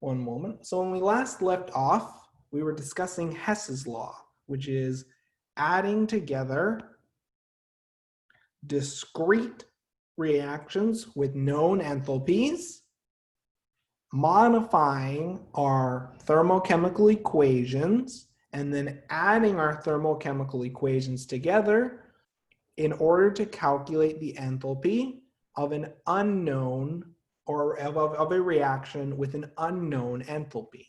One moment. So when we last left off, we were discussing Hess's law, which is adding together discrete reactions with known enthalpies, modifying our thermochemical equations, and then adding our thermochemical equations together in order to calculate the enthalpy of an unknown or of a reaction with an unknown enthalpy.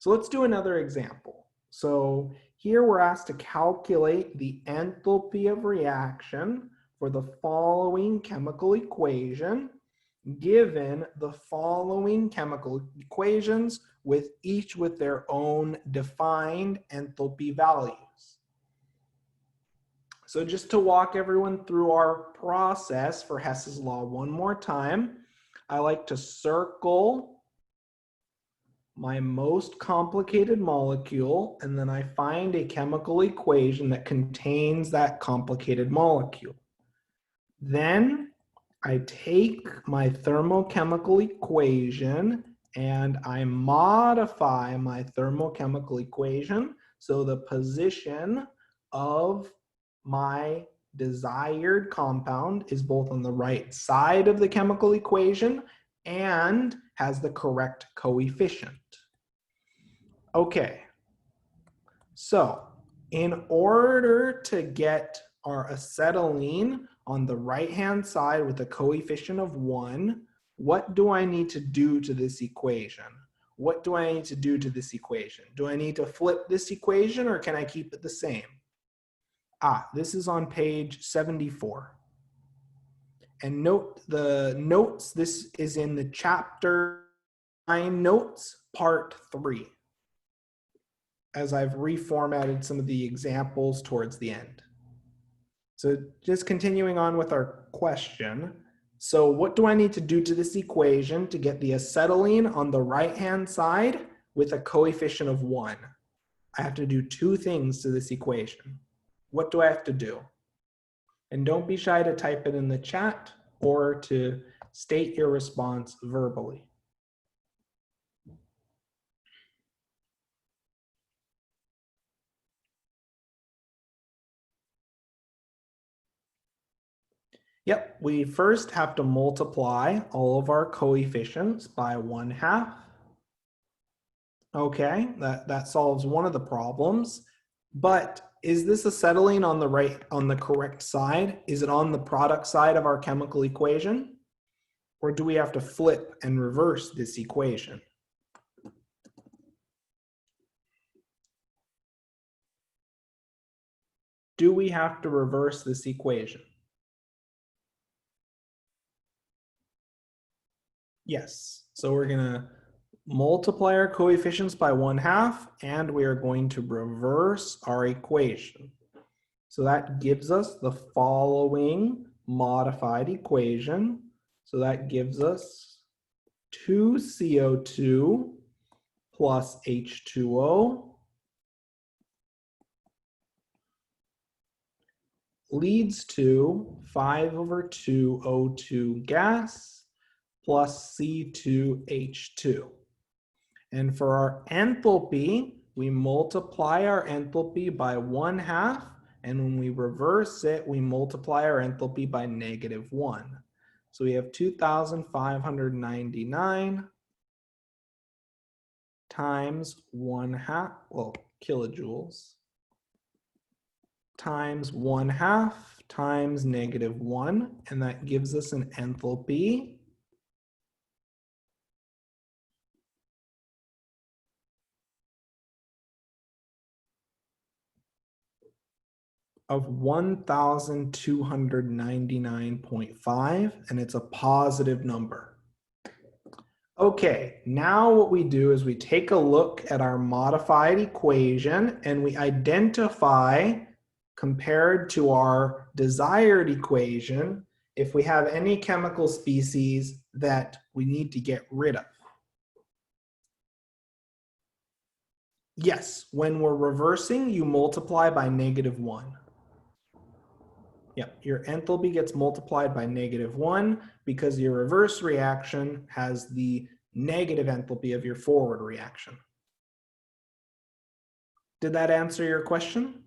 So let's do another example. So here we're asked to calculate the enthalpy of reaction for the following chemical equation, given the following chemical equations with each with their own defined enthalpy values. So just to walk everyone through our process for Hess's law one more time, I like to circle my most complicated molecule, and then I find a chemical equation that contains that complicated molecule. Then I take my thermochemical equation and I modify my thermochemical equation so the position of my desired compound is both on the right side of the chemical equation and has the correct coefficient. Okay, so in order to get our acetylene on the right-hand side with a coefficient of 1, what do I need to do to this equation? What do I need to do to this equation? Do I need to flip this equation or can I keep it the same? This is on page 74. And note the notes, this is in the chapter 9 notes, part 3, as I've reformatted some of the examples towards the end. So just continuing on with our question. So what do I need to do to this equation to get the acetylene on the right-hand side with a coefficient of 1? I have to do two things to this equation. What do I have to do? And don't be shy to type it in the chat or to state your response verbally. Yep, we first have to multiply all of our coefficients by 1/2. Okay, that solves one of the problems. But is this acetylene on the correct side? Is it on the product side of our chemical equation? Or do we have to flip and reverse this equation? Do we have to reverse this equation? Yes, so we're gonna multiply our coefficients by 1/2 and we are going to reverse our equation. So that gives us the following modified equation. So that gives us 2CO2 plus H2O leads to 5/2 O2 gas plus C2H2. And for our enthalpy, we multiply our enthalpy by 1/2, and when we reverse it, we multiply our enthalpy by -1. So we have 2,599 times 1/2, well, kilojoules, times 1/2 times -1, and that gives us an enthalpy of 1,299.5, and it's a positive number. Okay, now what we do is we take a look at our modified equation and we identify, compared to our desired equation, if we have any chemical species that we need to get rid of. Yes, when we're reversing, you multiply by -1. Yep, your enthalpy gets multiplied by -1 because your reverse reaction has the negative enthalpy of your forward reaction. Did that answer your question?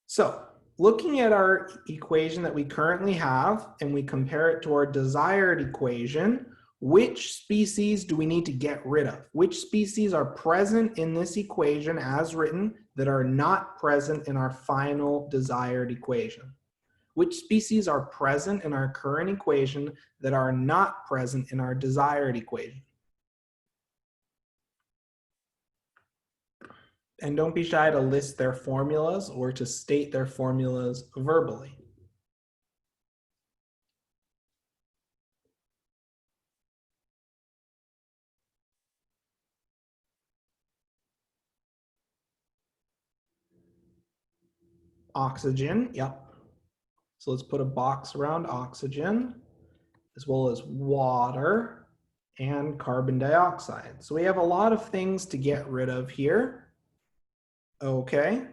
So, looking at our equation that we currently have, and we compare it to our desired equation, which species do we need to get rid of? Which species are present in this equation as written that are not present in our final desired equation? Which species are present in our current equation that are not present in our desired equation? And don't be shy to list their formulas or to state their formulas verbally. Oxygen, yep. So let's put a box around oxygen, as well as water and carbon dioxide. So we have a lot of things to get rid of here. Okay.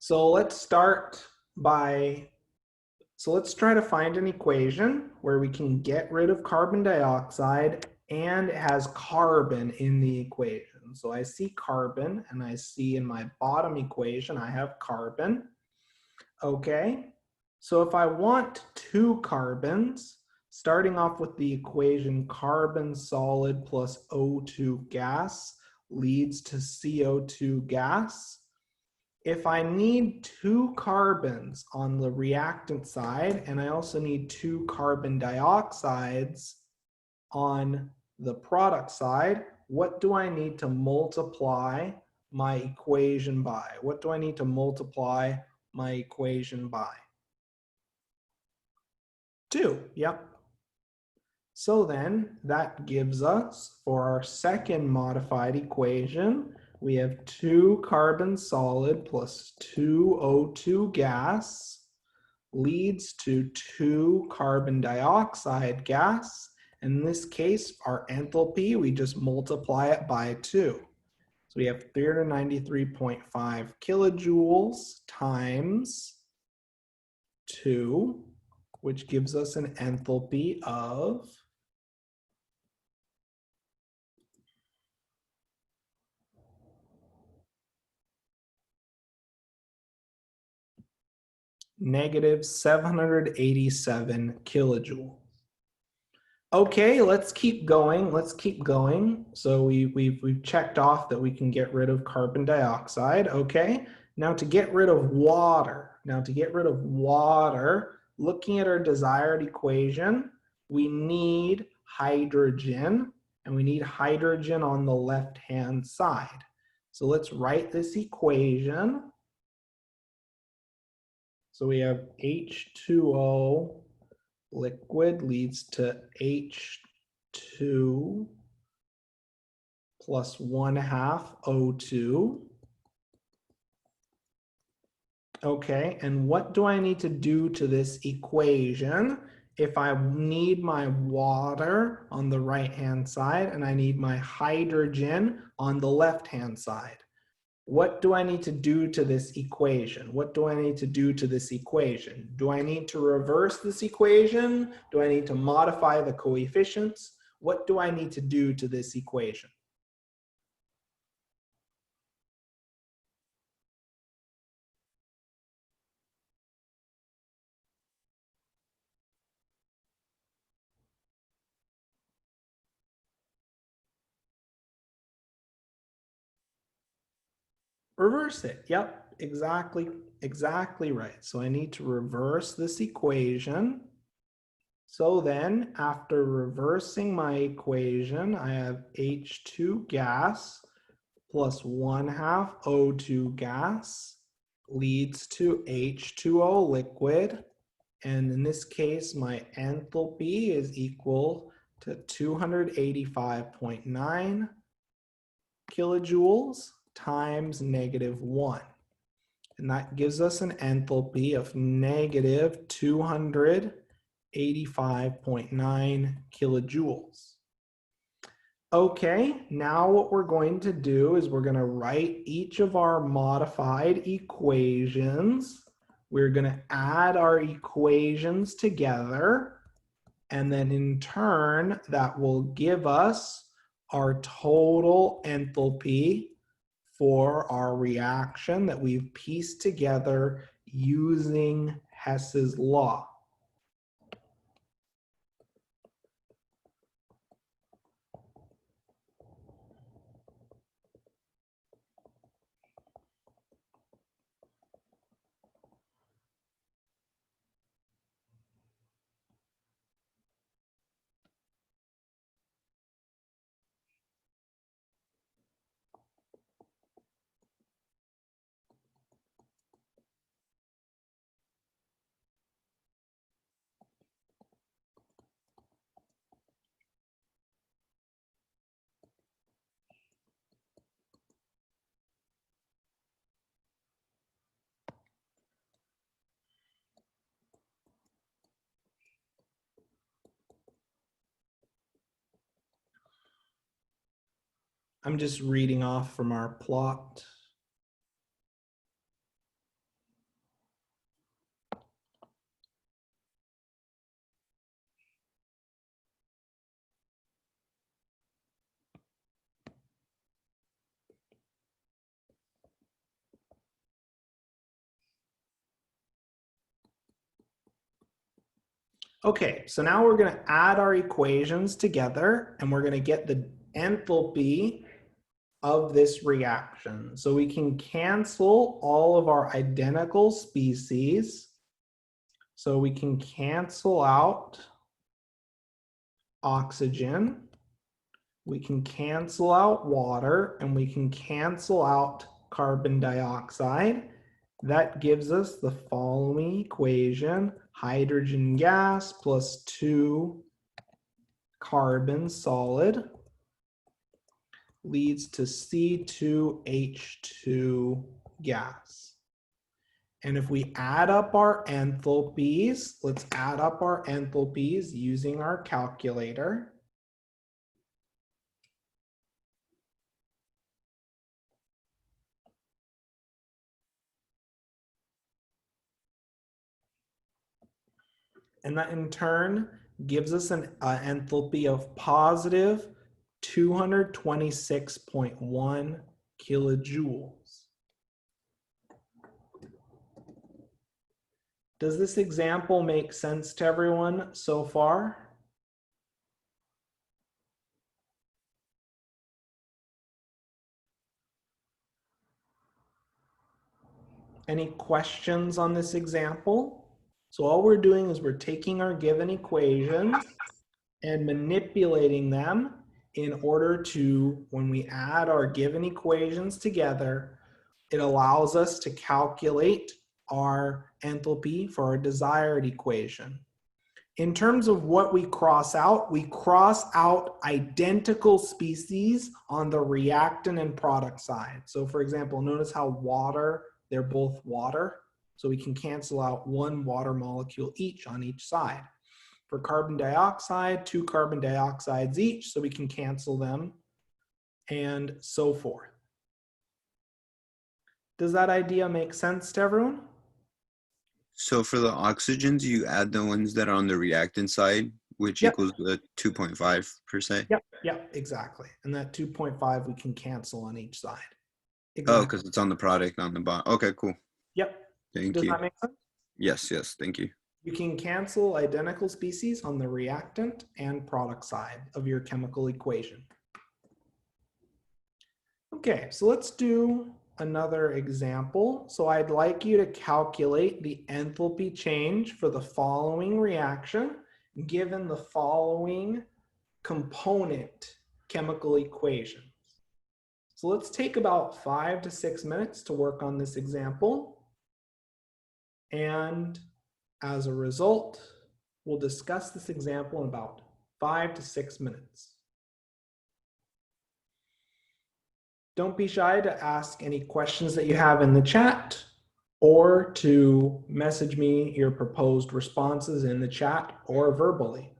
So let's start by, let's try to find an equation where we can get rid of carbon dioxide and it has carbon in the equation. So I see carbon and I see in my bottom equation I have carbon. Okay, so if I want two carbons, starting off with the equation carbon solid plus O2 gas leads to CO2 gas. If I need two carbons on the reactant side, and I also need two carbon dioxides on the product side, what do I need to multiply my equation by? What do I need to multiply my equation by? 2, yep. So then that gives us, for our second modified equation, we have 2 carbon solid plus 2 O2 gas leads to 2 carbon dioxide gas. In this case, our enthalpy, we just multiply it by 2. So we have 393.5 kilojoules times 2, which gives us an enthalpy of negative 787 kilojoules. Okay, let's keep going. Let's keep going. So we've checked off that we can get rid of carbon dioxide. Okay, now to get rid of water. Looking at our desired equation, we need hydrogen, and we need hydrogen on the left-hand side. So let's write this equation. So we have H2O liquid leads to H2 plus 1/2 O2. Okay, and what do I need to do to this equation if I need my water on the right-hand side and I need my hydrogen on the left-hand side? What do I need to do to this equation? Do I need to reverse this equation? Do I need to modify the coefficients? What do I need to do to this equation? Reverse it. Yep, exactly right. So I need to reverse this equation. So then after reversing my equation, I have H2 gas plus 1/2 O2 gas leads to H2O liquid. And in this case, my enthalpy is equal to 285.9 kilojoules times -1. And that gives us an enthalpy of negative 285.9 kilojoules. Okay, now what we're going to do is we're going to write each of our modified equations We're going to add our equations together, and then in turn, that will give us our total enthalpy for our reaction that we've pieced together using Hess's law. I'm just reading off from our plot. Okay, so now we're going to add our equations together and we're going to get the enthalpy of this reaction. So we can cancel all of our identical species. So we can cancel out oxygen, we can cancel out water, and we can cancel out carbon dioxide. That gives us the following equation: hydrogen gas plus 2 carbon solid leads to C2H2 gas. And if we add up our enthalpies, let's add up our enthalpies using our calculator. And that in turn gives us an enthalpy of positive 226.1 kilojoules. Does this example make sense to everyone so far? Any questions on this example? So all we're doing is we're taking our given equations and manipulating them in order to, when we add our given equations together, it allows us to calculate our enthalpy for our desired equation. In terms of what we cross out identical species on the reactant and product side. So for example, notice how water, they're both water. So we can cancel out 1 water molecule each on each side. For carbon dioxide, 2 carbon dioxides each, so we can cancel them, and so forth. Does that idea make sense to everyone? So for the oxygens, you add the ones that are on the reactant side, which equals the 2.5 per se? Yep, exactly. And that 2.5 we can cancel on each side. Exactly. Oh, because it's on the product on the bottom. Okay, cool. Yep. Thank you. Does that make sense? Yes, thank you. You can cancel identical species on the reactant and product side of your chemical equation. Okay, so let's do another example. So I'd like you to calculate the enthalpy change for the following reaction given the following component chemical equations. So let's take about 5 to 6 minutes to work on this example. And as a result, we'll discuss this example in about 5 to 6 minutes. Don't be shy to ask any questions that you have in the chat or to message me your proposed responses in the chat or verbally.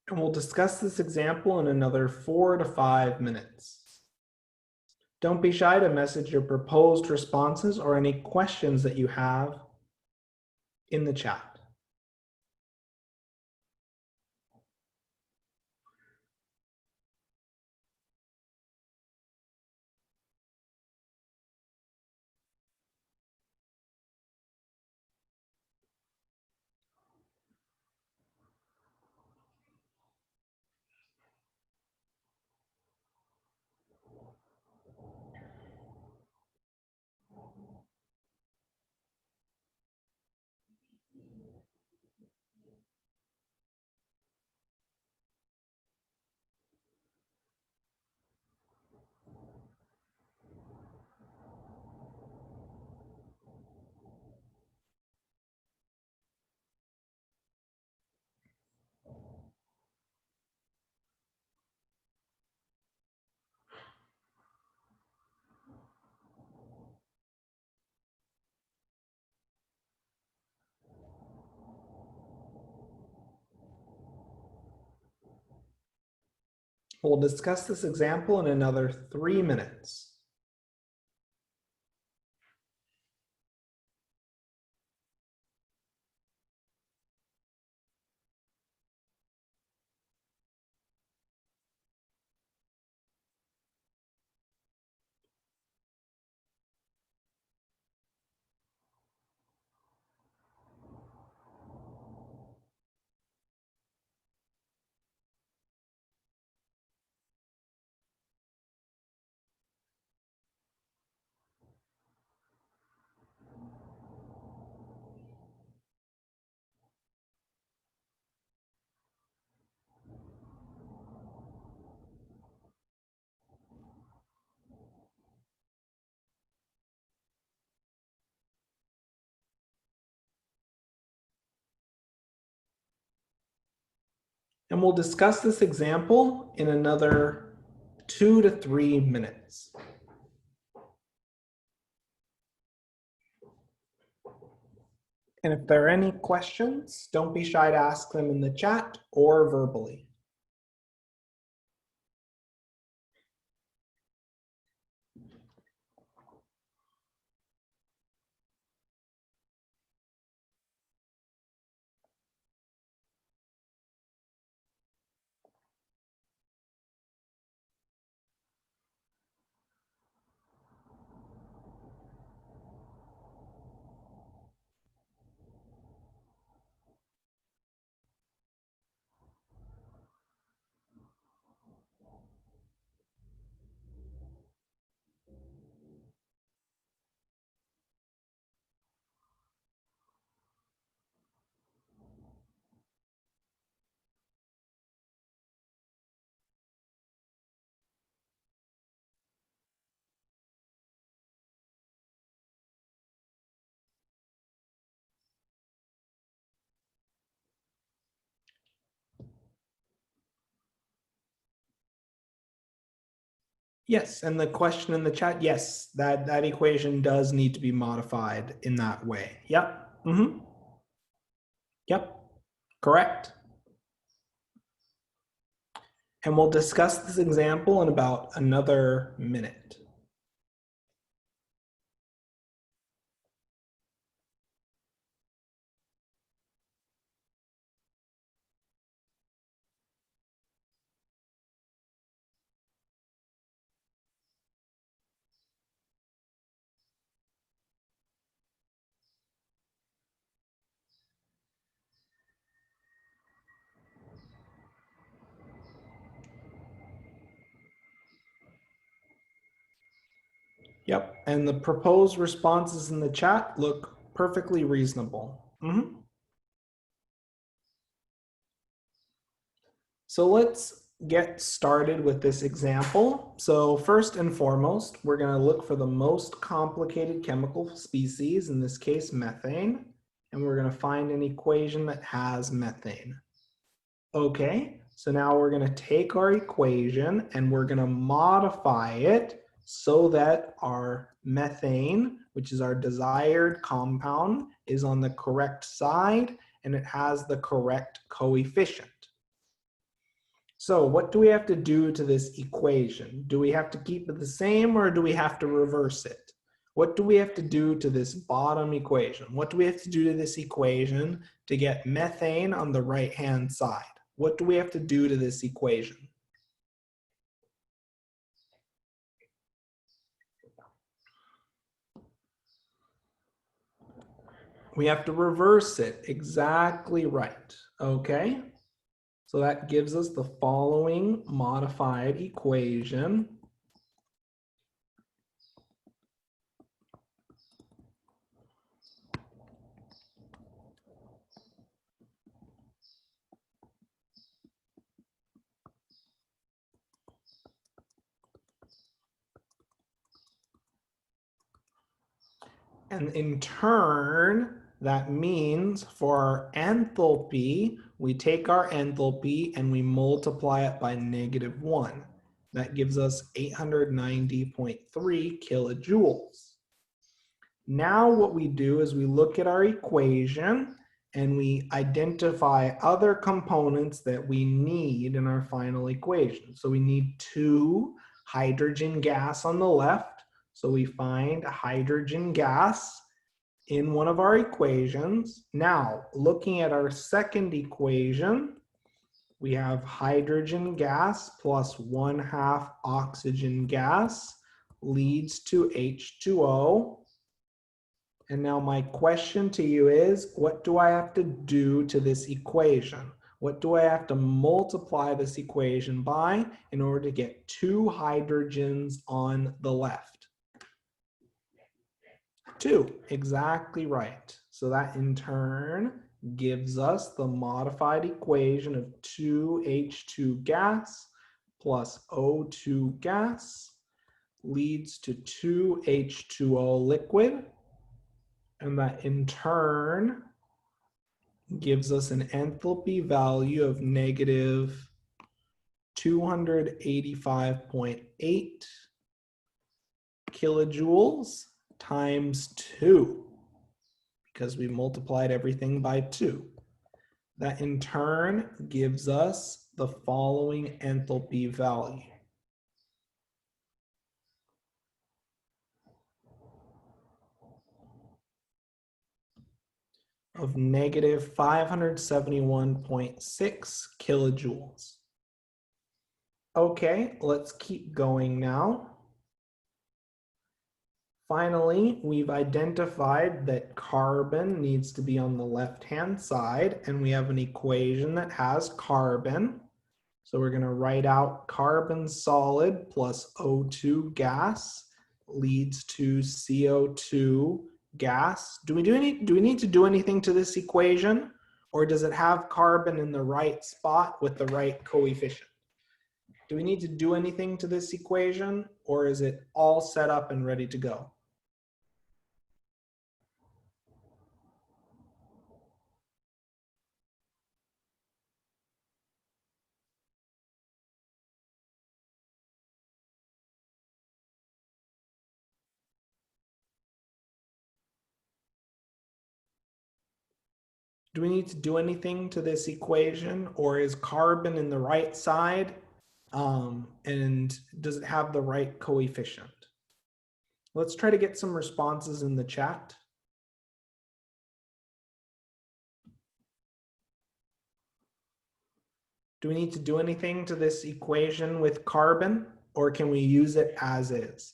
And we'll discuss this example in another 4 to 5 minutes. Don't be shy to message your proposed responses or any questions that you have in the chat. We'll discuss this example in another 3 minutes. And we'll discuss this example in another 2 to 3 minutes. And if there are any questions, don't be shy to ask them in the chat or verbally. Yes, and the question in the chat, yes, that equation does need to be modified in that way. Yep. Yep. Correct. And we'll discuss this example in about another minute. Yep, and the proposed responses in the chat look perfectly reasonable. So let's get started with this example. So first and foremost, we're going to look for the most complicated chemical species, in this case methane, and we're going to find an equation that has methane. Okay, so now we're going to take our equation and we're going to modify it so that our methane, which is our desired compound, is on the correct side and it has the correct coefficient. So what do we have to do to this equation? Do we have to keep it the same or do we have to reverse it? What do we have to do to this bottom equation? What do we have to do to this equation to get methane on the right-hand side? What do we have to do to this equation? We have to reverse it. Exactly right. Okay. So that gives us the following modified equation. And in turn, that means for our enthalpy, we take our enthalpy and we multiply it by -1. That gives us 890.3 kilojoules. Now what we do is we look at our equation and we identify other components that we need in our final equation. So we need 2 hydrogen gas on the left. So we find hydrogen gas in one of our equations. Now, looking at our second equation, we have hydrogen gas plus 1/2 oxygen gas leads to H2O. And now my question to you is, what do I have to do to this equation? What do I have to multiply this equation by in order to get 2 hydrogens on the left? 2, exactly right. So that in turn gives us the modified equation of 2H2 gas plus O2 gas leads to 2H2O liquid. And that in turn gives us an enthalpy value of negative 285.8 kilojoules times 2, because we multiplied everything by 2. That in turn gives us the following enthalpy value. Of negative 571.6 kilojoules. Okay, let's keep going now. Finally, we've identified that carbon needs to be on the left-hand side, and we have an equation that has carbon. So we're going to write out carbon solid plus O2 gas leads to CO2 gas. Do we need to do anything to this equation, or does it have carbon in the right spot with the right coefficient? Do we need to do anything to this equation, or is it all set up and ready to go? Do we need to do anything to this equation, or is carbon in the right side? And does it have the right coefficient? Let's try to get some responses in the chat. Do we need to do anything to this equation with carbon, or can we use it as is?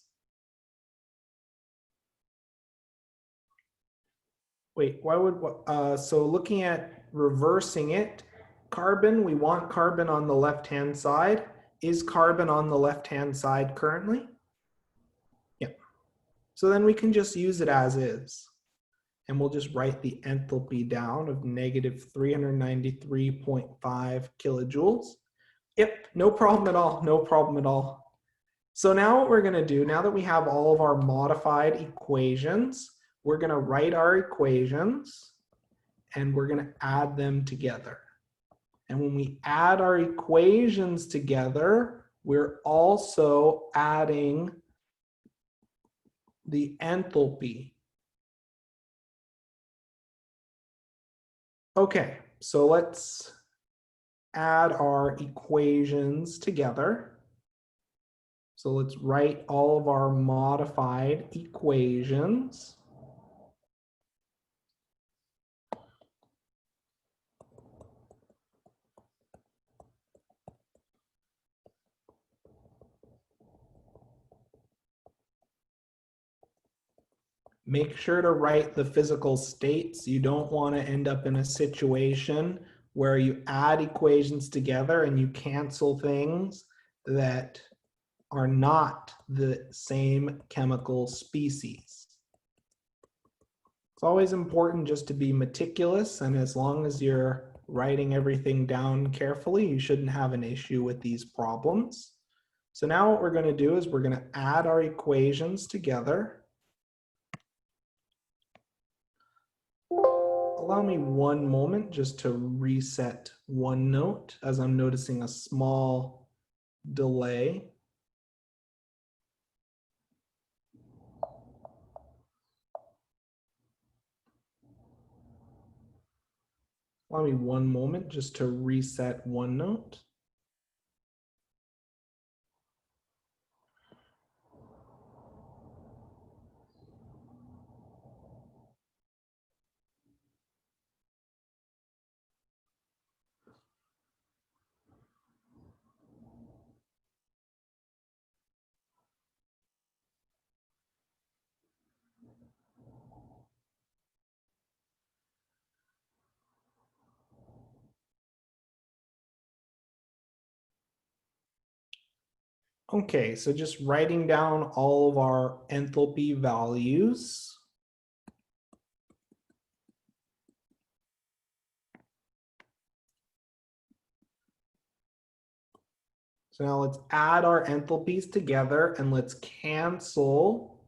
Wait, why would, so looking at reversing it, carbon, we want carbon on the left-hand side. Is carbon on the left-hand side currently? Yep. So then we can just use it as is. And we'll just write the enthalpy down of negative 393.5 kilojoules. Yep, no problem at all, no problem at all. So now what we're gonna do, now that we have all of our modified equations, we're gonna write our equations and we're gonna add them together. And when we add our equations together, we're also adding the enthalpy. Okay, so let's add our equations together. So let's write all of our modified equations. Make sure to write the physical states. You don't want to end up in a situation where you add equations together and you cancel things that are not the same chemical species. It's always important just to be meticulous, and as long as you're writing everything down carefully, you shouldn't have an issue with these problems. So now what we're going to do is we're going to add our equations together. Allow me one moment just to reset OneNote, as I'm noticing a small delay. Allow me one moment just to reset OneNote. Okay, so just writing down all of our enthalpy values. So now let's add our enthalpies together and let's cancel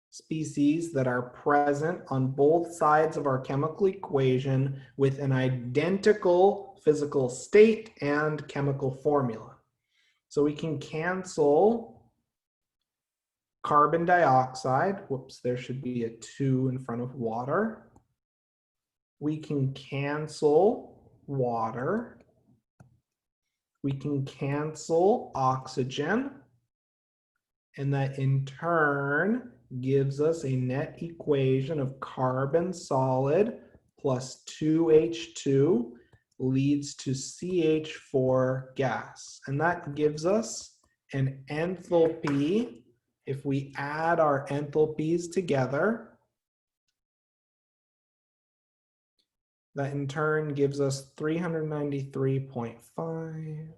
species that are present on both sides of our chemical equation with an identical physical state and chemical formula. So we can cancel carbon dioxide. Whoops, there should be a 2 in front of water. We can cancel water. We can cancel oxygen. And that in turn gives us a net equation of carbon solid plus 2H2 leads to CH4 gas. And that gives us an enthalpy. If we add our enthalpies together, that in turn gives us 393.5.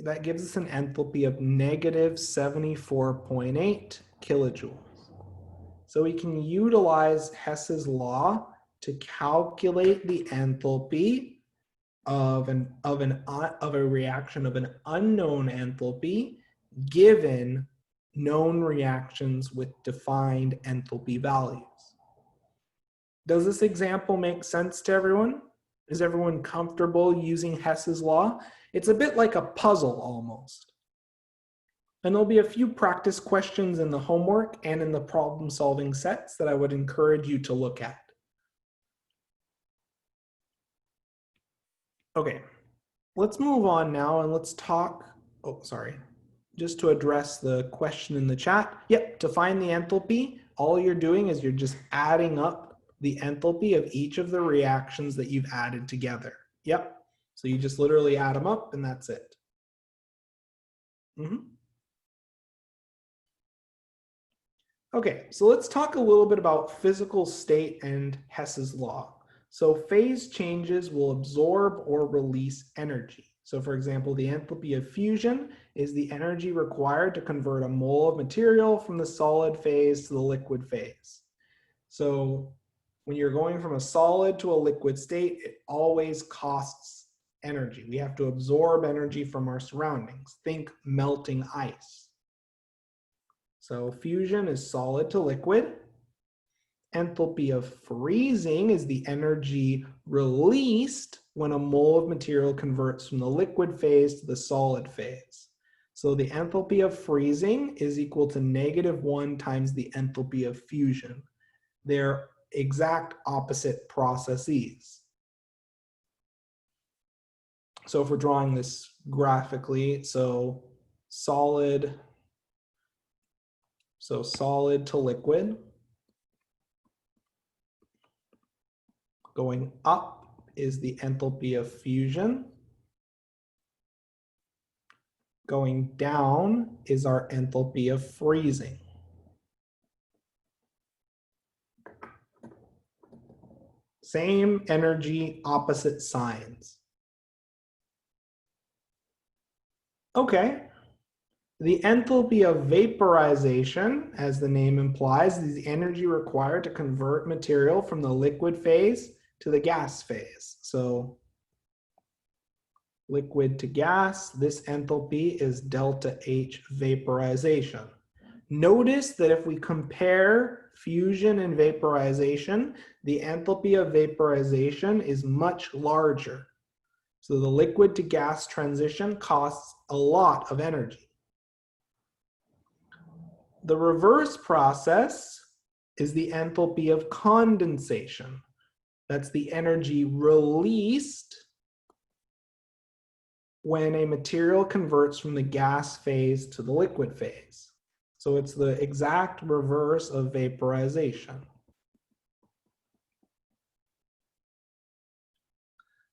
That gives us an enthalpy of negative 74.8 kilojoules. So we can utilize Hess's law to calculate the enthalpy of a reaction of an unknown enthalpy given known reactions with defined enthalpy values. Does this example make sense to everyone? Is everyone comfortable using Hess's law? It's a bit like a puzzle almost. And there'll be a few practice questions in the homework and in the problem solving sets that I would encourage you to look at. Okay, let's move on now and let's talk, just to address the question in the chat. Yep, to find the enthalpy, all you're doing is you're just adding up the enthalpy of each of the reactions that you've added together. Yep, so you just literally add them up and that's it. Okay, so let's talk a little bit about physical state and Hess's law. So phase changes will absorb or release energy. So for example, the enthalpy of fusion is the energy required to convert a mole of material from the solid phase to the liquid phase. So when you're going from a solid to a liquid state, it always costs energy. We have to absorb energy from our surroundings. Think melting ice. So fusion is solid to liquid. Enthalpy of freezing is the energy released when a mole of material converts from the liquid phase to the solid phase. So the enthalpy of freezing is equal to -1 times the enthalpy of fusion. They're exact opposite processes. So if we're drawing this graphically, so solid to liquid. Going up is the enthalpy of fusion. Going down is our enthalpy of freezing. Same energy, opposite signs. Okay. The enthalpy of vaporization, as the name implies, is the energy required to convert material from the liquid phase to the gas phase. So liquid to gas, this enthalpy is delta H vaporization. Notice that if we compare fusion and vaporization, the enthalpy of vaporization is much larger. So the liquid to gas transition costs a lot of energy. The reverse process is the enthalpy of condensation. That's the energy released when a material converts from the gas phase to the liquid phase. So it's the exact reverse of vaporization.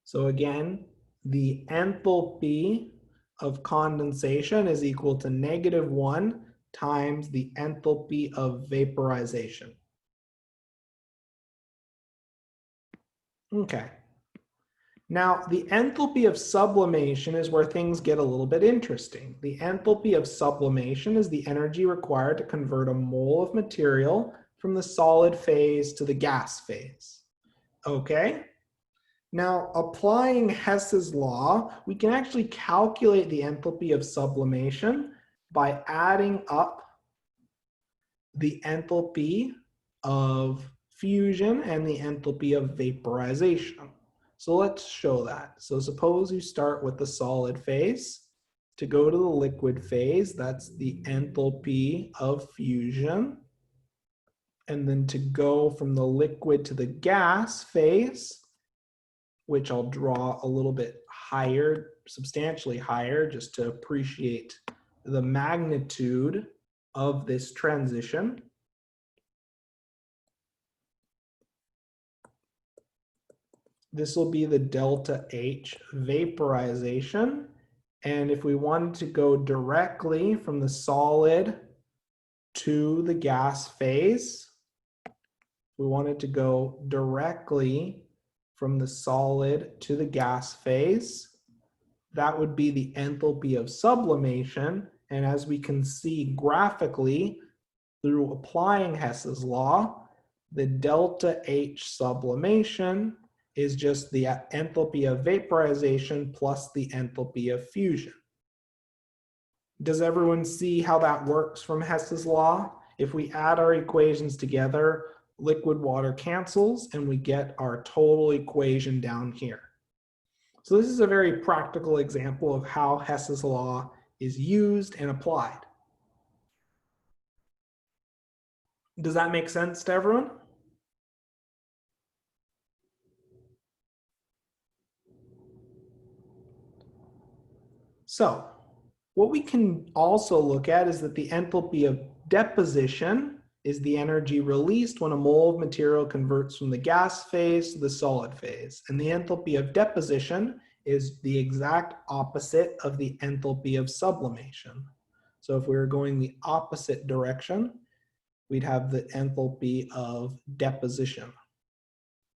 So again, the enthalpy of condensation is equal to -1 times the enthalpy of vaporization. Okay. Now, the enthalpy of sublimation is where things get a little bit interesting. The enthalpy of sublimation is the energy required to convert a mole of material from the solid phase to the gas phase. Okay? Now, applying Hess's law, we can actually calculate the enthalpy of sublimation by adding up the enthalpy of fusion and the enthalpy of vaporization. So let's show that. So suppose you start with the solid phase. To go to the liquid phase, that's the enthalpy of fusion. And then to go from the liquid to the gas phase, which I'll draw a little bit higher, substantially higher, just to appreciate the magnitude of this transition. This will be the delta H vaporization. And if we wanted to go directly from the solid to the gas phase, we wanted to go directly from the solid to the gas phase, that would be the enthalpy of sublimation. And as we can see graphically, through applying Hess's law, the delta H sublimation is just the enthalpy of vaporization plus the enthalpy of fusion. Does everyone see how that works from Hess's law? If we add our equations together, liquid water cancels and we get our total equation down here. So this is a very practical example of how Hess's law is used and applied. Does that make sense to everyone? So what we can also look at is that the enthalpy of deposition is the energy released when a mole of material converts from the gas phase to the solid phase. And the enthalpy of deposition is the exact opposite of the enthalpy of sublimation. So if we were going the opposite direction, we'd have the enthalpy of deposition.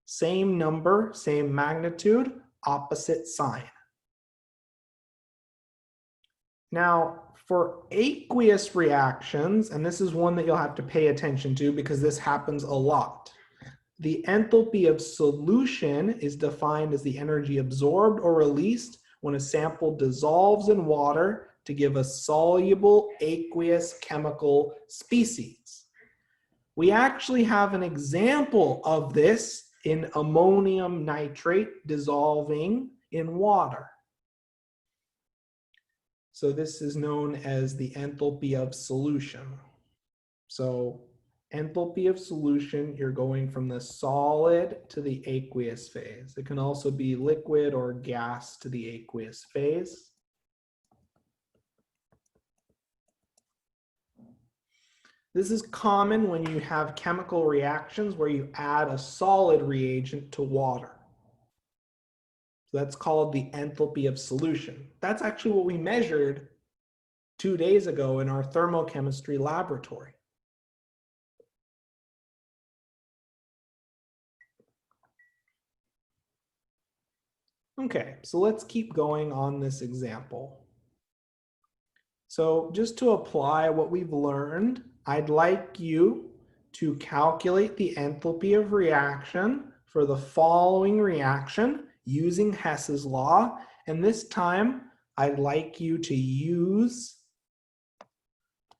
Same number, same magnitude, opposite sign. Now, for aqueous reactions, and this is one that you'll have to pay attention to because this happens a lot. The enthalpy of solution is defined as the energy absorbed or released when a sample dissolves in water to give a soluble aqueous chemical species. We actually have an example of this in ammonium nitrate dissolving in water. So this is known as the enthalpy of solution. So enthalpy of solution, you're going from the solid to the aqueous phase. It can also be liquid or gas to the aqueous phase. This is common when you have chemical reactions where you add a solid reagent to water. So that's called the enthalpy of solution. That's actually what we measured 2 days ago in our thermochemistry laboratory. Okay, so let's keep going on this example. So just to apply what we've learned, I'd like you to calculate the enthalpy of reaction for the following reaction using Hess's law. And this time, I'd like you to use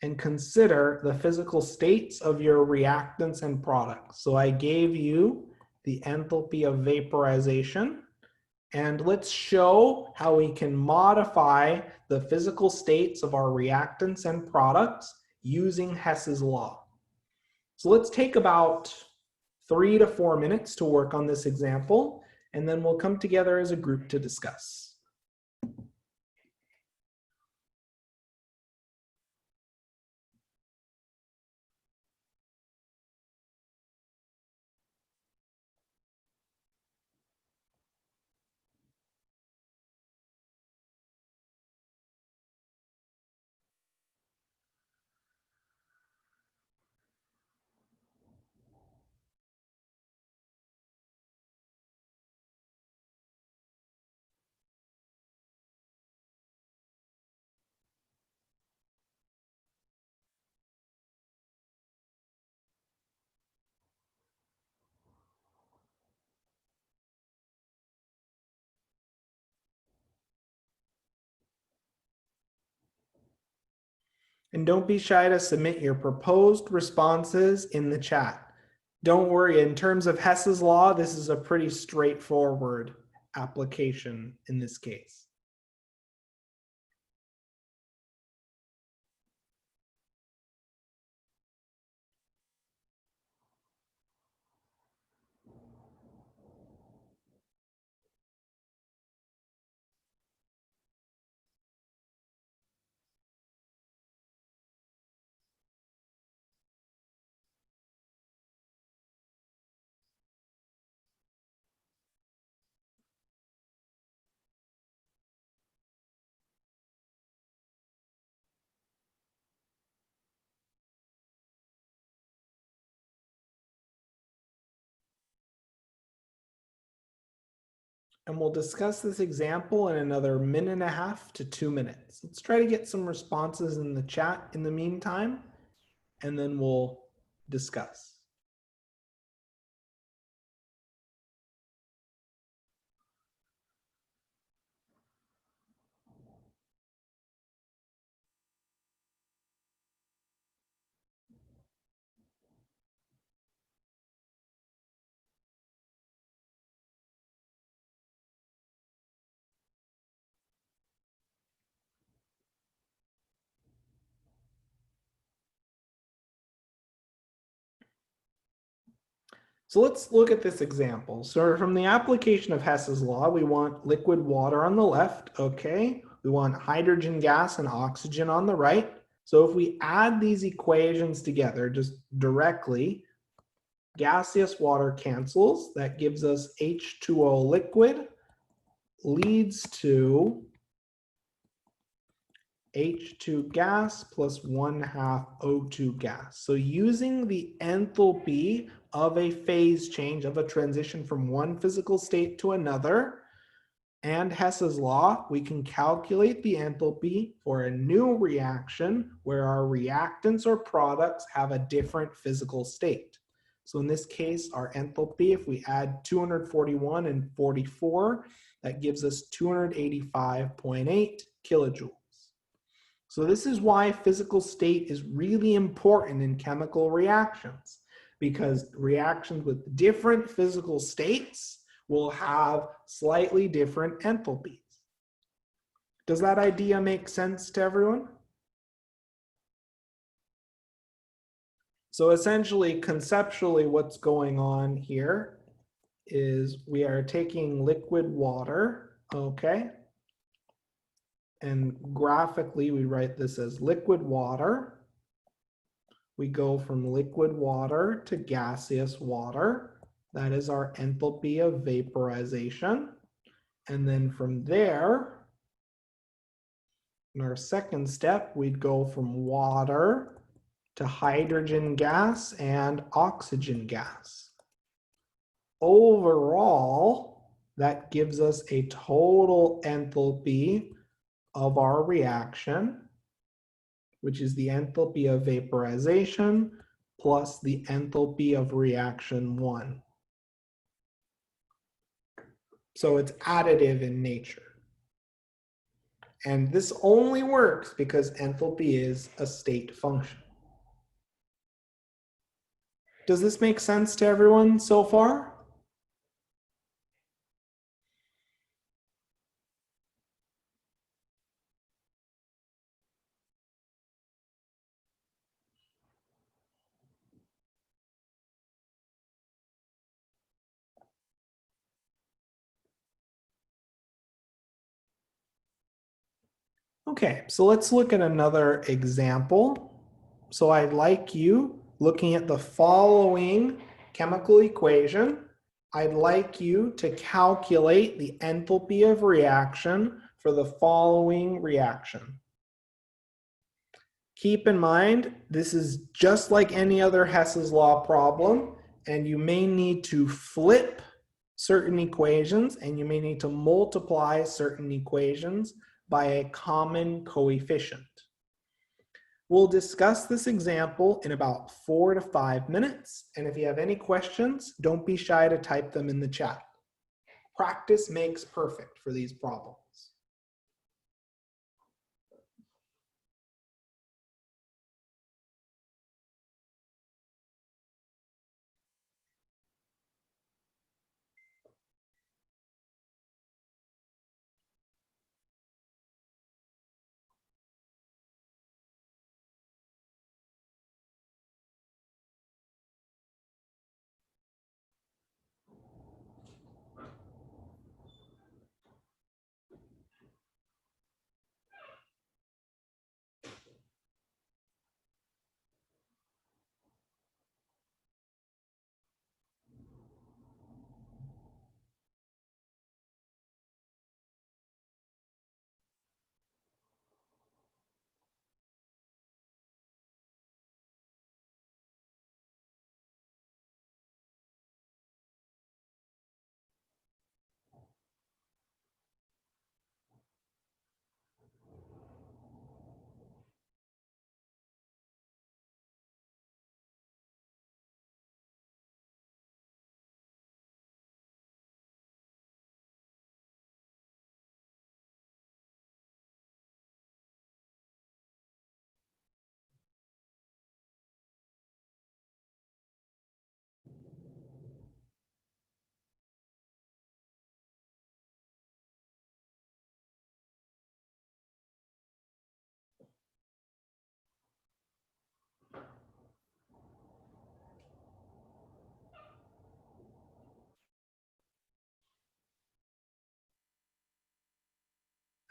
and consider the physical states of your reactants and products. So I gave you the enthalpy of vaporization. And let's show how we can modify the physical states of our reactants and products using Hess's law. So let's take about 3 to 4 minutes to work on this example, and then we'll come together as a group to discuss. And don't be shy to submit your proposed responses in the chat. Don't worry, in terms of Hess's law, this is a pretty straightforward application in this case. And we'll discuss this example in another 1.5 to 2 minutes. Let's try to get some responses in the chat in the meantime, and then we'll discuss. So let's look at this example. So from the application of Hess's law, we want liquid water on the left, okay? We want hydrogen gas and oxygen on the right. So if we add these equations together just directly, gaseous water cancels. That gives us H2O liquid, leads to H2 gas plus 1/2 O2 gas. So using the enthalpy of a phase change, of a transition from one physical state to another, and Hess's law, we can calculate the enthalpy for a new reaction where our reactants or products have a different physical state. So in this case, our enthalpy, if we add 241 and 44, that gives us 285.8 kilojoules. So this is why physical state is really important in chemical reactions, because reactions with different physical states will have slightly different enthalpies. Does that idea make sense to everyone? So essentially, conceptually, what's going on here is we are taking liquid water, okay? And graphically, we write this as liquid water. We go from liquid water to gaseous water. That is our enthalpy of vaporization. And then from there, in our second step, we'd go from water to hydrogen gas and oxygen gas. Overall, that gives us a total enthalpy of our reaction, which is the enthalpy of vaporization plus the enthalpy of reaction 1. So it's additive in nature. And this only works because enthalpy is a state function. Does this make sense to everyone so far? Okay, so let's look at another example. So I'd like you looking at the following chemical equation. I'd like you to calculate the enthalpy of reaction for the following reaction. Keep in mind, this is just like any other Hess's law problem, and you may need to flip certain equations, and you may need to multiply certain equations by a common coefficient. We'll discuss this example in about 4 to 5 minutes, and if you have any questions, don't be shy to type them in the chat. Practice makes perfect for these problems.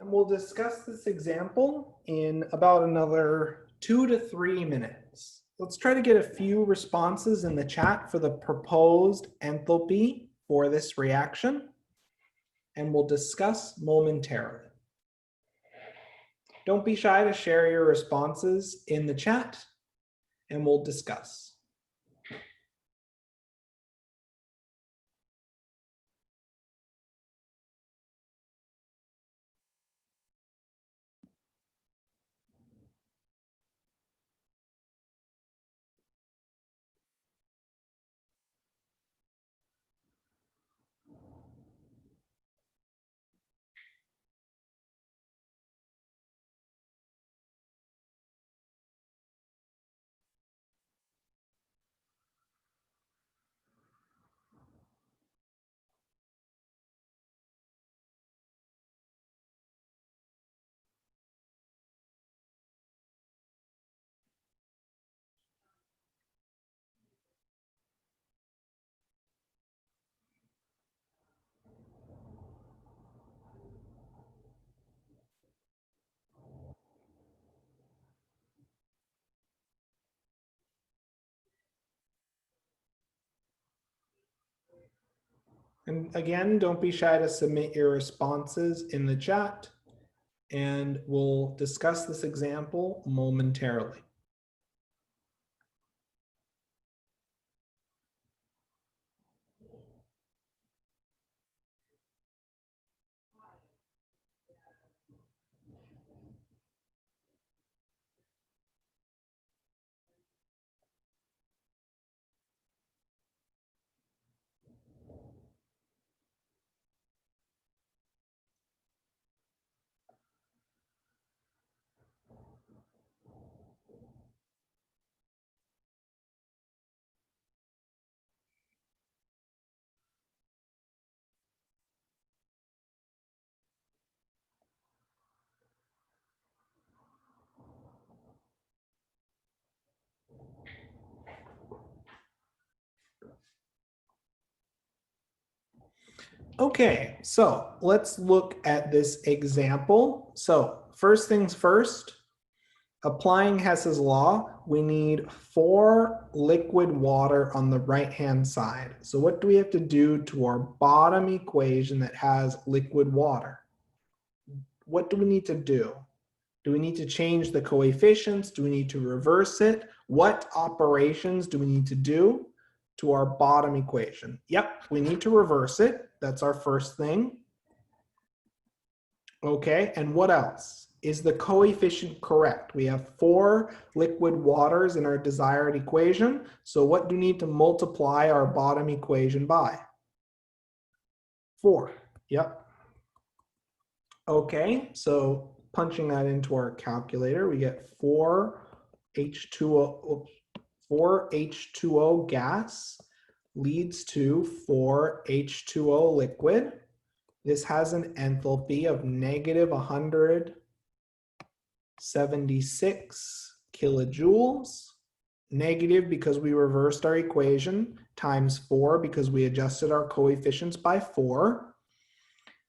And we'll discuss this example in about another 2 to 3 minutes. Let's try to get a few responses in the chat for the proposed enthalpy for this reaction, and we'll discuss momentarily. Don't be shy to share your responses in the chat, and we'll discuss. And again, don't be shy to submit your responses in the chat, and we'll discuss this example momentarily. Okay, so let's look at this example. So first things first, applying Hess's law, we need 4 liquid water on the right-hand side. So what do we have to do to our bottom equation that has liquid water? What do we need to do? Do we need to change the coefficients? Do we need to reverse it? What operations do we need to do to our bottom equation? Yep, we need to reverse it. That's our first thing. Okay, and what else? Is the coefficient correct? We have 4 liquid waters in our desired equation. So what do we need to multiply our bottom equation by? 4. Yep. Okay, so punching that into our calculator, we get 4 H2O gas leads to 4 H2O liquid. This has an enthalpy of negative 176 kilojoules. Negative because we reversed our equation, times 4 because we adjusted our coefficients by 4.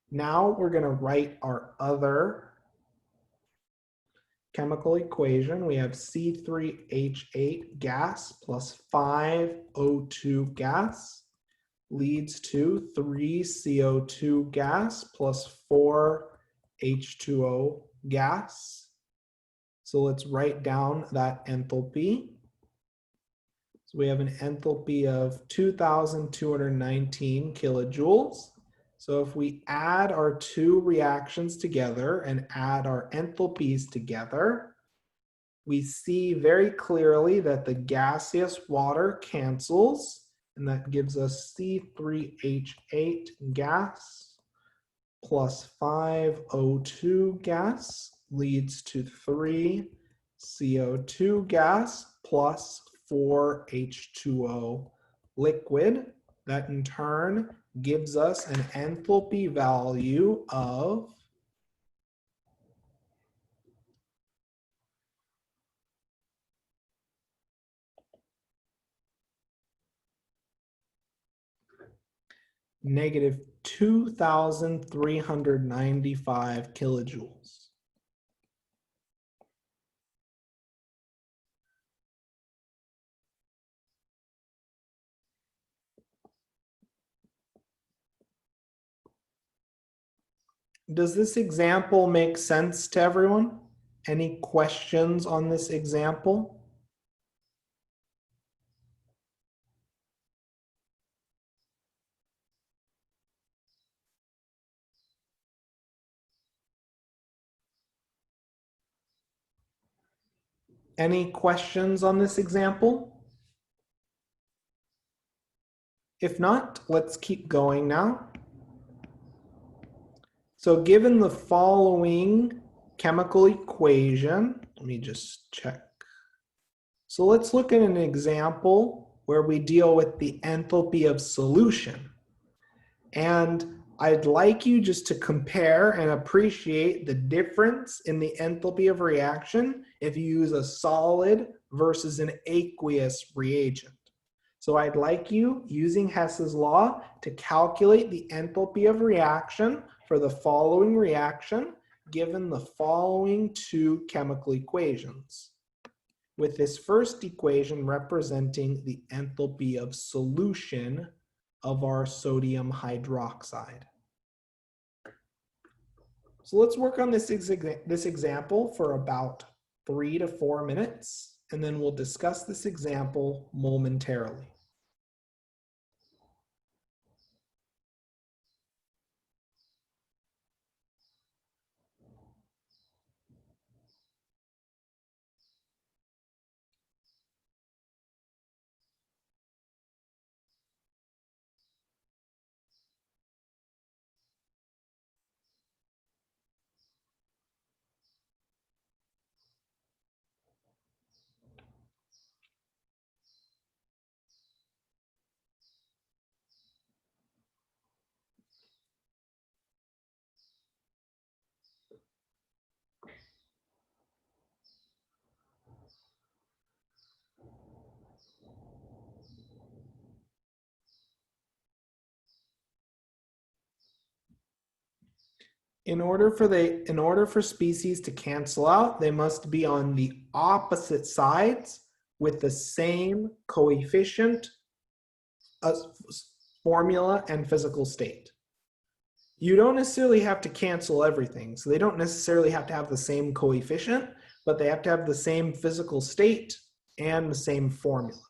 Now we're going to write our other chemical equation. We have C3H8 gas plus 5O2 gas leads to 3CO2 gas plus 4H2O gas. So let's write down that enthalpy. So we have an enthalpy of 2,219 kilojoules. So if we add our 2 reactions together and add our enthalpies together, we see very clearly that the gaseous water cancels, and that gives us C3H8 gas plus 5O2 gas leads to 3CO2 gas plus 4H2O liquid. That in turn gives us an enthalpy value of negative 2,395 kilojoules. Does this example make sense to everyone? Any questions on this example? Any questions on this example? If not, let's keep going now. So given the following chemical equation, let me just check. So let's look at an example where we deal with the enthalpy of solution. And I'd like you just to compare and appreciate the difference in the enthalpy of reaction if you use a solid versus an aqueous reagent. So I'd like you, using Hess's law, to calculate the enthalpy of reaction for the following reaction given the following 2 chemical equations, with this first equation representing the enthalpy of solution of our sodium hydroxide. So let's work on this example for about 3 to 4 minutes, and then we'll discuss this example momentarily. In order for species to cancel out, they must be on the opposite sides with the same coefficient, formula, and physical state. You don't necessarily have to cancel everything. So they don't necessarily have to have the same coefficient, but they have to have the same physical state and the same formula.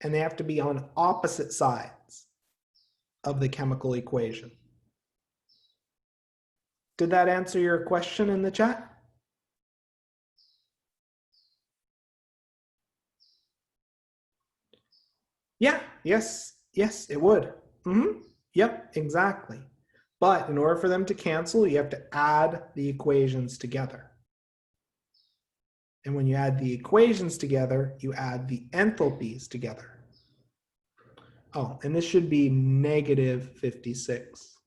And they have to be on opposite sides of the chemical equation. Did that answer your question in the chat? Yeah, yes, it would. Yep, exactly. But in order for them to cancel, you have to add the equations together. And when you add the equations together, you add the enthalpies together. Oh, and this should be negative 56.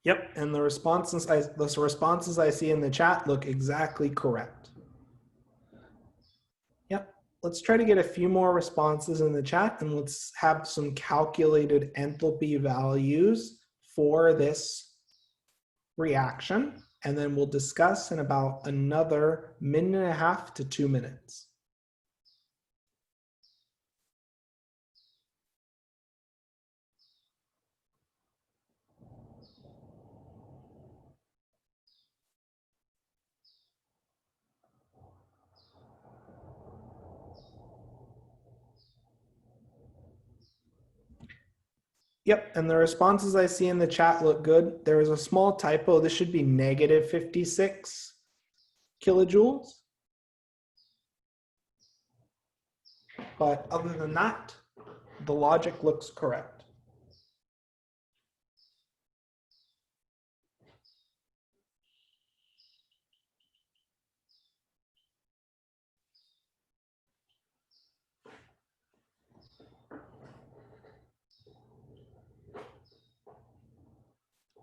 Yep, and the responses I see in the chat look exactly correct. Yep, let's try to get a few more responses in the chat, and let's have some calculated enthalpy values for this reaction, and then we'll discuss in about another 1.5 to 2 minutes. Yep, and the responses I see in the chat look good. There is a small typo. This should be negative 56 kilojoules. But other than that, the logic looks correct.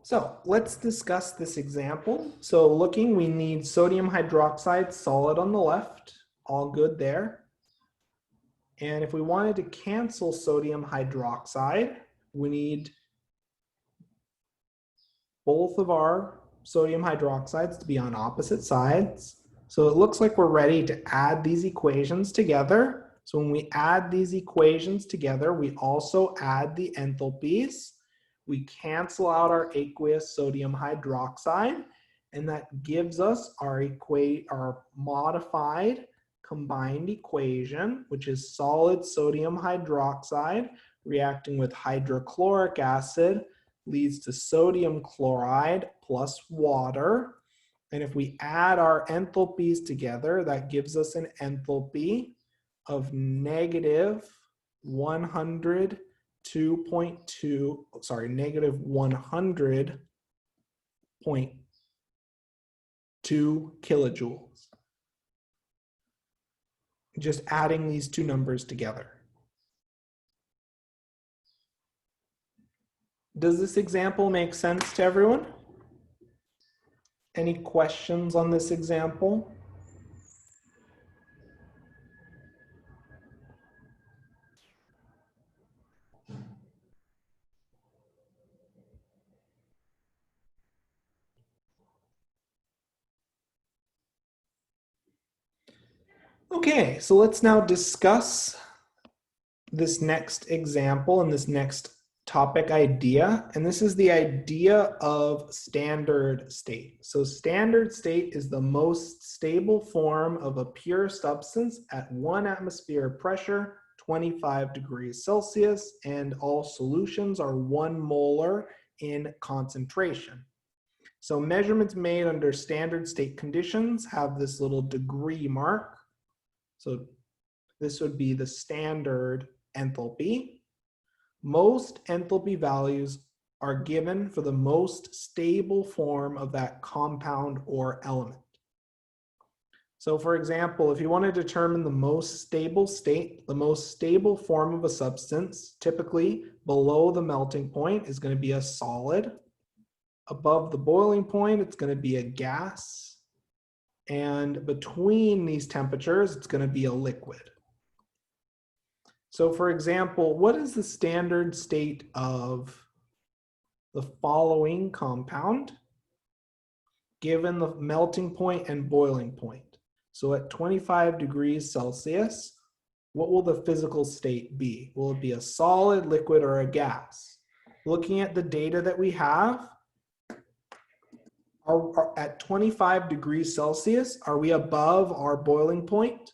So let's discuss this example. So looking, we need sodium hydroxide solid on the left, all good there. And if we wanted to cancel sodium hydroxide, we need both of our sodium hydroxides to be on opposite sides. So it looks like we're ready to add these equations together. So when we add these equations together, we also add the enthalpies. We cancel out our aqueous sodium hydroxide, and that gives us our modified combined equation, which is solid sodium hydroxide reacting with hydrochloric acid leads to sodium chloride plus water. And if we add our enthalpies together, that gives us an enthalpy of negative 100.2, negative 100.2 kilojoules. Just adding these two numbers together. Does this example make sense to everyone? Any questions on this example? Okay, so let's now discuss this next example and this next topic idea, and this is the idea of standard state. So standard state is the most stable form of a pure substance at 1 atmosphere pressure, 25 degrees Celsius, and all solutions are 1 molar in concentration. So measurements made under standard state conditions have this little degree mark. So this would be the standard enthalpy. Most enthalpy values are given for the most stable form of that compound or element. So for example, if you want to determine the most stable state, the most stable form of a substance, typically below the melting point is going to be a solid. Above the boiling point, it's going to be a gas. And between these temperatures, it's going to be a liquid. So for example, what is the standard state of the following compound given the melting point and boiling point? So at 25 degrees Celsius, what will the physical state be? Will it be a solid, liquid, or a gas? Looking at the data that we have, at 25 degrees Celsius, are we above our boiling point?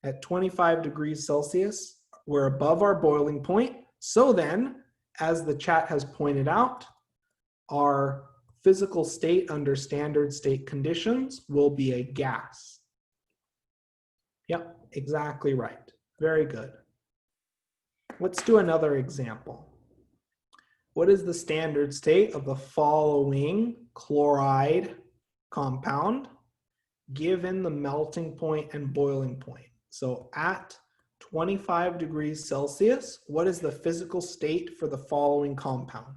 At 25 degrees Celsius, we're above our boiling point. So then, as the chat has pointed out, our physical state under standard state conditions will be a gas. Yep, exactly right. Very good. Let's do another example. What is the standard state of the following chloride compound given the melting point and boiling point? So at 25 degrees Celsius, what is the physical state for the following compound?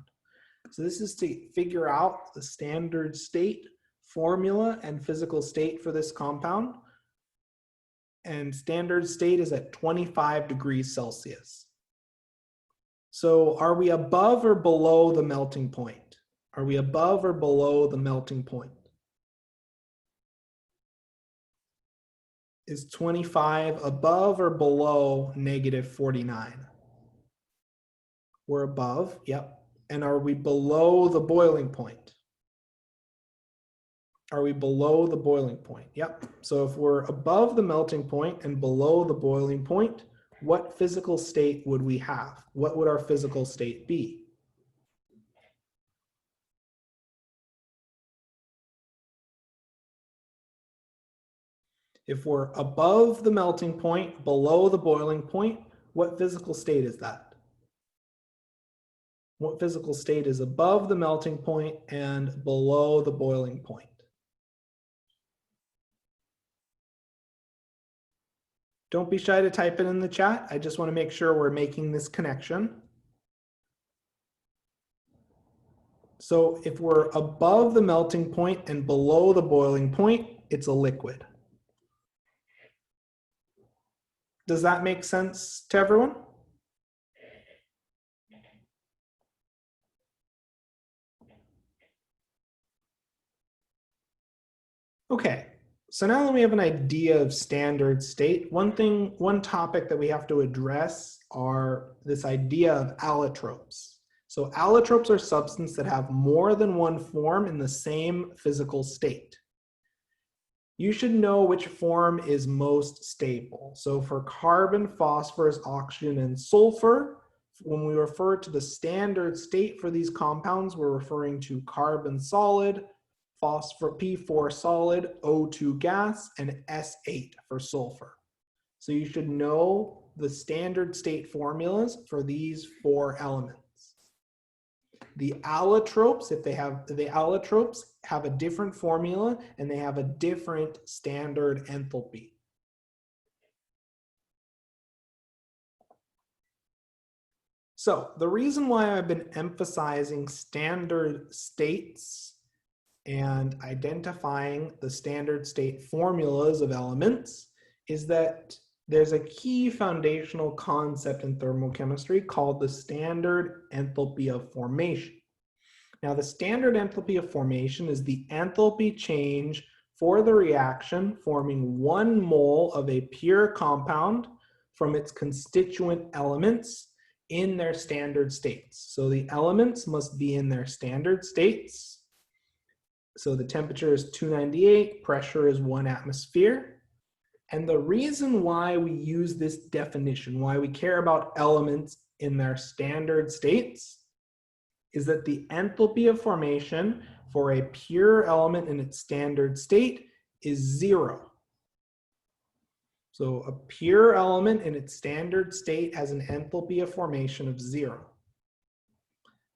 So this is to figure out the standard state formula and physical state for this compound. And standard state is at 25 degrees Celsius. So are we above or below the melting point? Are we above or below the melting point? Is 25 above or below -49? We're above, yep. And are we below the boiling point? Are we below the boiling point? Yep. So if we're above the melting point and below the boiling point, what physical state would we have? What would our physical state be? If we're above the melting point, below the boiling point, what physical state is that? What physical state is above the melting point and below the boiling point? Don't be shy to type it in the chat. I just want to make sure we're making this connection. So if we're above the melting point and below the boiling point, it's a liquid. Does that make sense to everyone? Okay, so now that we have an idea of standard state, one topic that we have to address are this idea of allotropes. So allotropes are substances that have more than one form in the same physical state. You should know which form is most stable. So for carbon, phosphorus, oxygen, and sulfur, when we refer to the standard state for these compounds, we're referring to carbon solid, phosphor P4 solid, O2 gas, and S8 for sulfur. So you should know the standard state formulas for these 4 elements. The allotropes, have a different formula and they have a different standard enthalpy. So the reason why I've been emphasizing standard states and identifying the standard state formulas of elements is that there's a key foundational concept in thermochemistry called the standard enthalpy of formation. Now, the standard enthalpy of formation is the enthalpy change for the reaction forming 1 mole of a pure compound from its constituent elements in their standard states. So the elements must be in their standard states. So the temperature is 298, pressure is 1 atmosphere. And the reason why we use this definition, why we care about elements in their standard states, is that the enthalpy of formation for a pure element in its standard state is 0. So a pure element in its standard state has an enthalpy of formation of 0.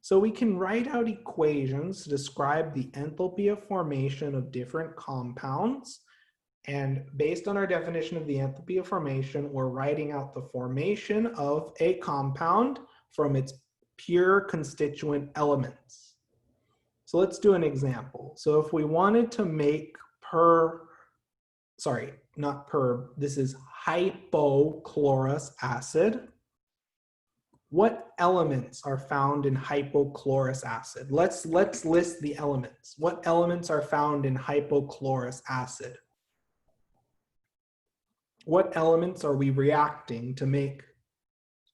So we can write out equations to describe the enthalpy of formation of different compounds. And based on our definition of the enthalpy of formation, we're writing out the formation of a compound from its pure constituent elements. So let's do an example. So if we wanted to make this is hypochlorous acid. What elements are found in hypochlorous acid? Let's list the elements. What elements are found in hypochlorous acid? What elements are we reacting to make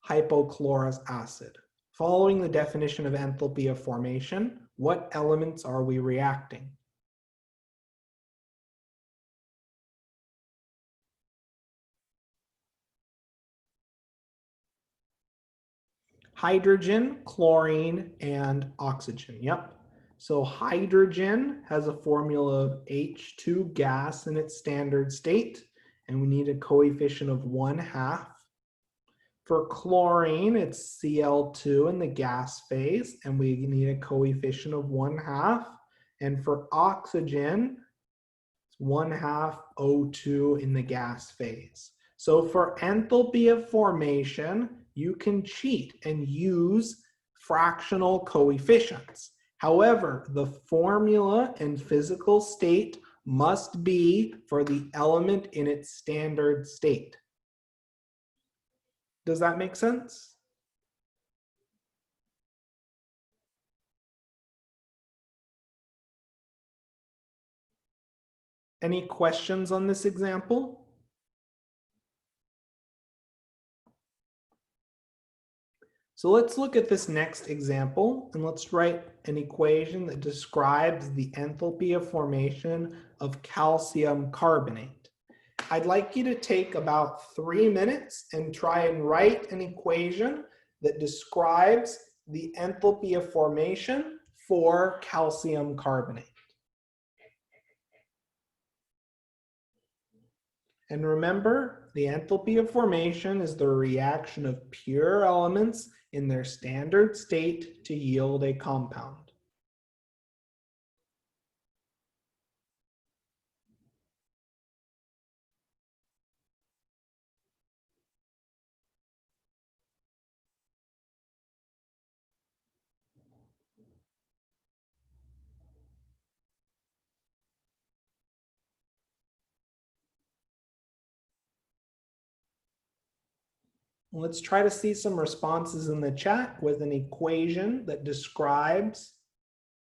hypochlorous acid? Following the definition of enthalpy of formation, what elements are we reacting? Hydrogen, chlorine, and oxygen. Yep. So hydrogen has a formula of H2 gas in its standard state, and we need a coefficient of 1/2. For chlorine, it's Cl2 in the gas phase, and we need a coefficient of 1/2. And for oxygen, it's 1/2 O2 in the gas phase. So for enthalpy of formation, you can cheat and use fractional coefficients. However, the formula and physical state must be for the element in its standard state. Does that make sense? Any questions on this example? So let's look at this next example, and let's write an equation that describes the enthalpy of formation of calcium carbonate. I'd like you to take about 3 minutes and try and write an equation that describes the enthalpy of formation for calcium carbonate. And remember, the enthalpy of formation is the reaction of pure elements in their standard state to yield a compound. Let's try to see some responses in the chat with an equation that describes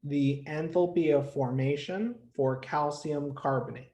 the enthalpy of formation for calcium carbonate.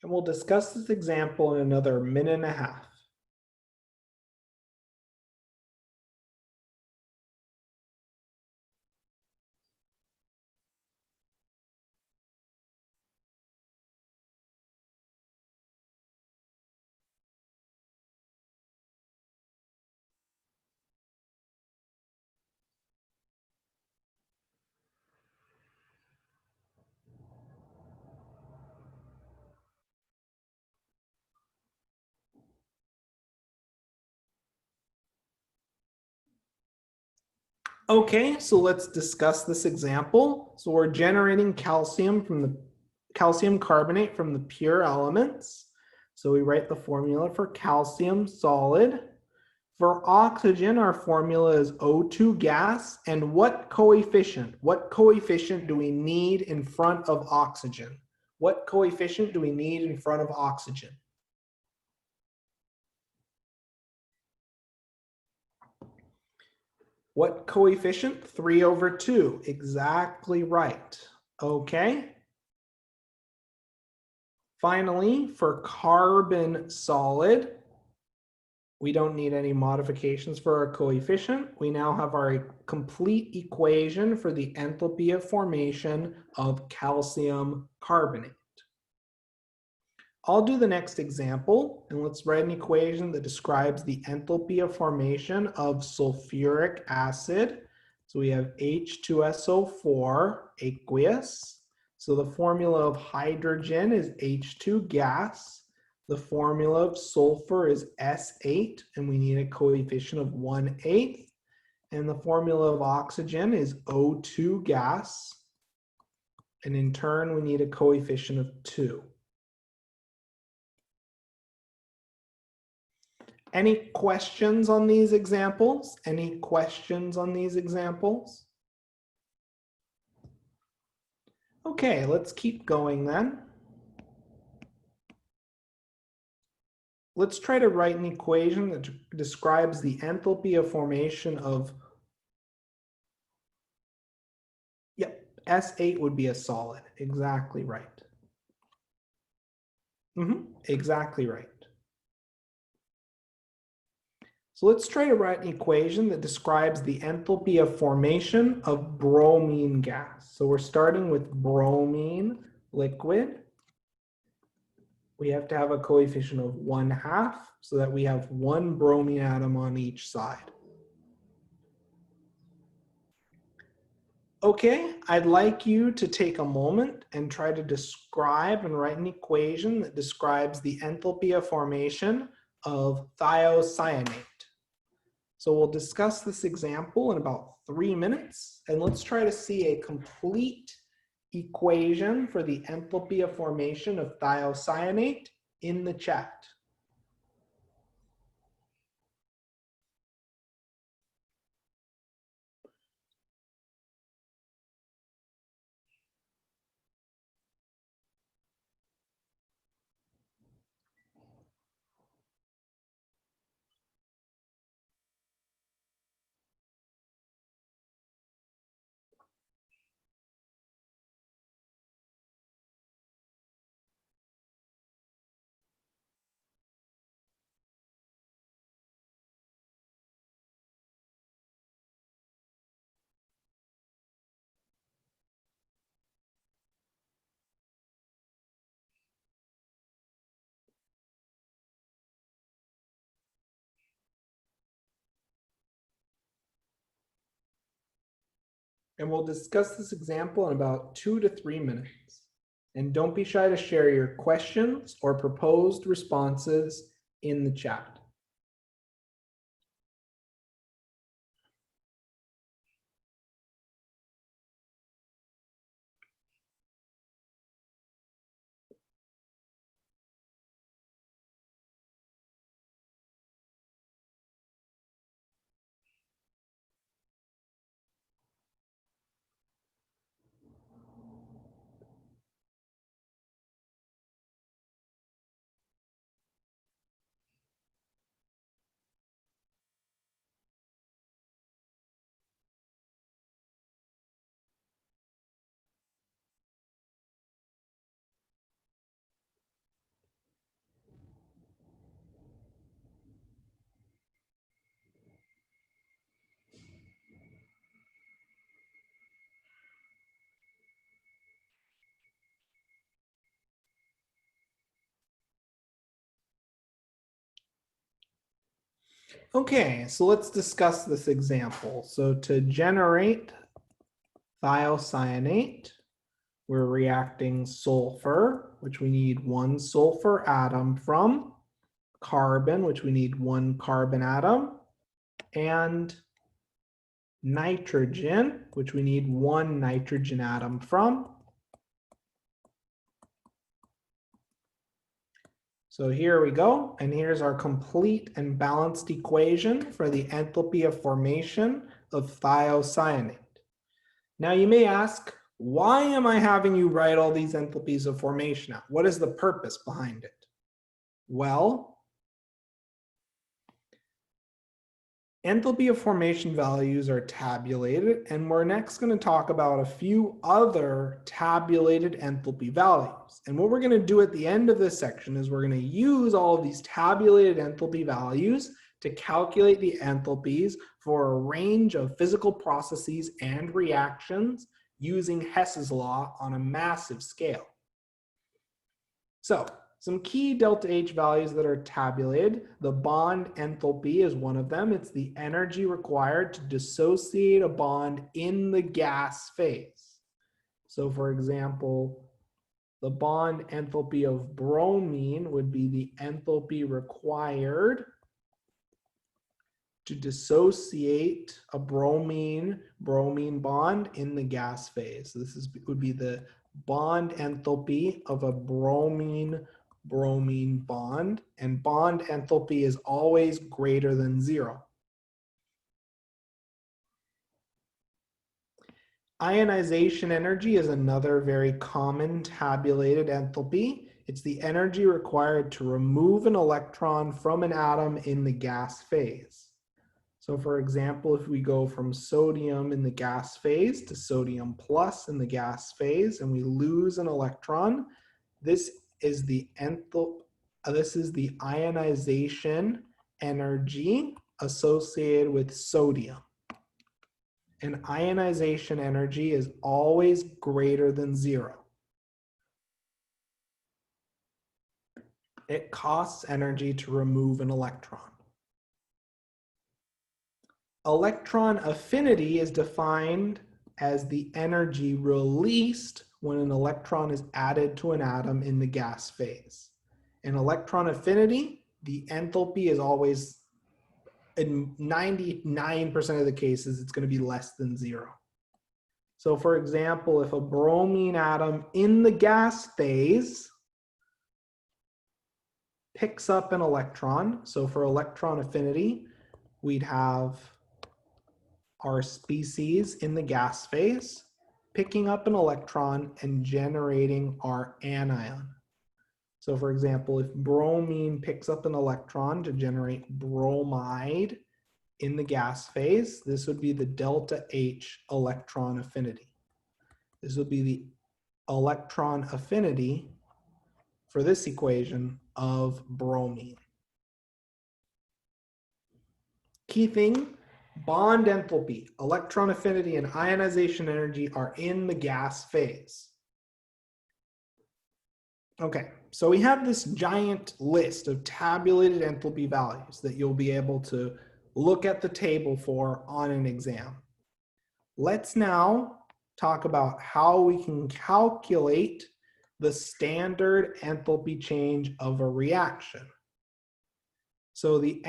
And we'll discuss this example in another minute and a half. Okay, so let's discuss this example. So we're generating calcium from the calcium carbonate from the pure elements. So we write the formula for calcium solid. For oxygen, our formula is O2 gas. And what coefficient? What coefficient do we need in front of oxygen? What coefficient do we need in front of oxygen? What coefficient? 3/2. Exactly right. Okay. Finally, for carbon solid, we don't need any modifications for our coefficient. We now have our complete equation for the enthalpy of formation of calcium carbonate. I'll do the next example, and let's write an equation that describes the enthalpy of formation of sulfuric acid. So we have H2SO4 aqueous. So the formula of hydrogen is H2 gas. The formula of sulfur is S8, and we need a coefficient of 1/8. And the formula of oxygen is O2 gas. And in turn, we need a coefficient of 2. Any questions on these examples? Any questions on these examples? Okay, let's keep going then. Let's try to write an equation that describes the enthalpy of formation of, yep, S8 would be a solid. Exactly right. Exactly right. So let's try to write an equation that describes the enthalpy of formation of bromine gas. So we're starting with bromine liquid. We have to have a coefficient of 1/2 so that we have one bromine atom on each side. Okay, I'd like you to take a moment and try to describe and write an equation that describes the enthalpy of formation of thiocyanate. So we'll discuss this example in about 3 minutes, and let's try to see a complete equation for the enthalpy of formation of thiocyanate in the chat. And we'll discuss this example in about 2 to 3 minutes. And don't be shy to share your questions or proposed responses in the chat. Okay, so let's discuss this example. So to generate thiocyanate, we're reacting sulfur, which we need one sulfur atom from, carbon, which we need one carbon atom, and nitrogen, which we need one nitrogen atom from. So here we go, and here's our complete and balanced equation for the enthalpy of formation of thiocyanate. Now you may ask, why am I having you write all these enthalpies of formation out? What is the purpose behind it? Well, enthalpy of formation values are tabulated, and we're next going to talk about a few other tabulated enthalpy values. And what we're going to do at the end of this section is we're going to use all of these tabulated enthalpy values to calculate the enthalpies for a range of physical processes and reactions using Hess's law on a massive scale. So, some key delta H values that are tabulated. The bond enthalpy is one of them. It's the energy required to dissociate a bond in the gas phase. So for example, the bond enthalpy of bromine would be the enthalpy required to dissociate a bromine bond in the gas phase. So this would be the bond enthalpy of a bromine bond, and bond enthalpy is always greater than 0. Ionization energy is another very common tabulated enthalpy. It's the energy required to remove an electron from an atom in the gas phase. So for example, if we go from sodium in the gas phase to sodium plus in the gas phase and we lose an electron, this is the ionization energy associated with sodium. And ionization energy is always greater than 0. It costs energy to remove an electron. Electron affinity is defined as the energy released when an electron is added to an atom in the gas phase. In electron affinity, the enthalpy is always, in 99% of the cases, it's going to be less than 0. So for example, if a bromine atom in the gas phase picks up an electron, so for electron affinity, we'd have our species in the gas phase picking up an electron and generating our anion. So for example, if bromine picks up an electron to generate bromide in the gas phase, this would be the delta H electron affinity. This would be the electron affinity for this equation of bromine. Key thing, bond enthalpy, electron affinity, and ionization energy are in the gas phase. Okay, so we have this giant list of tabulated enthalpy values that you'll be able to look at the table for on an exam. Let's now talk about how we can calculate the standard enthalpy change of a reaction. So the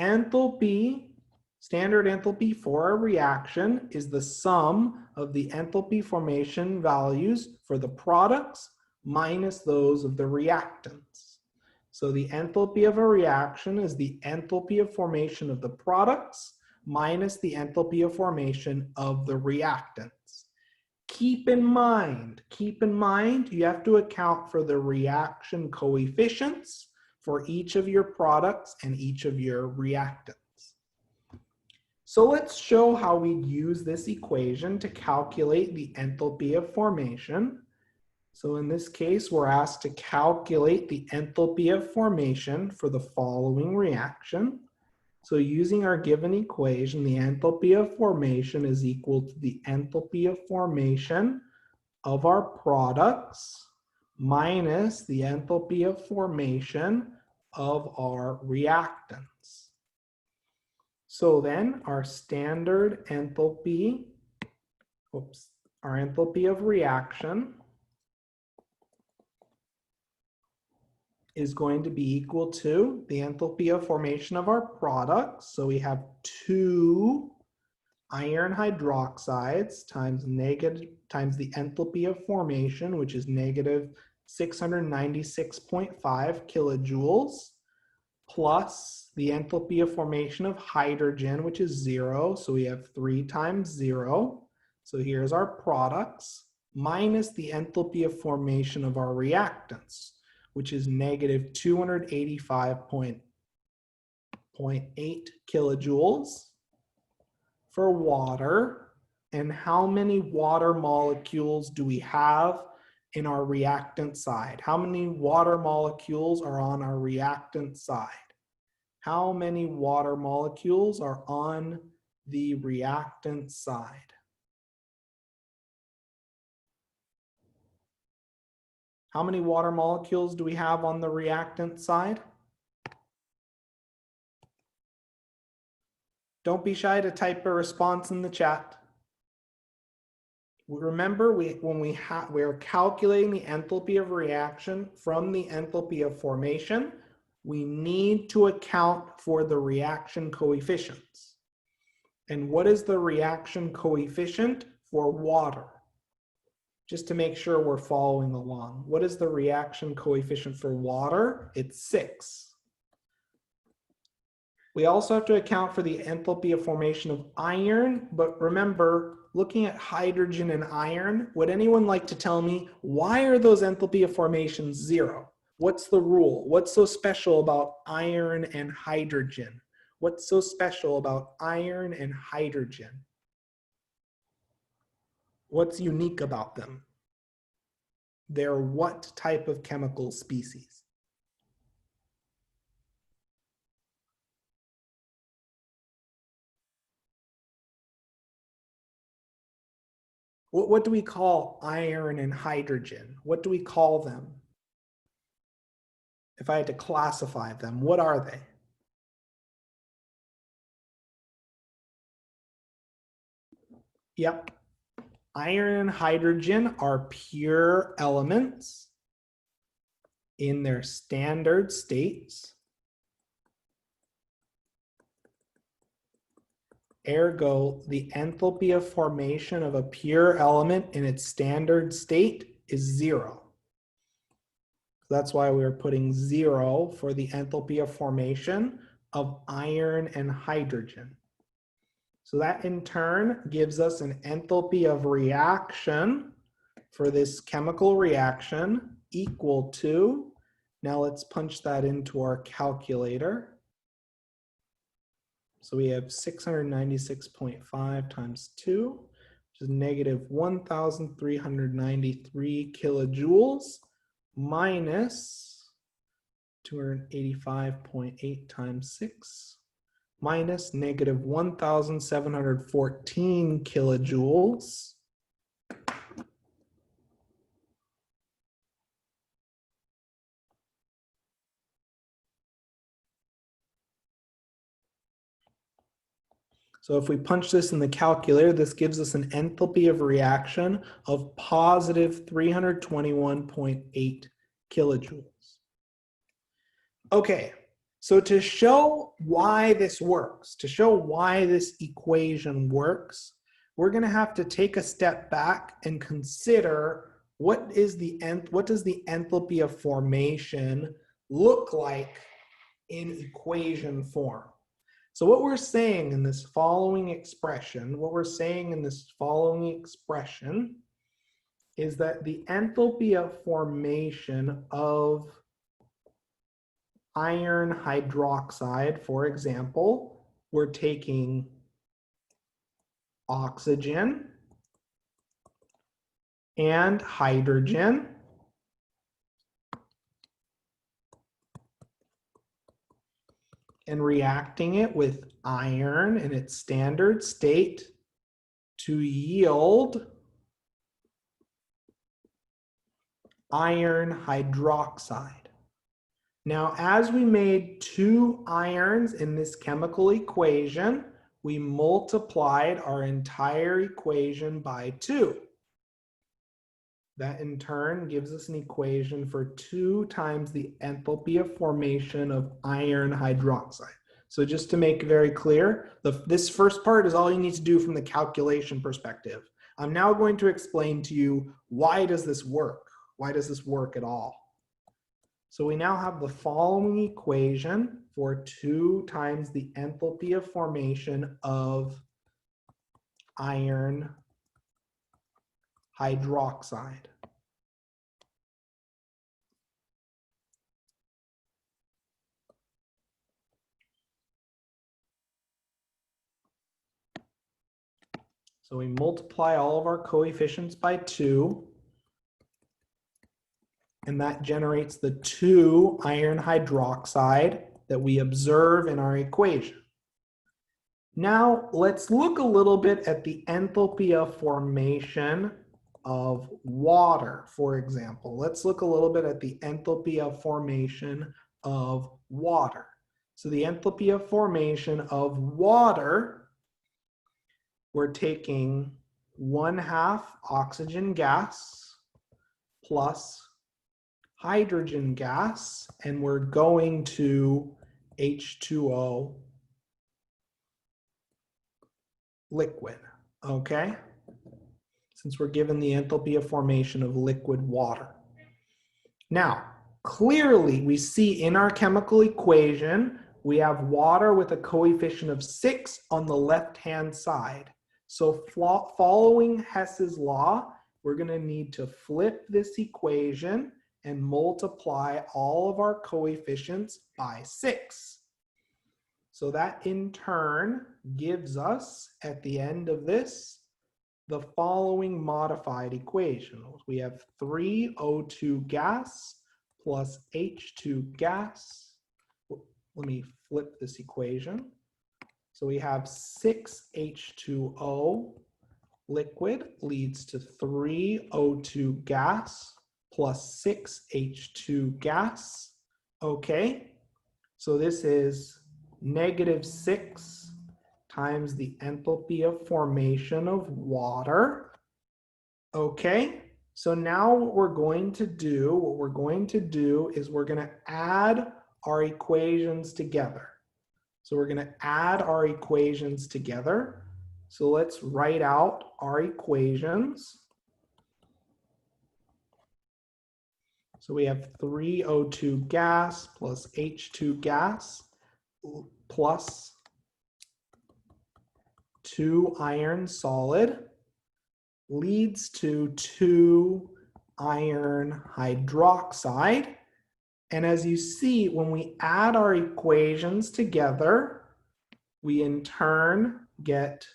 standard enthalpy for a reaction is the sum of the enthalpy formation values for the products minus those of the reactants. So the enthalpy of a reaction is the enthalpy of formation of the products minus the enthalpy of formation of the reactants. Keep in mind, you have to account for the reaction coefficients for each of your products and each of your reactants. So let's show how we'd use this equation to calculate the enthalpy of formation. So in this case, we're asked to calculate the enthalpy of formation for the following reaction. So using our given equation, the enthalpy of formation is equal to the enthalpy of formation of our products minus the enthalpy of formation of our reactants. So then our standard enthalpy, our enthalpy of reaction is going to be equal to the enthalpy of formation of our products. So we have 2 iron hydroxides times the enthalpy of formation, which is negative 696.5 kilojoules, plus the enthalpy of formation of hydrogen, which is 0. So we have 3 times 0. So here's our products, minus the enthalpy of formation of our reactants, which is negative 285.8 kilojoules for water. And how many water molecules do we have in our reactant side? How many water molecules are on our reactant side? How many water molecules are on the reactant side? How many water molecules do we have on the reactant side? Don't be shy to type a response in the chat. Remember, we're calculating the enthalpy of reaction from the enthalpy of formation. We need to account for the reaction coefficients. And what is the reaction coefficient for water? Just to make sure we're following along. What is the reaction coefficient for water? It's 6. We also have to account for the enthalpy of formation of iron, but remember, looking at hydrogen and iron, would anyone like to tell me why are those enthalpy of formations 0? What's the rule? What's so special about iron and hydrogen? What's so special about iron and hydrogen? What's unique about them? They're what type of chemical species? What do we call iron and hydrogen? What do we call them? If I had to classify them, what are they? Yep. Iron and hydrogen are pure elements in their standard states. Ergo, the enthalpy of formation of a pure element in its standard state is 0. That's why we're putting 0 for the enthalpy of formation of iron and hydrogen. So that in turn gives us an enthalpy of reaction for this chemical reaction equal to, now let's punch that into our calculator. So we have 696.5 times 2, which is negative 1,393 kilojoules minus 285.8 times 6 minus negative 1,714 kilojoules. So if we punch this in the calculator, this gives us an enthalpy of reaction of positive 321.8 kilojoules. Okay, so to show why this works, to show why this equation works, we're going to have to take a step back and consider what does the enthalpy of formation look like in equation form. So what we're saying in this following expression, is that the enthalpy of formation of iron hydroxide, for example, we're taking oxygen and hydrogen, and reacting it with iron in its standard state to yield iron hydroxide. Now, as we made 2 irons in this chemical equation, we multiplied our entire equation by 2. That in turn gives us an equation for 2 times the enthalpy of formation of iron hydroxide. So just to make it very clear, this first part is all you need to do from the calculation perspective. I'm now going to explain to you, why does this work? Why does this work at all? So we now have the following equation for 2 times the enthalpy of formation of iron hydroxide. So we multiply all of our coefficients by 2, and that generates the 2 iron hydroxide that we observe in our equation. Now let's look a little bit at the enthalpy of formation of water, for example. Let's look a little bit at the enthalpy of formation of water. So the enthalpy of formation of water, we're taking 1/2 oxygen gas plus hydrogen gas, and we're going to H2O liquid, okay? Since we're given the enthalpy of formation of liquid water. Now, clearly we see in our chemical equation, we have water with a coefficient of 6 on the left-hand side. So following Hess's law, we're going to need to flip this equation and multiply all of our coefficients by 6. So that in turn gives us, at the end of this, the following modified equation. We have 3O2 gas plus H2 gas. Let me flip this equation. So we have 6H2O liquid leads to 3O2 gas plus 6H2 gas. Okay, so this is -6 times the enthalpy of formation of water. Okay, so now what we're going to do is we're going to add our equations together. So we're going to add our equations together. So let's write out our equations. So we have 3O2 gas plus H2 gas plus 2 iron solid leads to 2 iron hydroxide. And as you see, when we add our equations together, we in turn get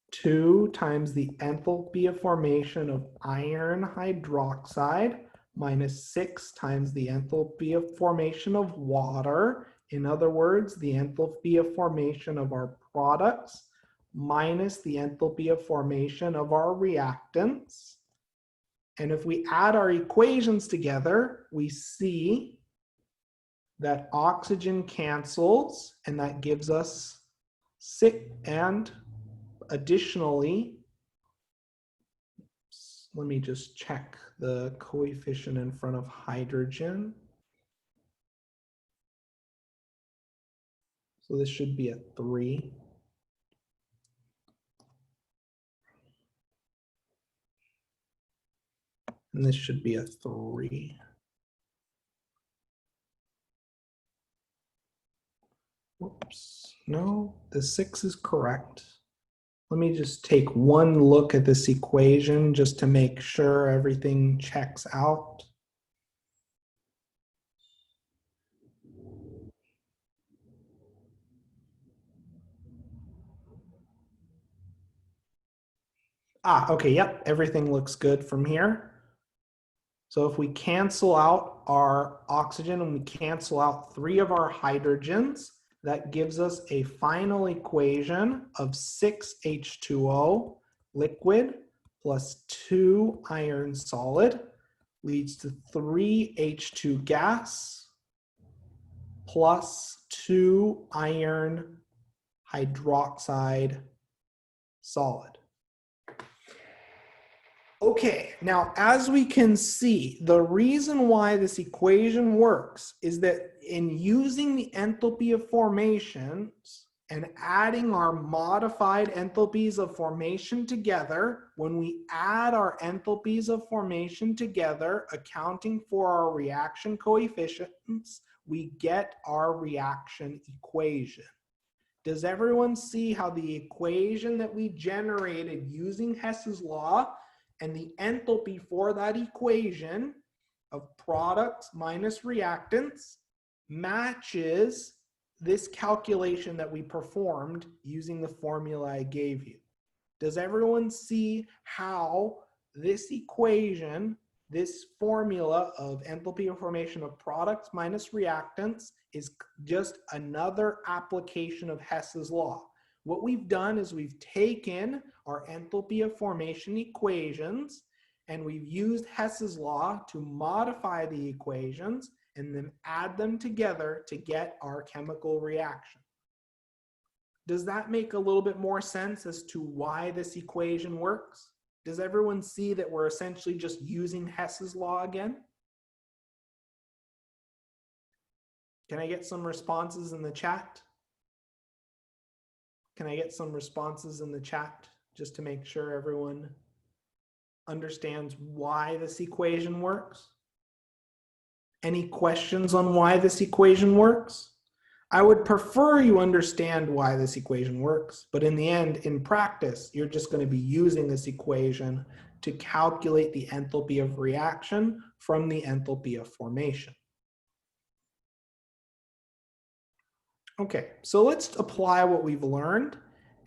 2 times the enthalpy of formation of iron hydroxide minus 6 times the enthalpy of formation of water. In other words, the enthalpy of formation of our products minus the enthalpy of formation of our reactants. And if we add our equations together, we see that oxygen cancels, and that gives us 6, and additionally, let me just check the coefficient in front of hydrogen. So this should be a 3. And this should be a 3. Whoops, no, the 6 is correct. Let me just take one look at this equation just to make sure everything checks out. Okay, yep, everything looks good from here. So if we cancel out our oxygen and we cancel out 3 of our hydrogens, that gives us a final equation of 6H2O liquid plus 2 iron solid leads to 3H2 gas plus 2 iron hydroxide solid. Okay, now as we can see, the reason why this equation works is that in using the enthalpy of formations and adding our modified enthalpies of formation together, when we add our enthalpies of formation together, accounting for our reaction coefficients, we get our reaction equation. Does everyone see how the equation that we generated using Hess's law and the enthalpy for that equation of products minus reactants matches this calculation that we performed using the formula I gave you? Does everyone see how this equation, this formula of enthalpy of formation of products minus reactants, is just another application of Hess's law? What we've done is we've taken our enthalpy of formation equations and we've used Hess's law to modify the equations and then add them together to get our chemical reaction. Does that make a little bit more sense as to why this equation works? Does everyone see that we're essentially just using Hess's law again? Can I get some responses in the chat? Can I get some responses in the chat just to make sure everyone understands why this equation works? Any questions on why this equation works? I would prefer you understand why this equation works, but in the end, in practice, you're just going to be using this equation to calculate the enthalpy of reaction from the enthalpy of formation. Okay, so let's apply what we've learned,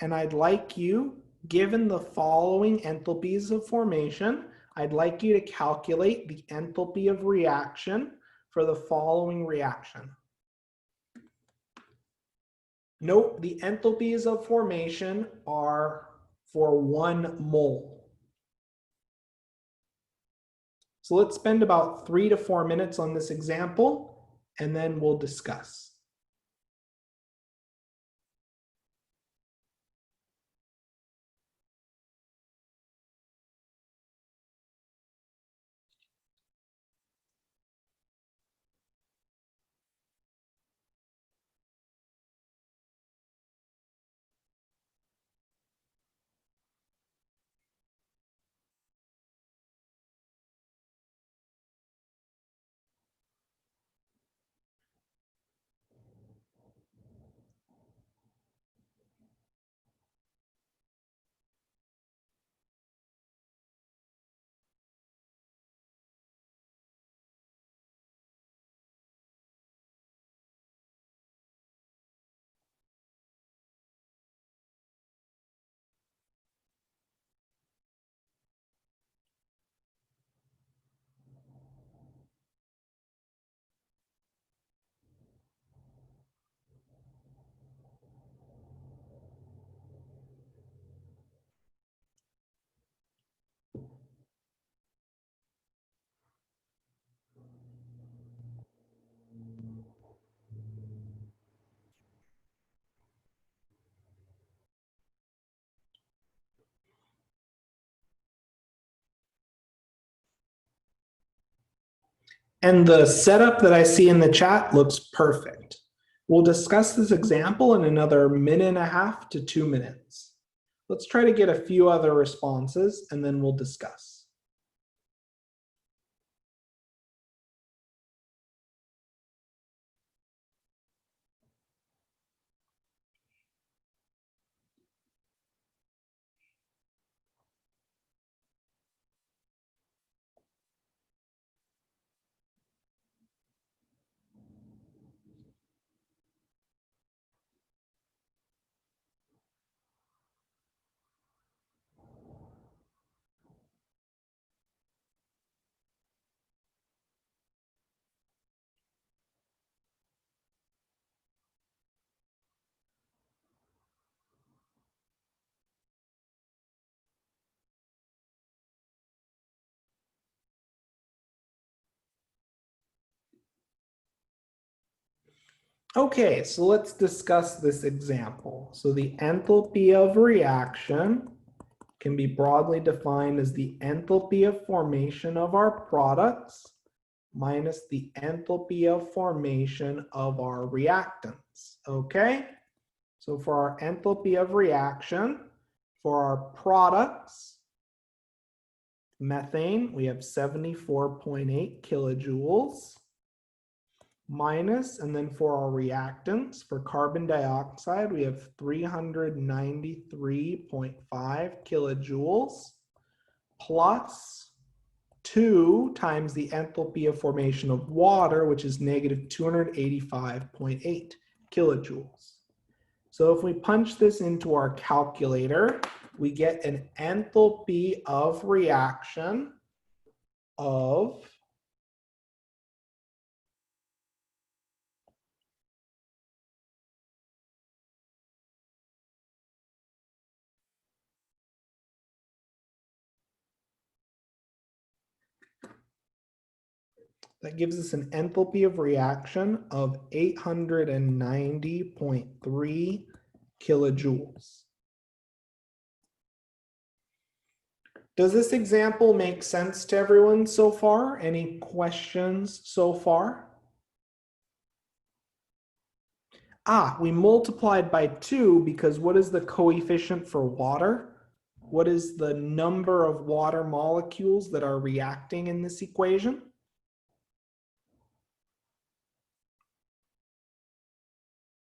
and I'd like you, given the following enthalpies of formation, I'd like you to calculate the enthalpy of reaction for the following reaction. Note the enthalpies of formation are for 1 mole. So let's spend about 3 to 4 minutes on this example, and then we'll discuss. And the setup that I see in the chat looks perfect. We'll discuss this example in another 1.5 to 2 minutes. Let's try to get a few other responses and then we'll discuss. Okay, so let's discuss this example. So the enthalpy of reaction can be broadly defined as the enthalpy of formation of our products minus the enthalpy of formation of our reactants, okay? So for our enthalpy of reaction, for our products, methane, we have 74.8 kilojoules minus, and then for our reactants, for carbon dioxide, we have 393.5 kilojoules plus 2 times the enthalpy of formation of water, which is negative 285.8 kilojoules. So if we punch this into our calculator, we get an enthalpy of reaction of that gives us an enthalpy of reaction of 890.3 kilojoules. Does this example make sense to everyone so far? Any questions so far? We multiplied by 2 because what is the coefficient for water? What is the number of water molecules that are reacting in this equation?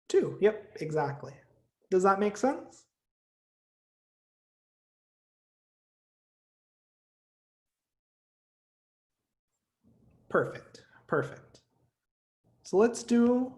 2. Yep, exactly. Does that make sense? Perfect, perfect. So let's do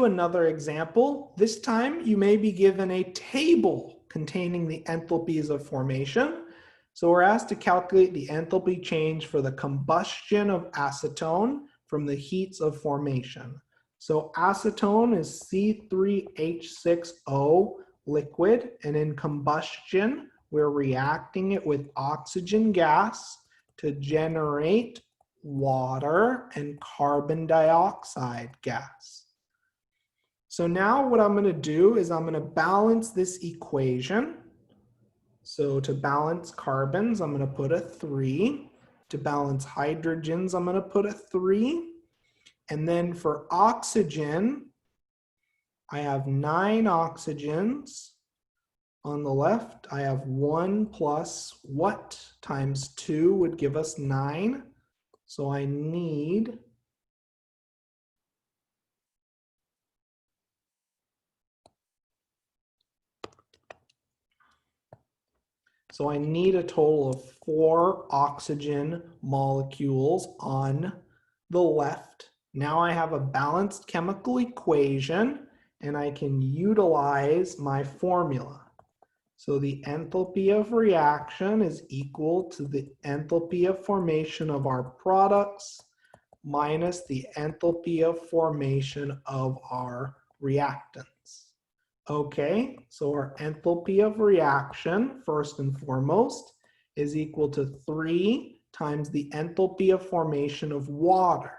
another example. This time you may be given a table containing the enthalpies of formation. So we're asked to calculate the enthalpy change for the combustion of acetone from the heats of formation. So acetone is C3H6O liquid, and in combustion, we're reacting it with oxygen gas to generate water and carbon dioxide gas. So now what I'm going to do is I'm going to balance this equation. So to balance carbons, I'm going to put a 3. To balance hydrogens, I'm going to put a 3. And then for oxygen, I have 9 oxygens. On the left, I have 1 plus what times 2 would give us 9. So I need a total of 4 oxygen molecules on the left. Now I have a balanced chemical equation and I can utilize my formula. So the enthalpy of reaction is equal to the enthalpy of formation of our products minus the enthalpy of formation of our reactants. Okay, so our enthalpy of reaction, first and foremost, is equal to 3 times the enthalpy of formation of water.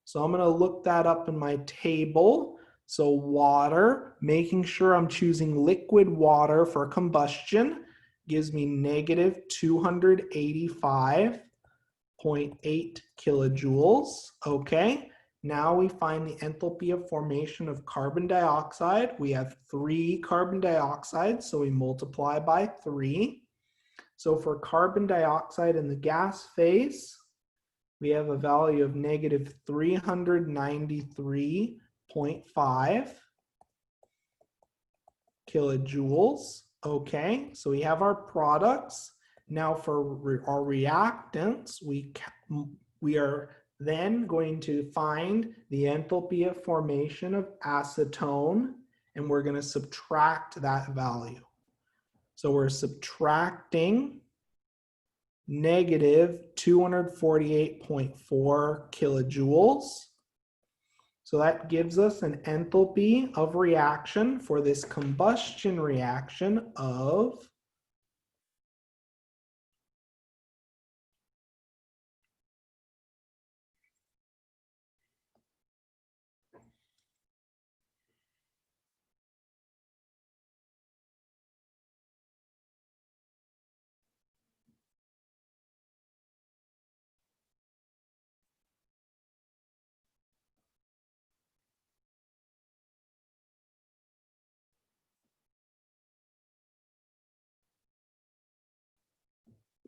So I'm going to look that up in my table. So water, making sure I'm choosing liquid water for combustion, gives me negative 285.8 kilojoules. Okay. Now we find the enthalpy of formation of carbon dioxide. We have 3 carbon dioxide, so we multiply by 3. So for carbon dioxide in the gas phase, we have a value of negative 393.5 kilojoules. Okay, so we have our products. Now for our reactants, we are then going to find the enthalpy of formation of acetone, and we're going to subtract that value. So we're subtracting negative 248.4 kilojoules. So that gives us an enthalpy of reaction for this combustion reaction of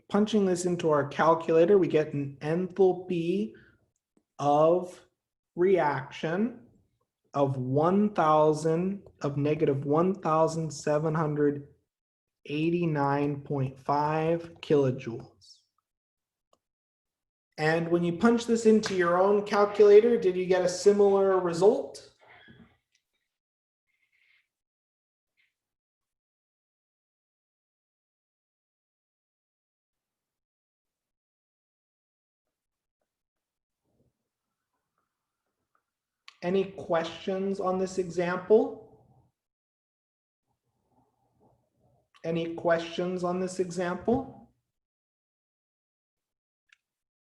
punching this into our calculator, we get an enthalpy of reaction of 1,000 of negative 1,789.5 kilojoules. And when you punch this into your own calculator, did you get a similar result? Any questions on this example? Any questions on this example?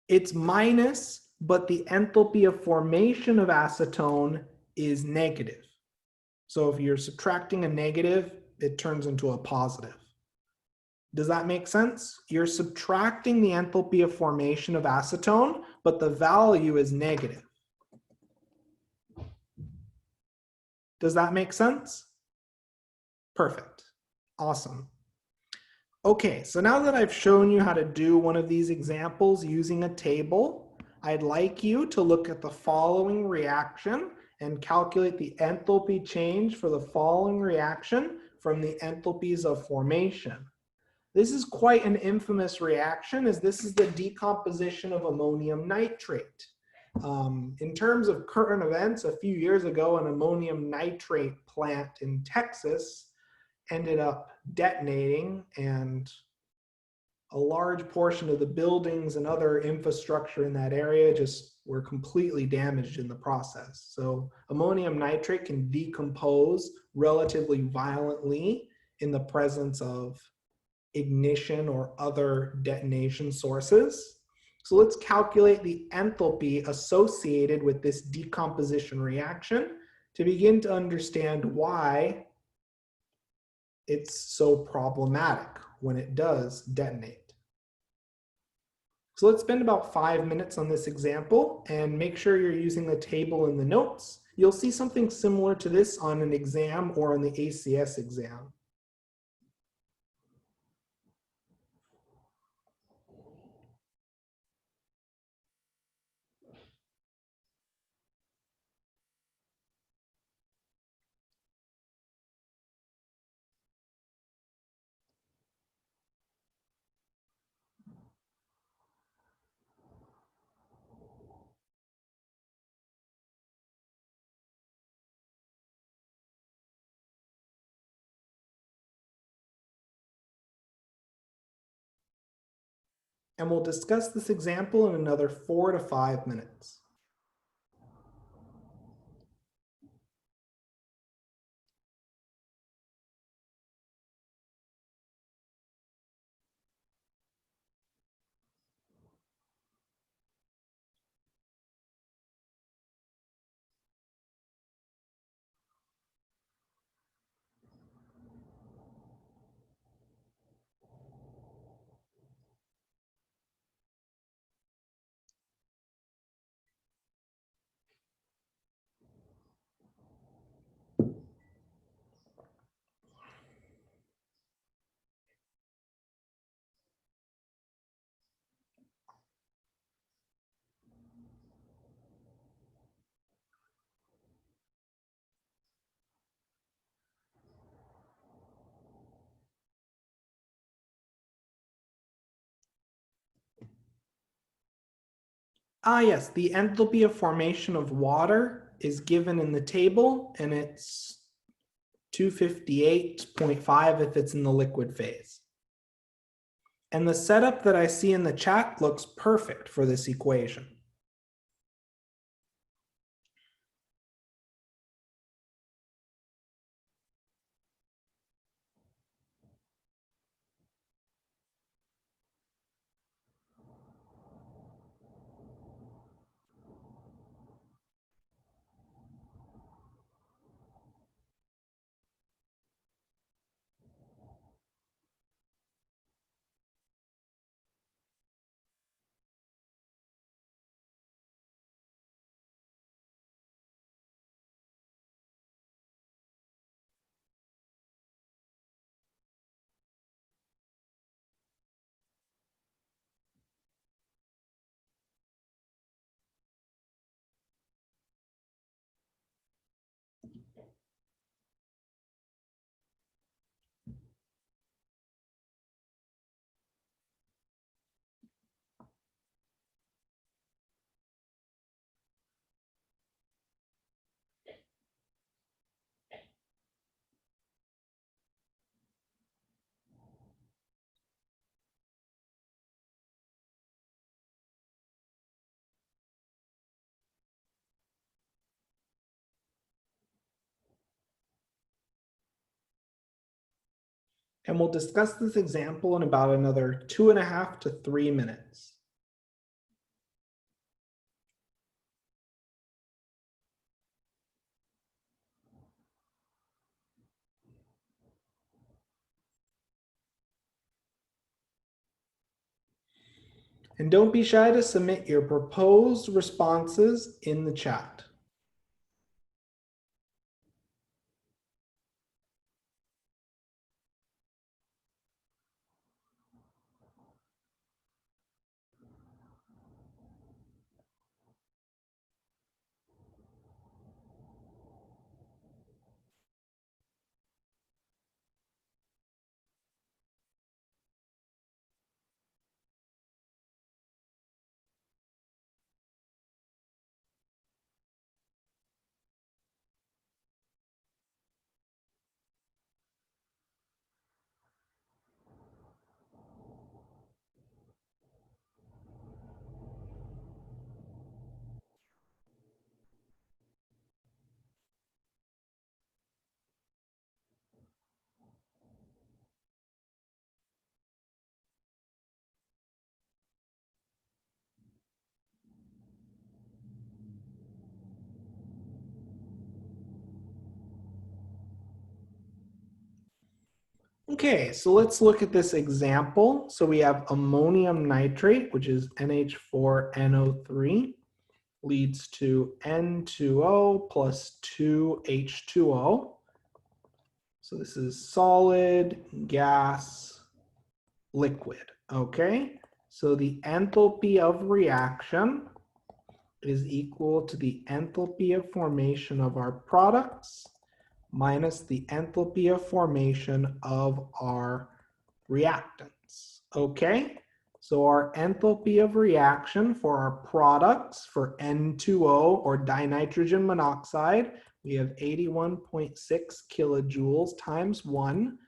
It's minus, but the enthalpy of formation of acetone is negative. So if you're subtracting a negative, it turns into a positive. Does that make sense? You're subtracting the enthalpy of formation of acetone, but the value is negative. Does that make sense? Perfect. Awesome. Okay, so now that I've shown you how to do one of these examples using a table, I'd like you to look at the following reaction and calculate the enthalpy change for the following reaction from the enthalpies of formation. This is quite an infamous reaction, as this is the decomposition of ammonium nitrate. In terms of current events, a few years ago, an ammonium nitrate plant in Texas ended up detonating, and a large portion of the buildings and other infrastructure in that area just were completely damaged in the process. So ammonium nitrate can decompose relatively violently in the presence of ignition or other detonation sources. So let's calculate the enthalpy associated with this decomposition reaction to begin to understand why it's so problematic when it does detonate. So let's spend about 5 minutes on this example and make sure you're using the table in the notes. You'll see something similar to this on an exam or on the ACS exam. And we'll discuss this example in another 4 to 5 minutes. Yes, the enthalpy of formation of water is given in the table, and it's 258.5 if it's in the liquid phase. And the setup that I see in the chat looks perfect for this equation. And we'll discuss this example in about another 2.5 to 3 minutes. And don't be shy to submit your proposed responses in the chat. Okay, so let's look at this example. So we have ammonium nitrate, which is NH4NO3, leads to N2O plus 2H2O. So this is solid, gas, liquid, okay? So the enthalpy of reaction is equal to the enthalpy of formation of our products minus the enthalpy of formation of our reactants, okay? So our enthalpy of reaction for our products for N2O or dinitrogen monoxide, we have 81.6 kilojoules times 1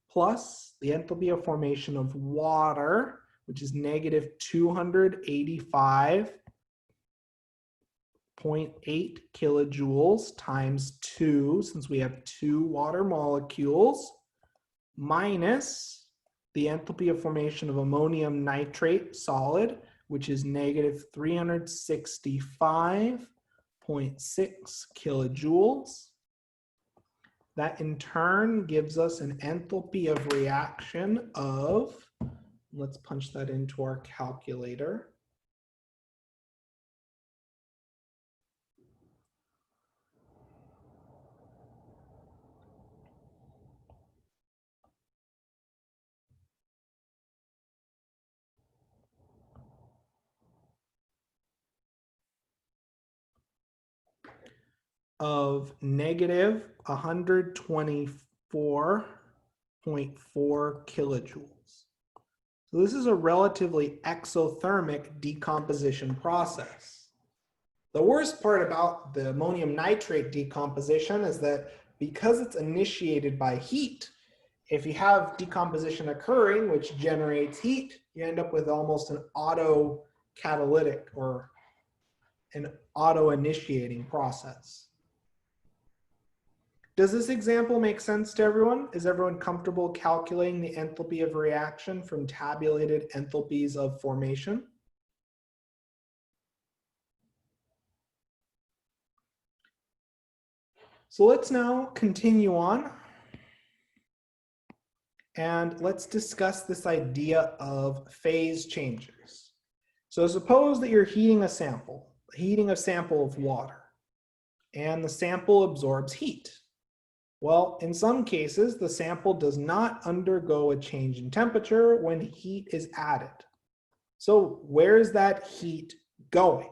plus the enthalpy of formation of water, which is negative 285.8 kilojoules times 2, since we have 2 water molecules, minus the enthalpy of formation of ammonium nitrate solid, which is negative 365.6 kilojoules. That in turn gives us an enthalpy of reaction of, let's punch that into our calculator, of negative 124.4 kilojoules. So this is a relatively exothermic decomposition process. The worst part about the ammonium nitrate decomposition is that because it's initiated by heat, if you have decomposition occurring, which generates heat, you end up with almost an auto catalytic or an auto initiating process. Does this example make sense to everyone? Is everyone comfortable calculating the enthalpy of reaction from tabulated enthalpies of formation? So let's now continue on and let's discuss this idea of phase changes. So suppose that you're heating a sample of water, and the sample absorbs heat. Well, in some cases, the sample does not undergo a change in temperature when heat is added. So where is that heat going?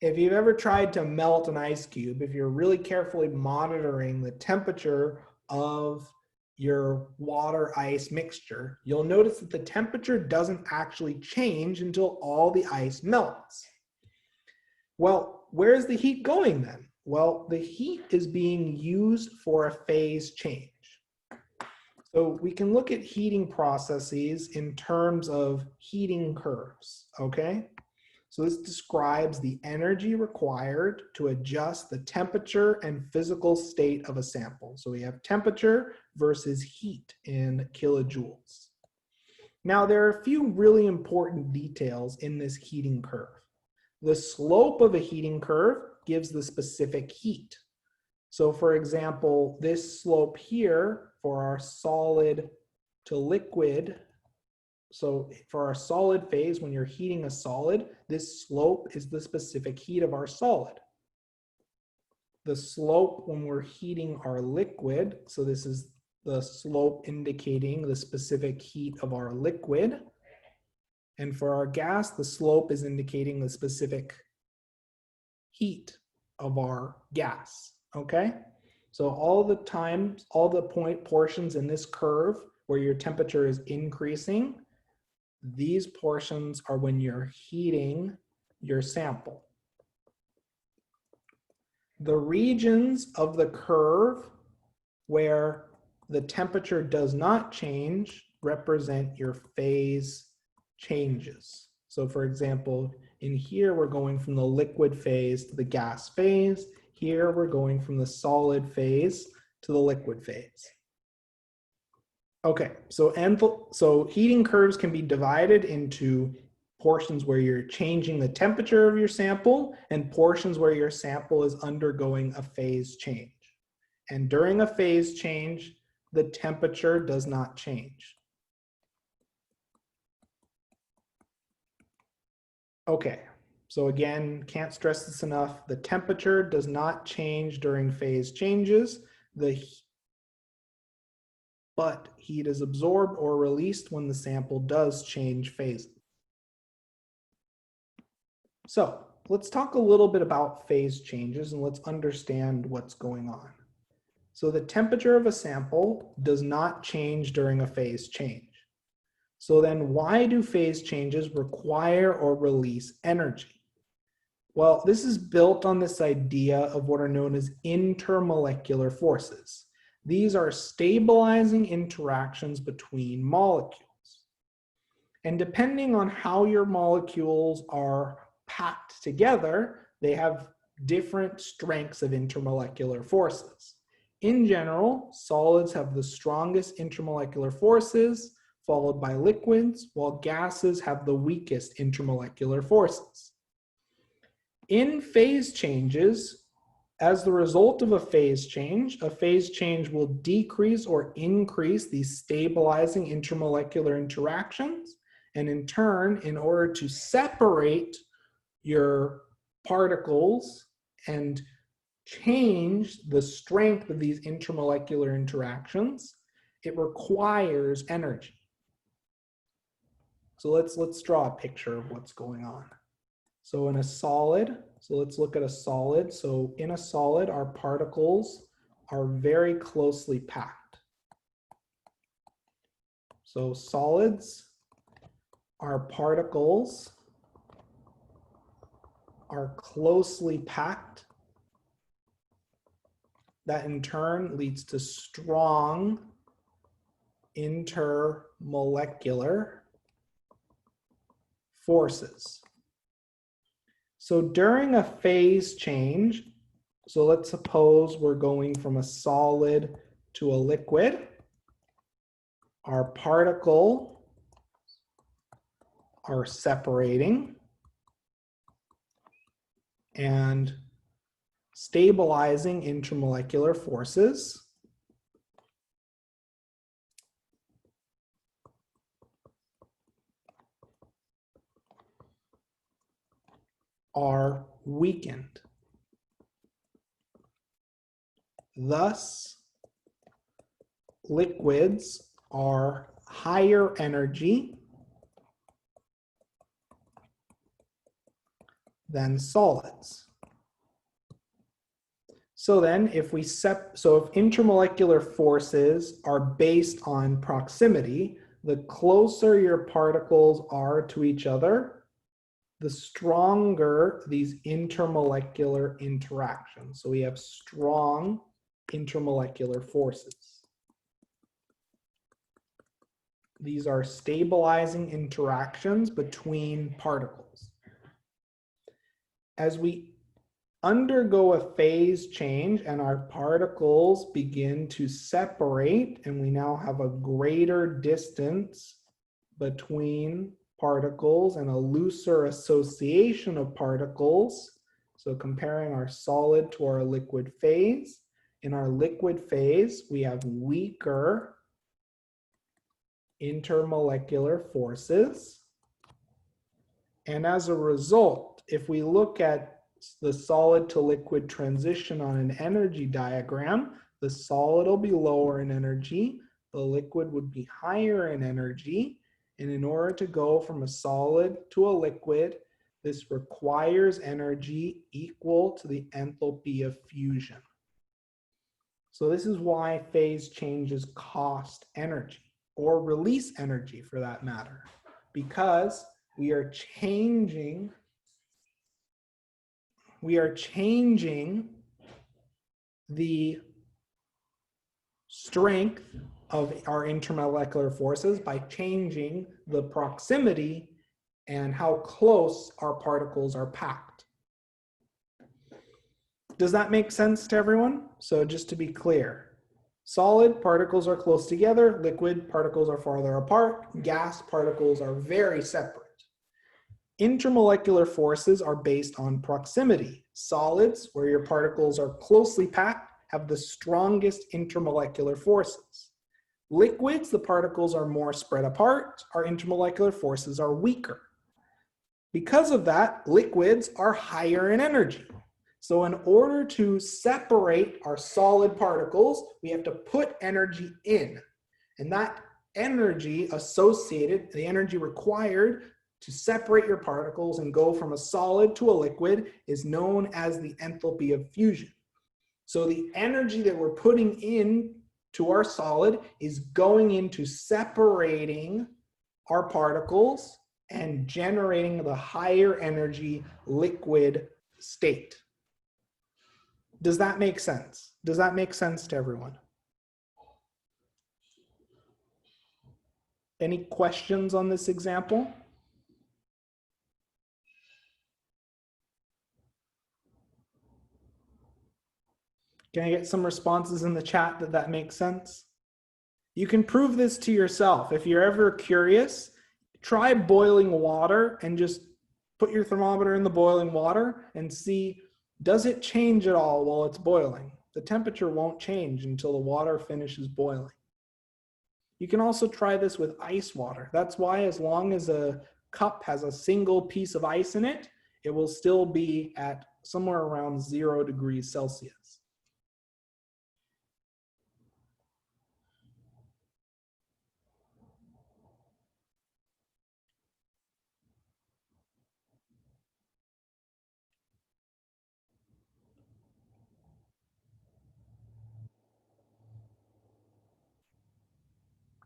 If you've ever tried to melt an ice cube, if you're really carefully monitoring the temperature of your water ice mixture, you'll notice that the temperature doesn't actually change until all the ice melts. Well, where's the heat going then? Well, the heat is being used for a phase change. So we can look at heating processes in terms of heating curves, okay? So this describes the energy required to adjust the temperature and physical state of a sample. So we have temperature versus heat in kilojoules. Now there are a few really important details in this heating curve. The slope of a heating curve gives the specific heat. So for example, this slope here for our solid to liquid, so for our solid phase, when you're heating a solid, this slope is the specific heat of our solid. The slope when we're heating our liquid, so this is the slope indicating the specific heat of our liquid. And for our gas, the slope is indicating the specific heat of our gas, okay? So all the times, all the portions in this curve where your temperature is increasing, these portions are when you're heating your sample. The regions of the curve where the temperature does not change represent your phase changes. So for example, in here, we're going from the liquid phase to the gas phase. Here, we're going from the solid phase to the liquid phase. Okay, so heating curves can be divided into portions where you're changing the temperature of your sample and portions where your sample is undergoing a phase change. And during a phase change, the temperature does not change. Okay, so again, can't stress this enough. The temperature does not change during phase changes. But heat is absorbed or released when the sample does change phases. So let's talk a little bit about phase changes and let's understand what's going on. So the temperature of a sample does not change during a phase change. So then why do phase changes require or release energy? Well, this is built on this idea of what are known as intermolecular forces. These are stabilizing interactions between molecules. And depending on how your molecules are packed together, they have different strengths of intermolecular forces. In general, solids have the strongest intermolecular forces, followed by liquids, while gases have the weakest intermolecular forces. In phase changes, as the result of a phase change will decrease or increase these stabilizing intermolecular interactions. And in turn, in order to separate your particles and change the strength of these intermolecular interactions, it requires energy. So let's draw a picture of what's going on. So in a solid, so let's look at a solid. So in a solid, our particles are very closely packed. So solids, our particles are closely packed. That in turn leads to strong intermolecular forces. So during a phase change, so let's suppose we're going from a solid to a liquid. Our particles are separating and stabilizing intermolecular forces are weakened. Thus, liquids are higher energy than solids. So then if intermolecular forces are based on proximity, the closer your particles are to each other, the stronger these intermolecular interactions. So we have strong intermolecular forces. These are stabilizing interactions between particles. as we undergo a phase change and our particles begin to separate, and we now have a greater distance between particles and a looser association of particles. So comparing our solid to our liquid phase, in our liquid phase, we have weaker intermolecular forces. And as a result, if we look at the solid to liquid transition on an energy diagram, the solid will be lower in energy, the liquid would be higher in energy. And in order to go from a solid to a liquid, this requires energy equal to the enthalpy of fusion. So this is why phase changes cost energy, or release energy for that matter, because we are changing the strength of our intermolecular forces by changing the proximity and how close our particles are packed. Does that make sense to everyone? So just to be clear, solid particles are close together, liquid particles are farther apart, gas particles are very separate. Intermolecular forces are based on proximity. Solids, where your particles are closely packed, have the strongest intermolecular forces. Liquids, the particles are more spread apart, our intermolecular forces are weaker. Because of that, liquids are higher in energy. So in order to separate our solid particles, we have to put energy in. And that energy associated, the energy required to separate your particles and go from a solid to a liquid is known as the enthalpy of fusion. So the energy that we're putting in to our solid is going into separating our particles and generating the higher energy liquid state. Does that make sense? Does that make sense to everyone? Any questions on this example? Can I get some responses in the chat that that makes sense? You can prove this to yourself. If you're ever curious, try boiling water and just put your thermometer in the boiling water and see, does it change at all while it's boiling? The temperature won't change until the water finishes boiling. You can also try this with ice water. That's why as long as a cup has a single piece of ice in it, it will still be at somewhere around 0 degrees Celsius.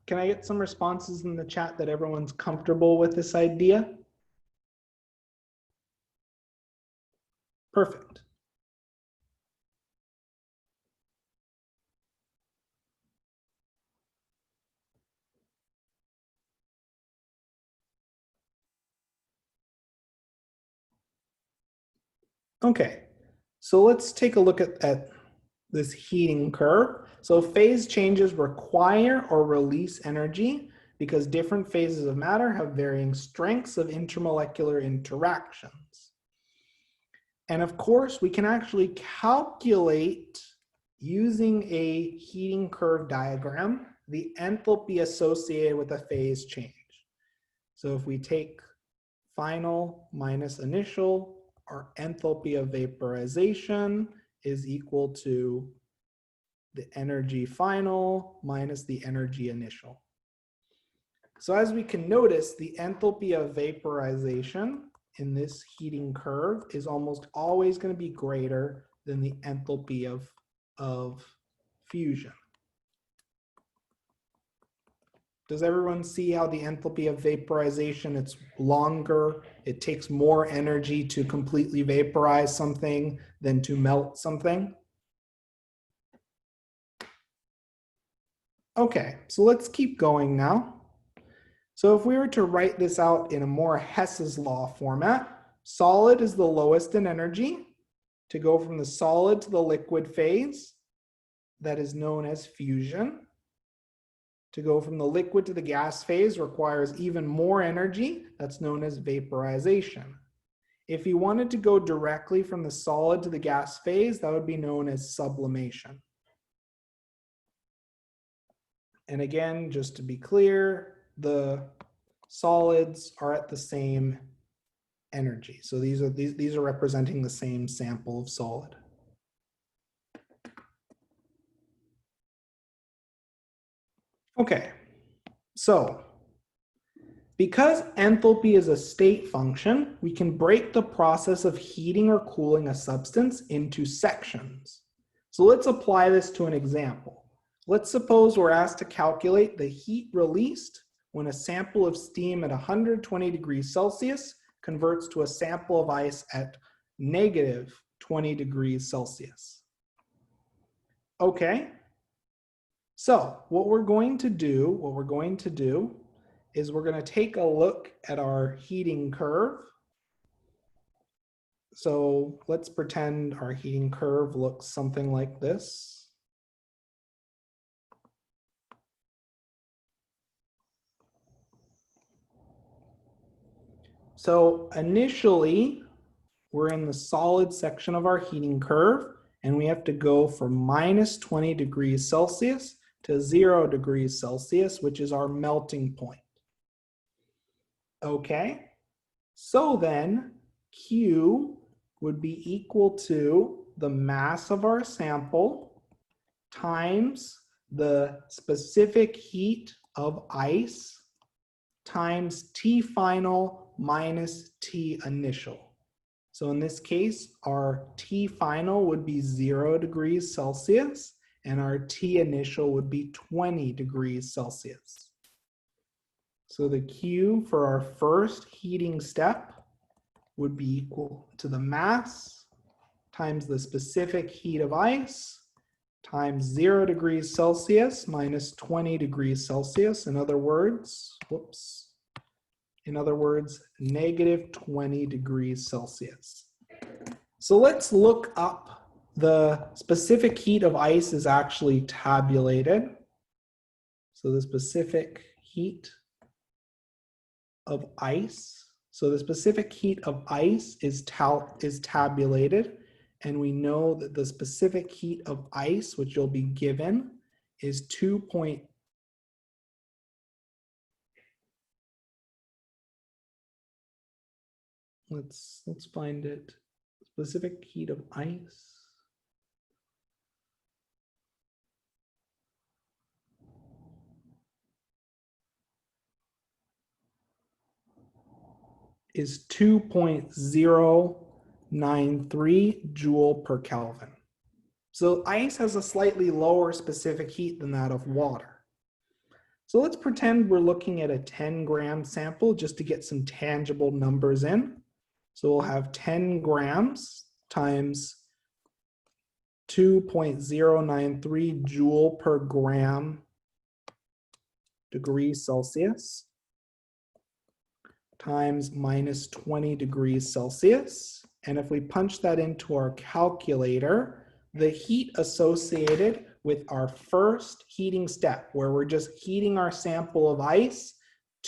Can I get some responses in the chat that everyone's comfortable with this idea? Perfect. Okay, so let's take a look at this heating curve. So phase changes require or release energy because different phases of matter have varying strengths of intermolecular interactions. And of course, we can actually calculate using a heating curve diagram the enthalpy associated with a phase change. So if we take final minus initial, our enthalpy of vaporization is equal to the energy final minus the energy initial. So as we can notice, the enthalpy of vaporization in this heating curve is almost always going to be greater than the enthalpy of fusion. Does everyone see how the enthalpy of vaporization, it's longer, it takes more energy to completely vaporize something than to melt something? Okay, so let's keep going now. So if we were to write this out in a more Hess's law format, solid is the lowest in energy. To go from the solid to the liquid phase, that is known as fusion. To go from the liquid to the gas phase requires even more energy. That's known as vaporization. If you wanted to go directly from the solid to the gas phase, that would be known as sublimation. And again, just to be clear, the solids are at the same energy. So these are representing the same sample of solid. Okay, so because enthalpy is a state function, we can break the process of heating or cooling a substance into sections. So let's apply this to an example. Let's suppose we're asked to calculate the heat released when a sample of steam at 120 degrees Celsius converts to a sample of ice at -20 degrees Celsius. Okay, so what we're going to do is we're going to take a look at our heating curve. So let's pretend our heating curve looks something like this. So initially, we're in the solid section of our heating curve, and we have to go from -20 degrees Celsius to 0 degrees Celsius, which is our melting point. Okay, so then Q would be equal to the mass of our sample times the specific heat of ice times T final minus T initial. So in this case, our T final would be 0 degrees Celsius and our T initial would be 20 degrees Celsius. So the Q for our first heating step would be equal to the mass times the specific heat of ice times 0 degrees Celsius minus 20 degrees Celsius. In other words, -20 degrees Celsius. So let's look up the specific heat of ice is actually tabulated. So the specific heat of ice. So the specific heat of ice is tabulated, and we know that the specific heat of ice, which you'll be given, is let's find it. Specific heat of ice is 2.093 joule per Kelvin. So ice has a slightly lower specific heat than that of water. So let's pretend we're looking at a 10-gram sample just to get some tangible numbers in. So we'll have 10 grams times 2.093 joule per gram degrees Celsius times -20 degrees Celsius. And if we punch that into our calculator, the heat associated with our first heating step, where we're just heating our sample of ice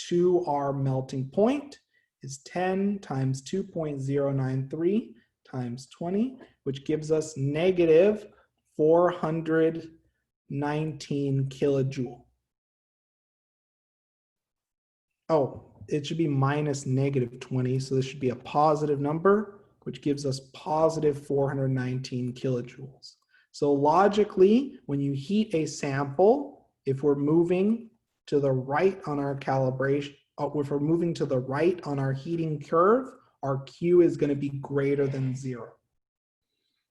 to our melting point, is 10 times 2.093 times 20, which gives us -419 kilojoule. Oh, it should be minus -20, so this should be a positive number, which gives us positive 419 kilojoules. So logically, when you heat a sample, if we're moving to the right on our calibration, if we're moving to the right on our heating curve, our Q is going to be greater than 0.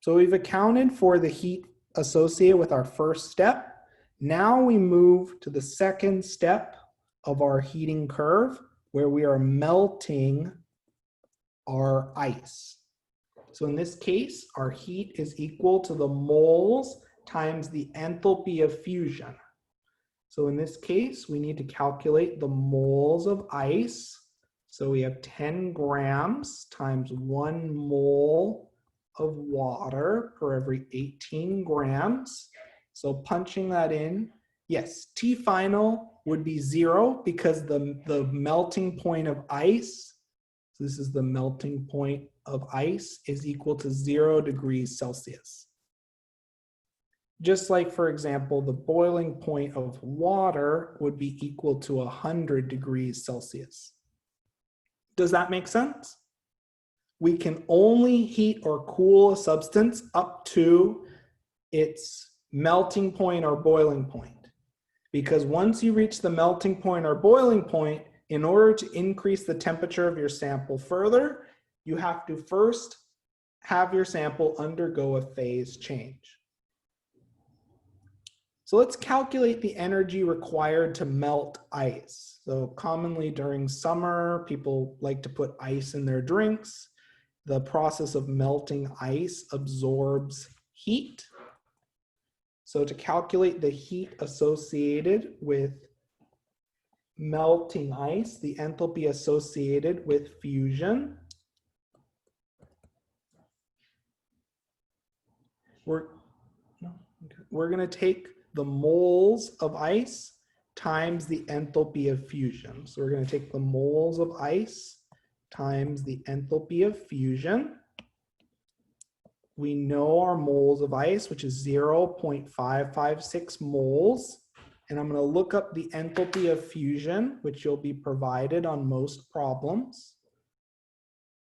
So we've accounted for the heat associated with our first step. Now we move to the second step of our heating curve, where we are melting our ice. So in this case, our heat is equal to the moles times the enthalpy of fusion. So in this case, we need to calculate the moles of ice. So we have 10 grams times 1 mole of water per every 18 grams. So punching that in, yes, T final would be 0 because the melting point of ice, so this is the melting point of ice, is equal to 0 degrees Celsius. Just like, for example, the boiling point of water would be equal to 100 degrees Celsius. Does that make sense? We can only heat or cool a substance up to its melting point or boiling point. Because once you reach the melting point or boiling point, in order to increase the temperature of your sample further, you have to first have your sample undergo a phase change. So let's calculate the energy required to melt ice. So commonly during summer, people like to put ice in their drinks. The process of melting ice absorbs heat. So to calculate the heat associated with melting ice, the enthalpy associated with fusion, we're going to take the moles of ice times the enthalpy of fusion. So we're going to take the moles of ice times the enthalpy of fusion. We know our moles of ice, which is 0.556 moles. And I'm going to look up the enthalpy of fusion, which you'll be provided on most problems.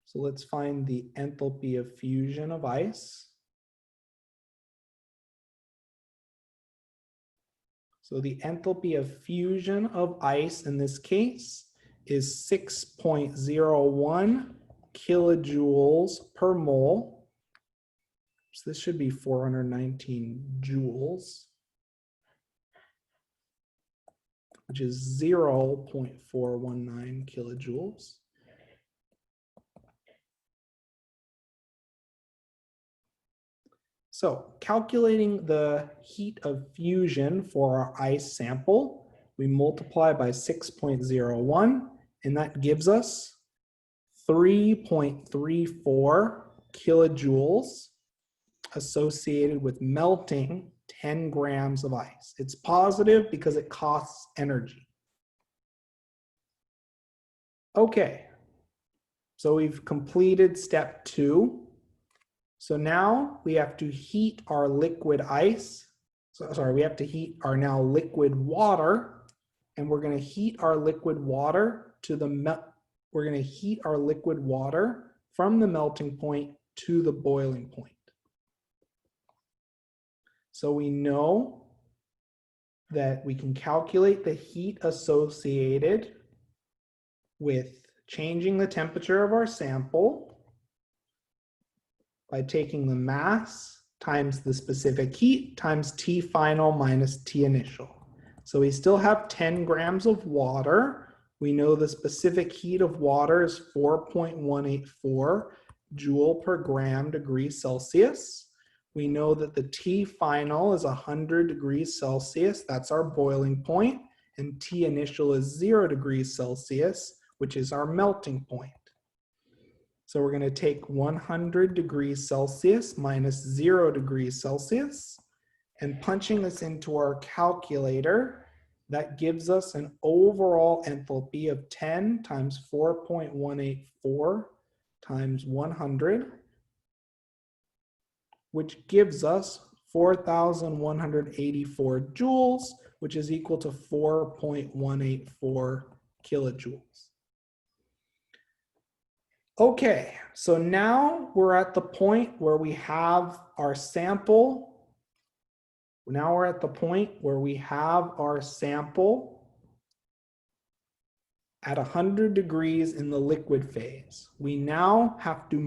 So let's find the enthalpy of fusion of ice. So the enthalpy of fusion of ice in this case is 6.01 kilojoules per mole. So this should be 419 joules, which is 0.419 kilojoules. So calculating the heat of fusion for our ice sample, we multiply by 6.01, and that gives us 3.34 kilojoules associated with melting 10 grams of ice. It's positive because it costs energy. Okay, so we've completed step 2. So now we have to heat our liquid ice. We have to heat our now liquid water, and we're going to heat our liquid water to the from the melting point to the boiling point. So we know that we can calculate the heat associated with changing the temperature of our sample by taking the mass times the specific heat times T final minus T initial. So we still have 10 grams of water. We know the specific heat of water is 4.184 joule per gram degrees Celsius. We know that the T final is 100 degrees Celsius. That's our boiling point. And T initial is 0 degrees Celsius, which is our melting point. So we're going to take 100 degrees Celsius minus 0 degrees Celsius, and punching this into our calculator, that gives us an overall enthalpy of 10 times 4.184 times 100, which gives us 4,184 joules, which is equal to 4.184 kilojoules. Okay, so now we're at the point where we have our sample. Now we're at the point where we have our sample at 100 degrees in the liquid phase. We now have to we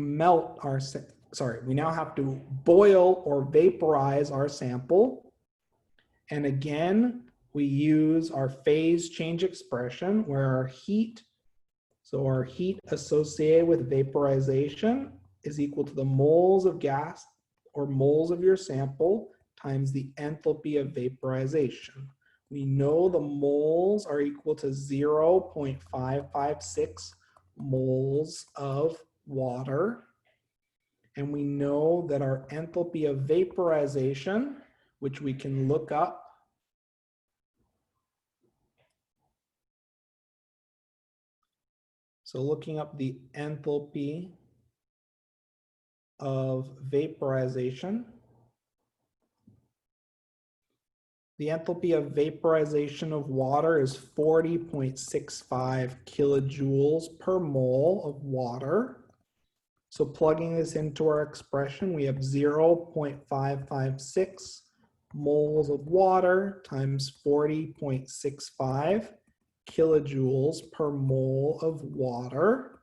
now have to boil or vaporize our sample. And again, we use our phase change expression where our heat associated with vaporization is equal to the moles of gas or moles of your sample times the enthalpy of vaporization. We know the moles are equal to 0.556 moles of water. And we know that our enthalpy of vaporization, which we can look up, so looking up the enthalpy of vaporization, the enthalpy of vaporization of water is 40.65 kilojoules per mole of water. So plugging this into our expression, we have 0.556 moles of water times 40.65 kilojoules per mole of water.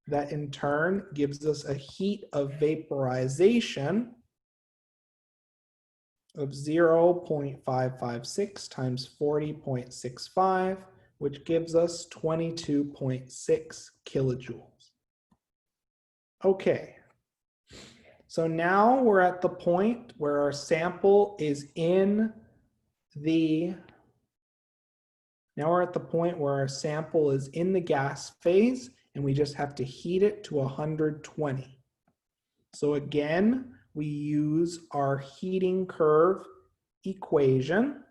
That in turn gives us a heat of vaporization of 0.556 times 40.65, which gives us 22.6 kilojoules. Okay, so now we're at the point where our sample is in the, gas phase, and we just have to heat it to 120. So again, we use our heating curve equation.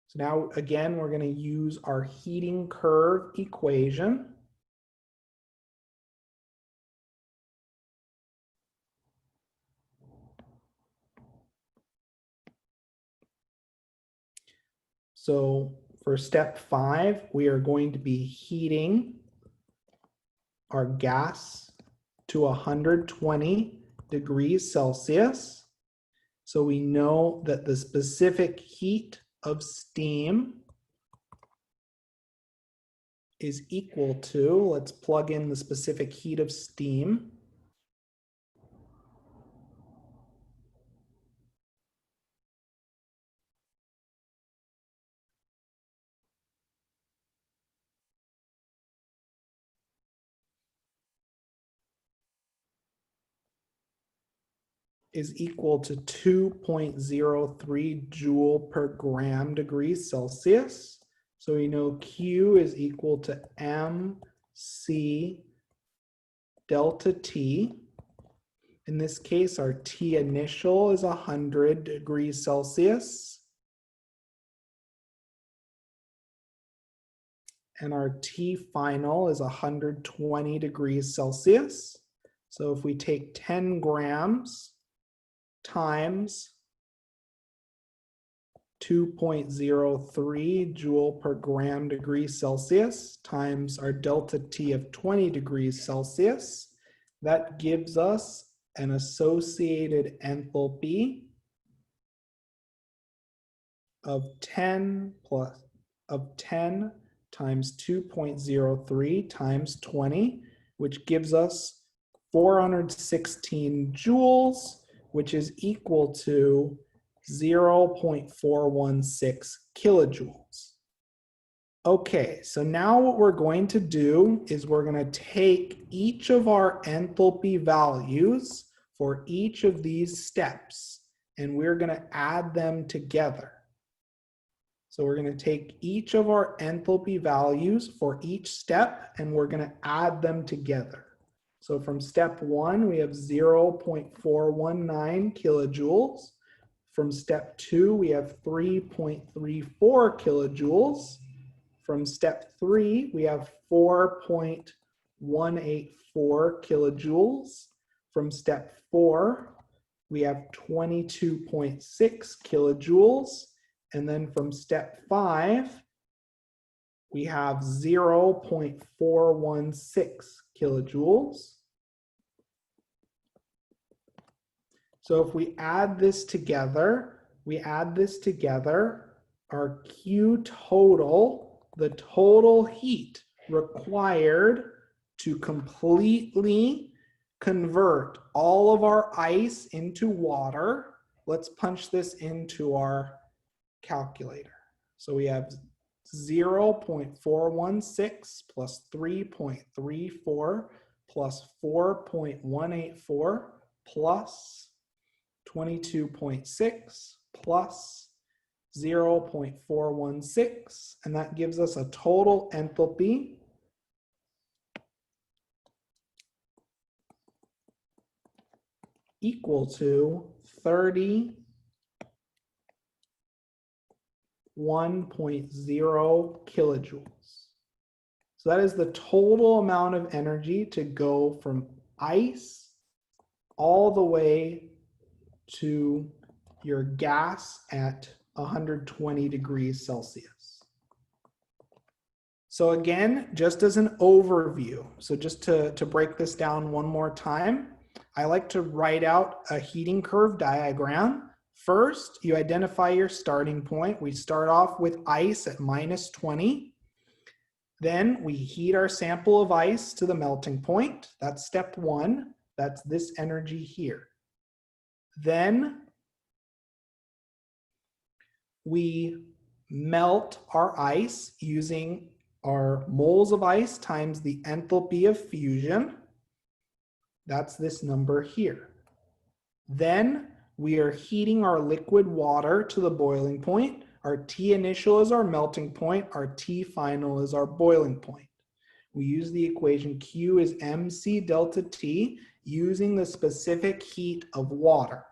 So now again, we're going to use our heating curve equation. So for step 5, we are going to be heating our gas to 120 degrees Celsius. So we know that the specific heat of steam is equal to, let's plug in the specific heat of steam. Is equal to 2.03 joule per gram degrees Celsius. So we know Q is equal to MC delta T. In this case, our T initial is 100 degrees Celsius. And our T final is 120 degrees Celsius. So if we take 10 grams times 2.03 joule per gram degrees Celsius times our delta T of 20 degrees Celsius, that gives us an associated enthalpy of 10 times 2.03 times 20, which gives us 416 joules, which is equal to 0.416 kilojoules. Okay, so now what we're going to do is we're going to take each of our enthalpy values for each of these steps, and we're going to add them together. So we're going to take each of our enthalpy values for each step, and we're going to add them together. So from step 1, we have 0.419 kilojoules. From step 2, we have 3.34 kilojoules. From step 3, we have 4.184 kilojoules. From step 4, we have 22.6 kilojoules. And then from step 5, we have 0.416 kilojoules. So if we add this together, our Q total, the total heat required to completely convert all of our ice into water. Let's punch this into our calculator. So we have 0.416 plus 3.34 plus 4.184 plus 22.6 plus 0.416, and that gives us a total enthalpy equal to 31.0 kilojoules. So that is the total amount of energy to go from ice all the way to your gas at 120 degrees Celsius. So again, just as an overview, so just to break this down one more time, I like to write out a heating curve diagram. First, you identify your starting point. We start off with ice at -20. Then we heat our sample of ice to the melting point. That's step one. That's this energy here. Then we melt our ice using our moles of ice times the enthalpy of fusion. That's this number here. Then we are heating our liquid water to the boiling point. Our T initial is our melting point. Our T final is our boiling point. We use the equation Q is mc delta T using the specific heat of water.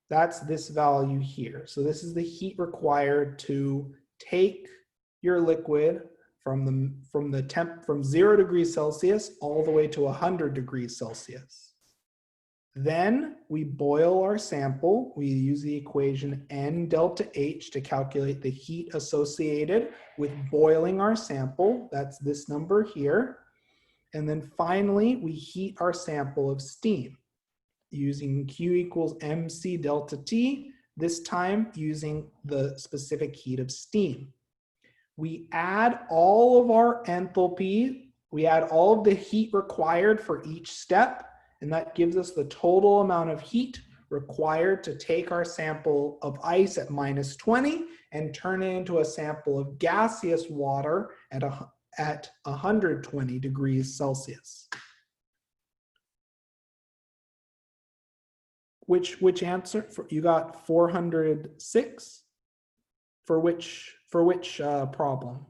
That's this value here. So this is the heat required to take your liquid from 0 degrees Celsius all the way to 100 degrees Celsius. Then we boil our sample. We use the equation N delta H to calculate the heat associated with boiling our sample. That's this number here. And then finally, we heat our sample of steam using Q equals mc delta T, this time using the specific heat of steam. We add all of our enthalpy, we add all of the heat required for each step, and that gives us the total amount of heat required to take our sample of ice at -20 and turn it into a sample of gaseous water at 120 degrees Celsius. Which answer? You got 406? For which problem?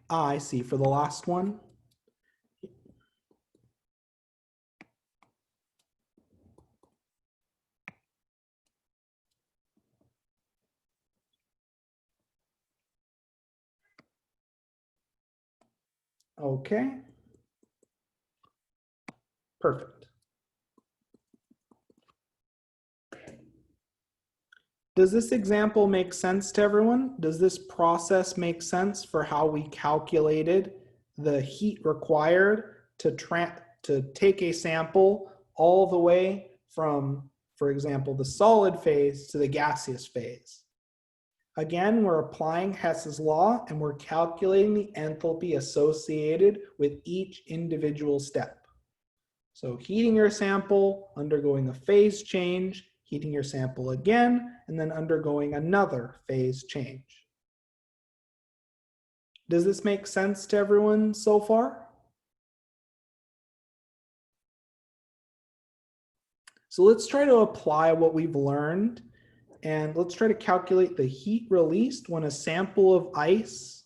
I see, for the last one. Okay. Perfect. Does this example make sense to everyone? Does this process make sense for how we calculated the heat required to take a sample all the way from, for example, the solid phase to the gaseous phase? Again, we're applying Hess's law and we're calculating the enthalpy associated with each individual step. So heating your sample, undergoing a phase change, heating your sample again, and then undergoing another phase change. Does this make sense to everyone so far? So let's try to apply what we've learned, and let's try to calculate the heat released when a sample of ice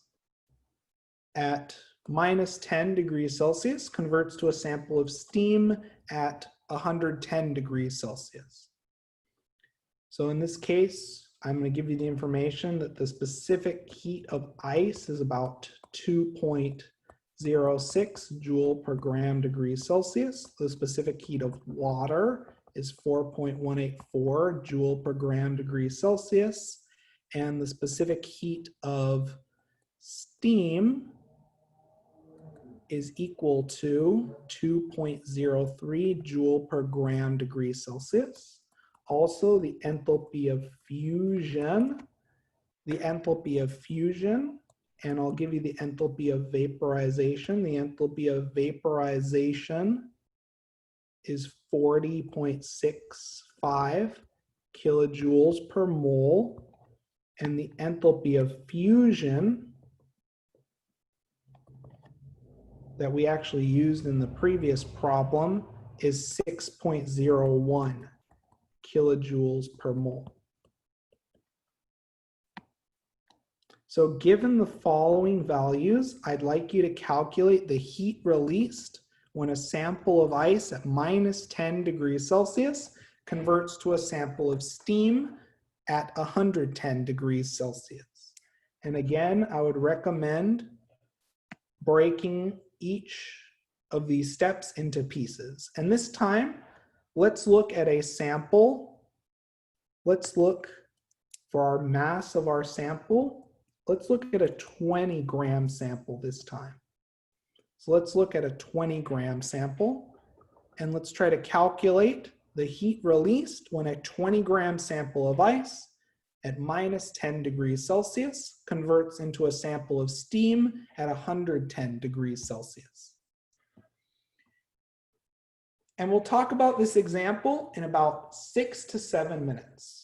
at -10 degrees Celsius converts to a sample of steam at 110 degrees Celsius. So in this case, I'm going to give you the information that the specific heat of ice is about 2.06 joule per gram degree Celsius. The specific heat of water is 4.184 joule per gram degree Celsius. And the specific heat of steam is equal to 2.03 joule per gram degree Celsius. Also, the enthalpy of fusion, and I'll give you the enthalpy of vaporization. The enthalpy of vaporization is 40.65 kilojoules per mole, and the enthalpy of fusion that we actually used in the previous problem is 6.01 kilojoules per mole. So given the following values, I'd like you to calculate the heat released when a sample of ice at minus 10 degrees Celsius converts to a sample of steam at 110 degrees Celsius. And again, I would recommend breaking each of these steps into pieces. And this time, let's look at a sample. Let's look for our mass of our sample. Let's look at a 20-gram sample this time. So let's look at a 20-gram sample, and let's try to calculate the heat released when a 20-gram sample of ice at minus 10 degrees Celsius converts into a sample of steam at 110 degrees Celsius. And we'll talk about this example in about 6 to 7 minutes.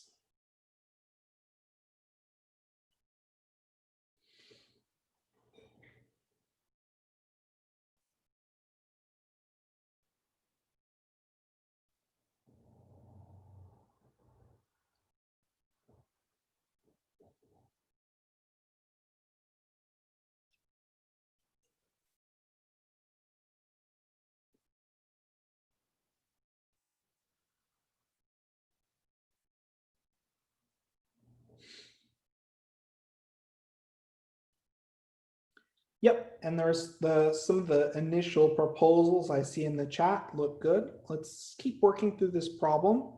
Yep, and there's some of the initial proposals I see in the chat look good. Let's keep working through this problem.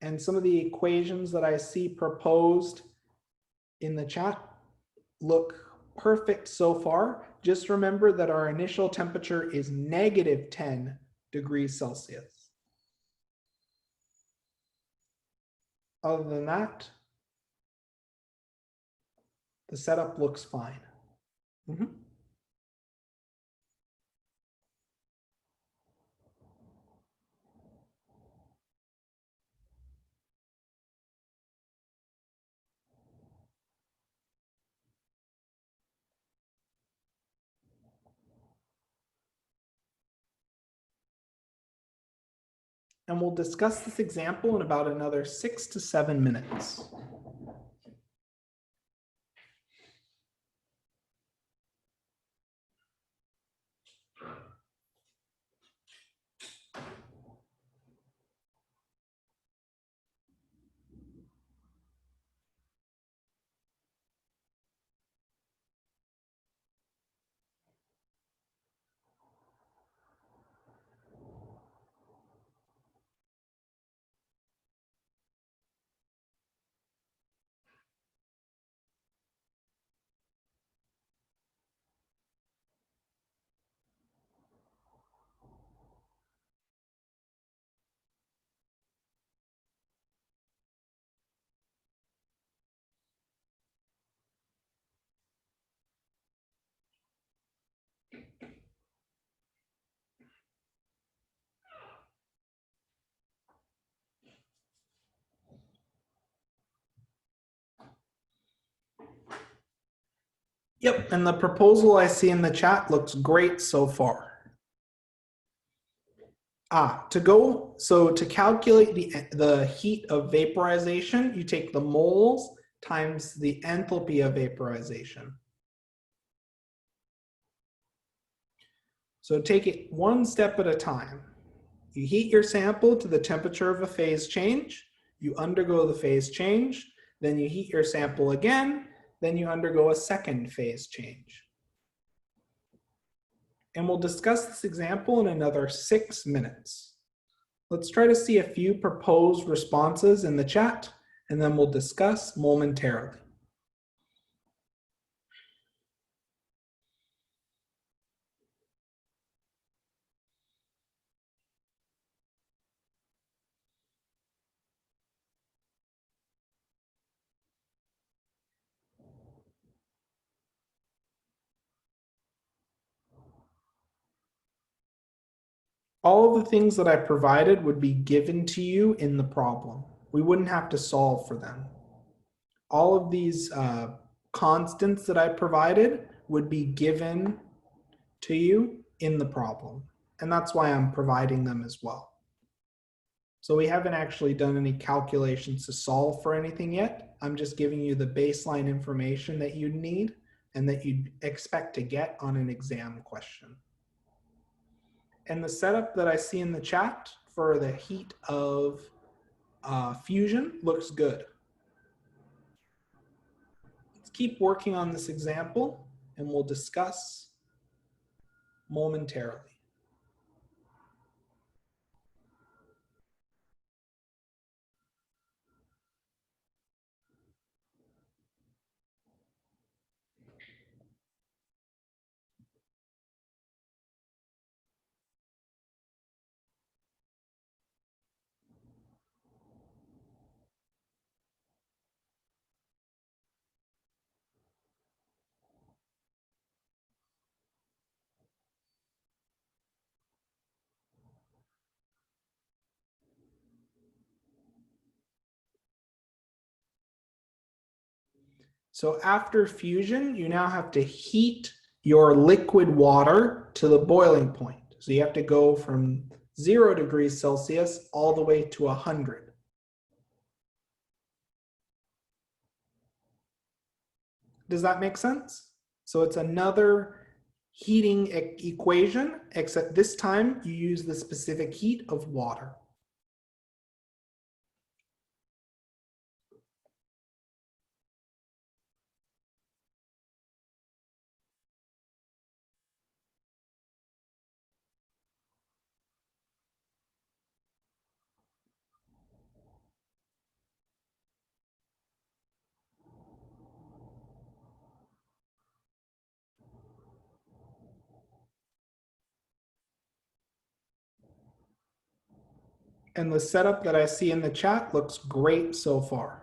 And some of the equations that I see proposed in the chat look perfect so far. Just remember that our initial temperature is negative 10 degrees Celsius. Other than that, the setup looks fine. And we'll discuss this example in about another 6 to 7 minutes. Yep, and the proposal I see in the chat looks great so far. To calculate the heat of vaporization, you take the moles times the enthalpy of vaporization. So take it one step at a time. You heat your sample to the temperature of a phase change, you undergo the phase change, then you heat your sample again, then you undergo a second phase change. And we'll discuss this example in another 6 minutes. Let's try to see a few proposed responses in the chat, and then we'll discuss momentarily. All of the things that I provided would be given to you in the problem. We wouldn't have to solve for them. All of these constants that I provided would be given to you in the problem. And that's why I'm providing them as well. So we haven't actually done any calculations to solve for anything yet. I'm just giving you the baseline information that you'd need and that you'd expect to get on an exam question. And the setup that I see in the chat for the heat of fusion looks good. Let's keep working on this example and we'll discuss momentarily. So after fusion, you now have to heat your liquid water to the boiling point. So you have to go from 0 degrees Celsius all the way to 100. Does that make sense? So it's another heating equation, except this time you use the specific heat of water. And the setup that I see in the chat looks great so far.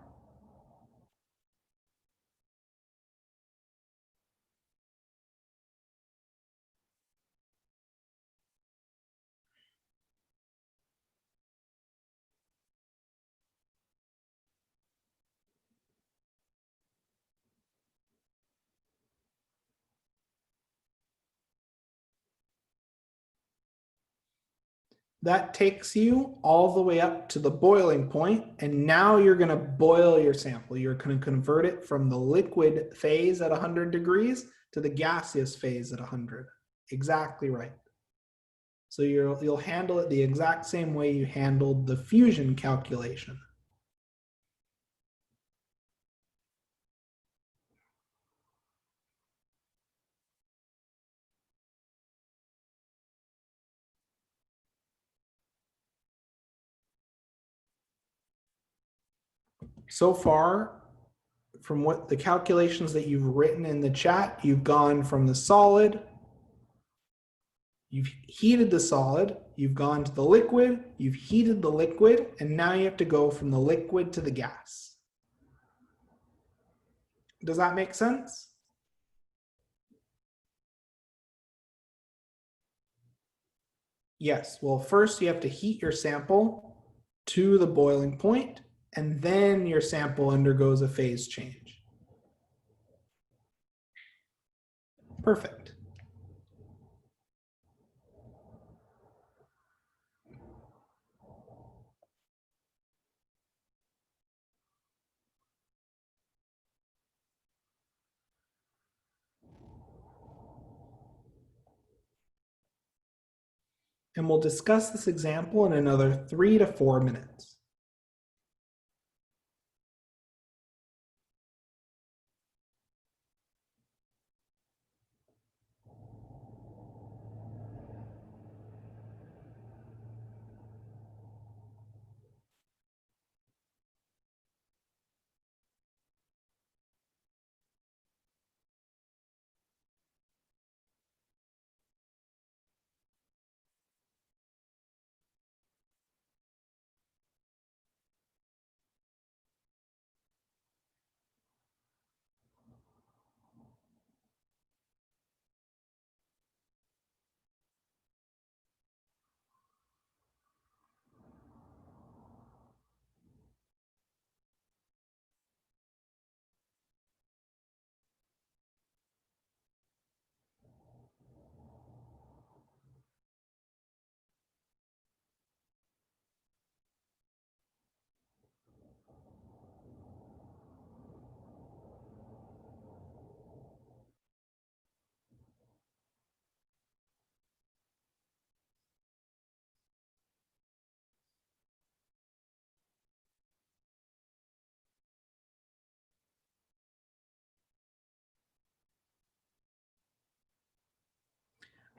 That takes you all the way up to the boiling point, and now you're going to boil your sample. You're going to convert it from the liquid phase at 100 degrees to the gaseous phase at 100. Exactly right. So you'll handle it the exact same way you handled the fusion calculation. So far, from what the calculations that you've written in the chat, you've gone from the solid, you've heated the solid, you've gone to the liquid, you've heated the liquid, and now you have to go from the liquid to the gas. Does that make sense? Yes. Well, first you have to heat your sample to the boiling point, and then your sample undergoes a phase change. Perfect. And we'll discuss this example in another 3 to 4 minutes.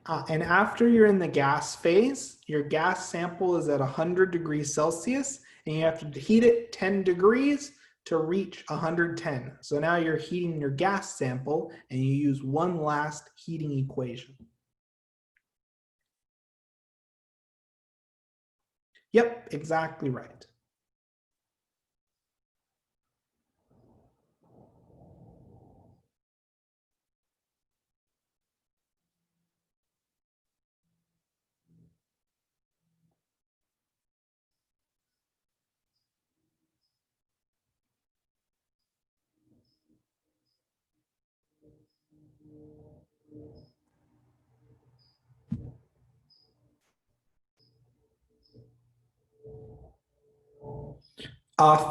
And after you're in the gas phase, your gas sample is at 100 degrees Celsius, and you have to heat it 10 degrees to reach 110. So now you're heating your gas sample, and you use one last heating equation. Yep, exactly right.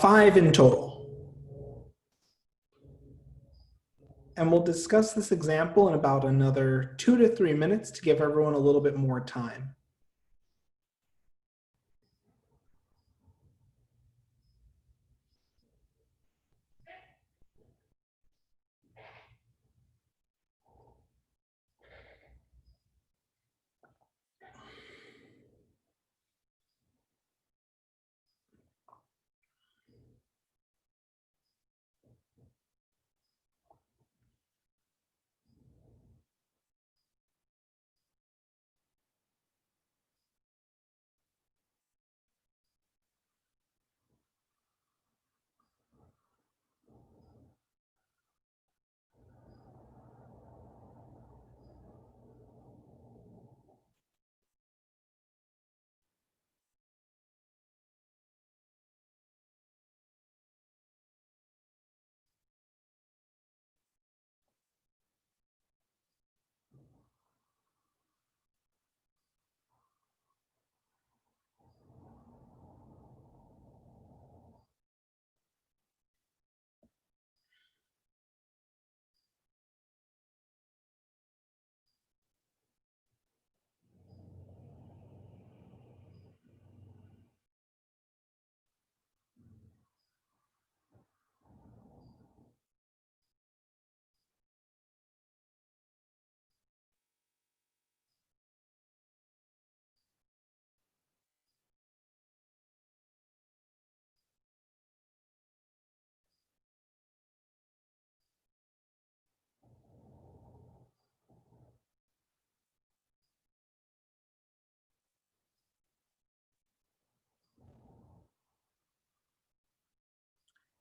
Five in total. And we'll discuss this example in about another 2 to 3 minutes to give everyone a little bit more time.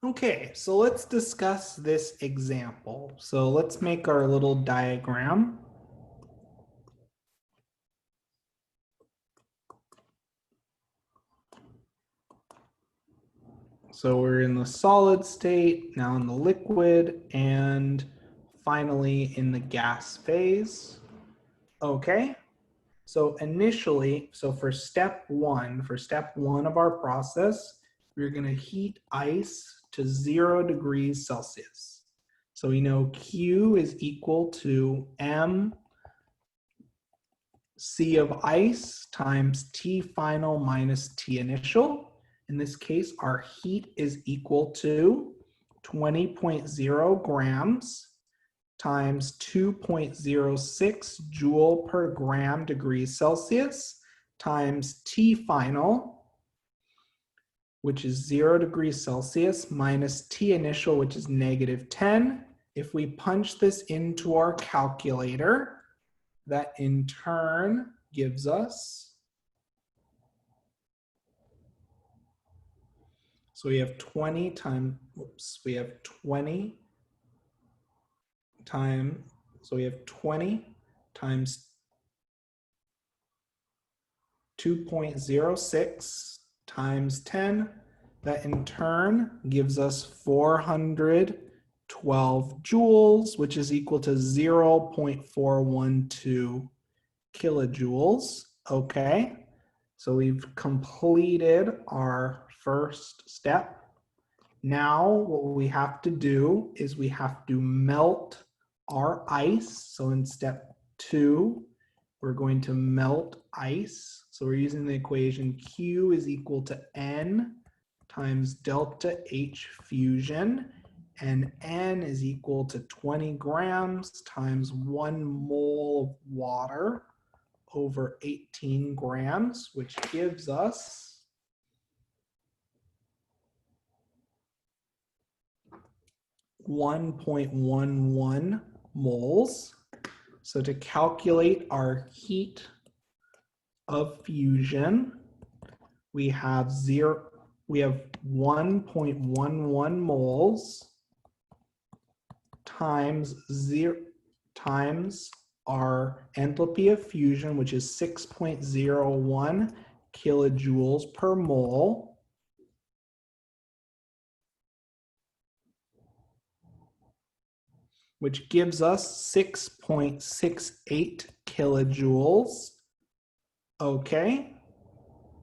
Okay, so let's discuss this example. So let's make our little diagram. So we're in the solid state, now in the liquid, and finally in the gas phase. Okay, so initially, so for step one of our process, we're going to heat ice to 0 degrees Celsius. So we know Q is equal to M C of ice times T final minus T initial. In this case, our heat is equal to 20.0 grams times 2.06 joule per gram degrees Celsius times T final, which is 0 degrees Celsius, minus T initial, which is -10. If we punch this into our calculator, that in turn gives us, so we have 20 times, we have 20 times, so we have 20 times 2.06 times 10. That in turn gives us 412 joules, which is equal to 0.412 kilojoules. Okay, so we've completed our first step. Now what we have to do is we have to melt our ice. So in step 2, we're going to melt ice. So we're using the equation Q is equal to N times delta H fusion, and N is equal to 20 grams times 1 mole of water. over 18 grams, which gives us 1.11 moles. So to calculate our heat of fusion, we have 1.11 moles times our enthalpy of fusion, which is 6.01 kilojoules per mole, which gives us 6.68 kilojoules. Okay,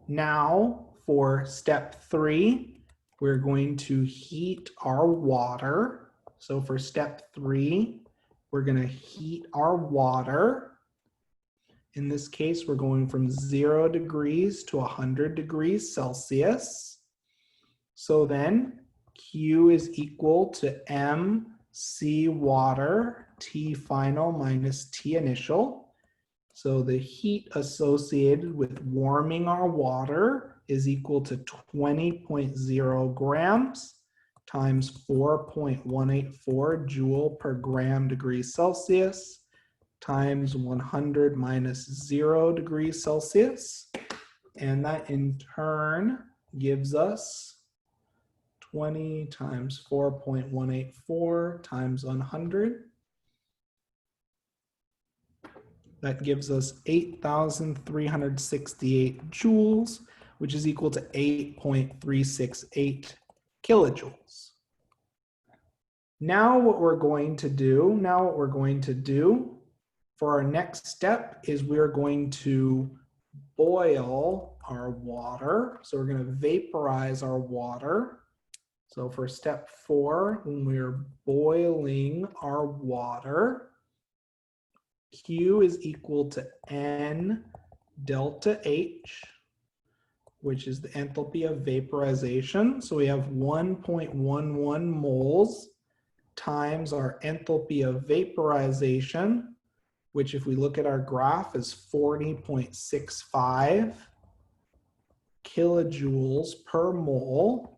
now for step 3, we're going to heat our water. So for step 3, we're going to heat our water. In this case, we're going from 0 degrees to 100 degrees Celsius. So then Q is equal to MC water, T final minus T initial. So the heat associated with warming our water is equal to 20.0 grams times 4.184 joule per gram degrees Celsius times 100 minus 0 degrees Celsius. And that in turn gives us 20 times 4.184 times 100. That gives us 8,368 joules, which is equal to 8.368 kilojoules. Now what we're going to do for our next step is we're going to boil our water. So we're going to vaporize our water. So for step 4, when we're boiling our water, Q is equal to N delta H, which is the enthalpy of vaporization. So we have 1.11 moles times our enthalpy of vaporization, which if we look at our graph is 40.65 kilojoules per mole.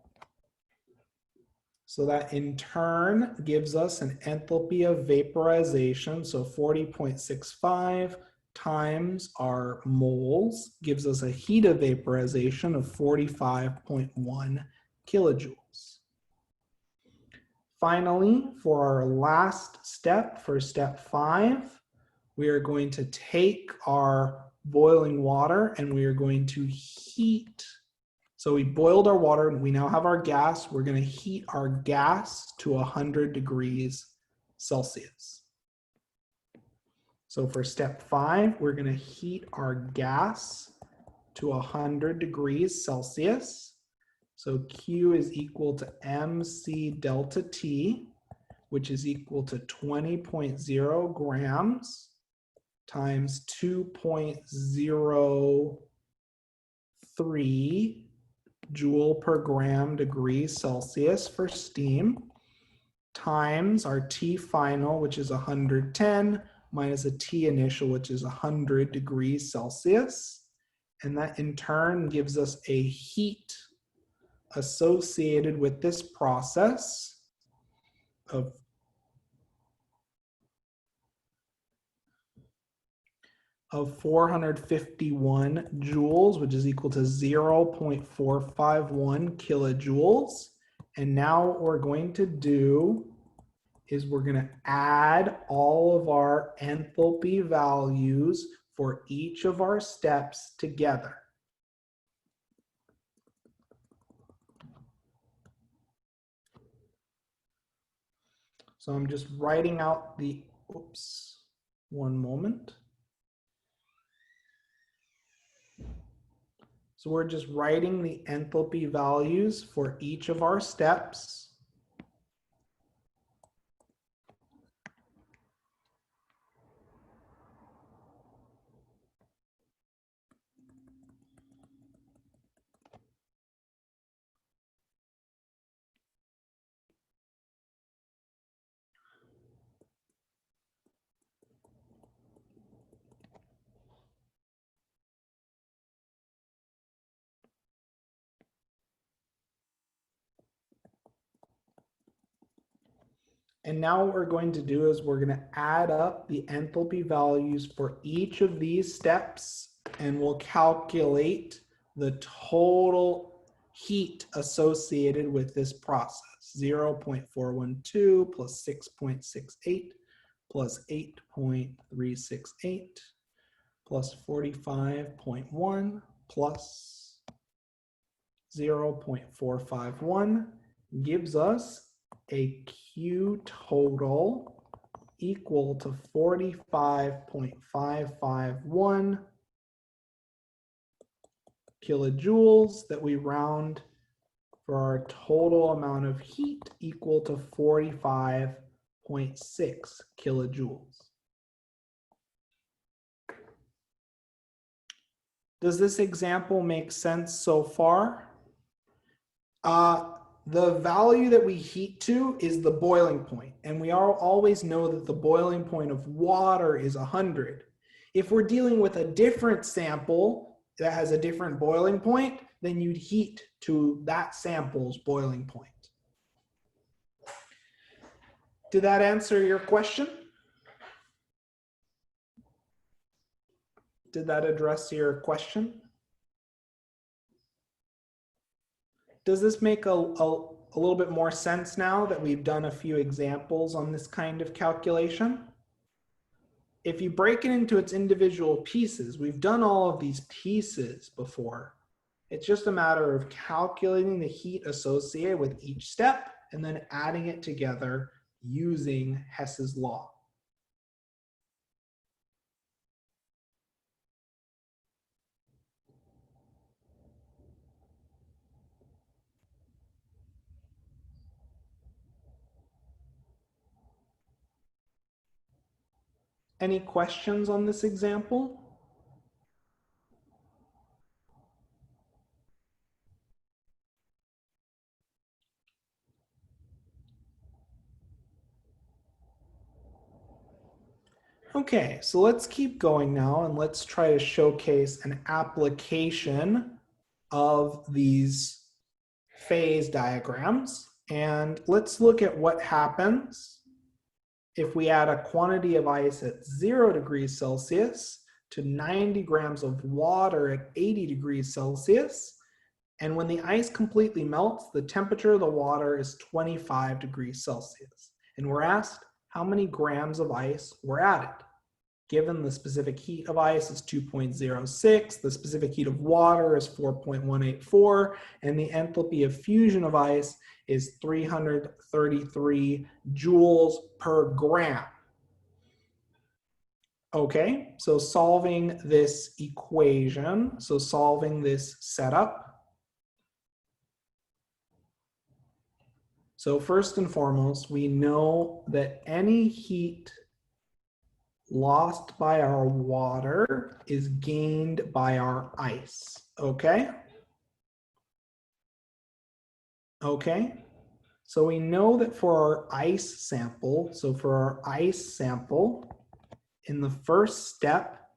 So that in turn gives us an enthalpy of vaporization. So 40.65 times our moles gives us a heat of vaporization of 45.1 kilojoules. Finally, for our last step, for step 5, we are going to take our boiling water and we are going to heat. So we boiled our water and we now have our gas. We're going to heat our gas to 100 degrees Celsius. So for step 5, we're going to heat our gas to 100 degrees Celsius. So Q is equal to MC delta T, which is equal to 20.0 grams times 2.03 joule per gram degrees Celsius for steam, times our T final, which is 110, minus a T initial, which is 100 degrees Celsius. And that in turn gives us a heat associated with this process of 451 joules, which is equal to 0.451 kilojoules. And now what we're going to do is we're going to add all of our enthalpy values for each of our steps together. So I'm just writing out the, oops, one moment. So we're just writing the enthalpy values for each of our steps. And now what we're going to do is we're going to add up the enthalpy values for each of these steps, and we'll calculate the total heat associated with this process. 0.412 plus 6.68 plus 8.368 plus 45.1 plus 0.451 gives us a Q total equal to 45.551 kilojoules that we round for our total amount of heat equal to 45.6 kilojoules. Does this example make sense so far? The value that we heat to is the boiling point, and we always know that the boiling point of water is 100. If we're dealing with a different sample that has a different boiling point, then you'd heat to that sample's boiling point. Did that answer your question? Did that address your question? Does this make a little bit more sense now that we've done a few examples on this kind of calculation? If you break it into its individual pieces, we've done all of these pieces before. It's just a matter of calculating the heat associated with each step and then adding it together using Hess's law. Any questions on this example? Okay, so let's keep going now and let's try to showcase an application of these phase diagrams. And let's look at what happens if we add a quantity of ice at 0 degrees Celsius to 90 grams of water at 80 degrees Celsius. And when the ice completely melts, the temperature of the water is 25 degrees Celsius. And we're asked how many grams of ice were added. Given the specific heat of ice is 2.06, the specific heat of water is 4.184, and the enthalpy of fusion of ice is 333 joules per gram. Okay, so solving this equation, so solving this setup. So first and foremost, we know that any heat lost by our water is gained by our ice, okay? Okay, so we know that for our ice sample, in the first step,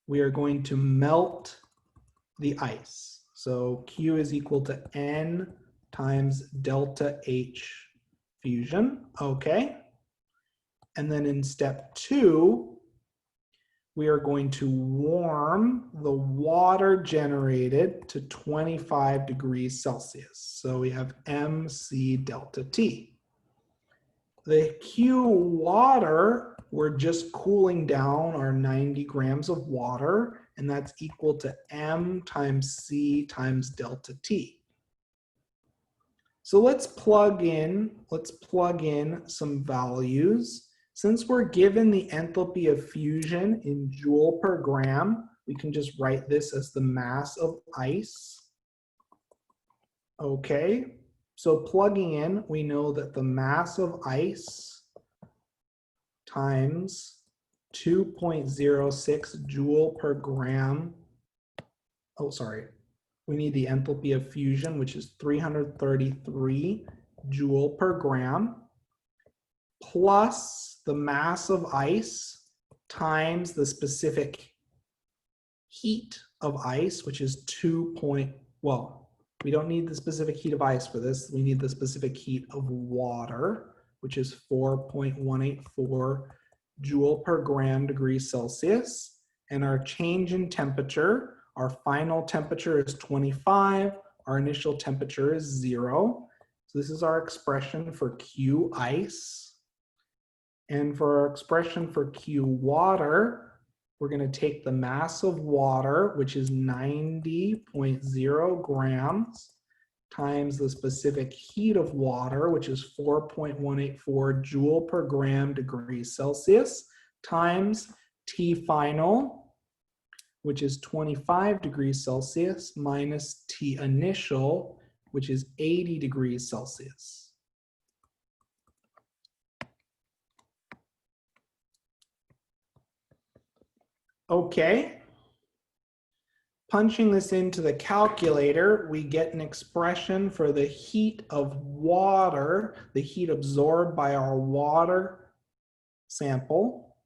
we are going to melt the ice. So Q is equal to N times delta H fusion, okay? And then in step 2, we are going to warm the water generated to 25 degrees Celsius. So we have MC delta T. The Q water, we're just cooling down our 90 grams of water, and that's equal to M times C times delta T. So let's plug in some values. Since we're given the enthalpy of fusion in joule per gram, we can just write this as the mass of ice. Okay, so plugging in, we know that the mass of ice times 2.06 joule per gram. Oh, sorry. We need the enthalpy of fusion, which is 333 joule per gram, plus the mass of ice times the specific heat of ice, which is we don't need the specific heat of ice for this. We need the specific heat of water, which is 4.184 joule per gram degree Celsius. And our change in temperature, our final temperature is 25, our initial temperature is 0. So this is our expression for Q ice. And for our expression for Q water, we're going to take the mass of water, which is 90.0 grams, times the specific heat of water, which is 4.184 joule per gram degree Celsius, times T final, which is 25 degrees Celsius, minus T initial, which is 80 degrees Celsius. Okay. Punching this into the calculator, we get an expression for the heat of water, the heat absorbed by our water sample.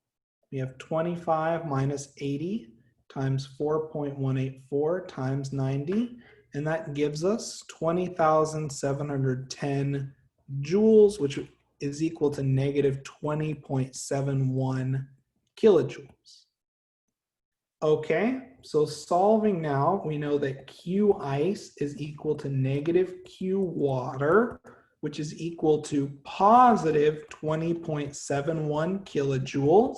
We have 25 minus 80 times 4.184 times 90, and that gives us 20,710 joules, which is equal to negative 20.71 kilojoules. Okay, so solving now, we know that Q ice is equal to negative Q water, which is equal to positive 20.71 kilojoules.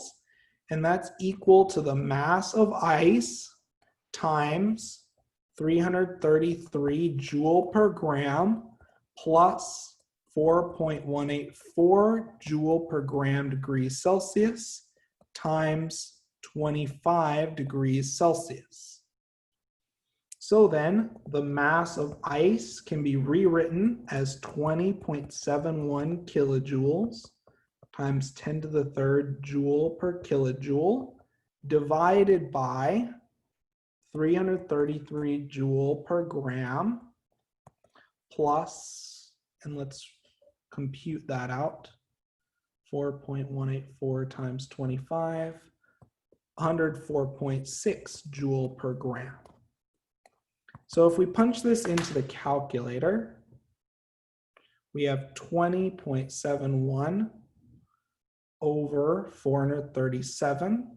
And that's equal to the mass of ice times 333 joule per gram plus 4.184 joule per gram degree Celsius times 25 degrees Celsius. So then the mass of ice can be rewritten as 20.71 kilojoules times 10 to the third joule per kilojoule divided by 333 joule per gram plus, and let's compute that out, 4.184 times 25, 104.6 joule per gram. So if we punch this into the calculator, we have 20.71 over 437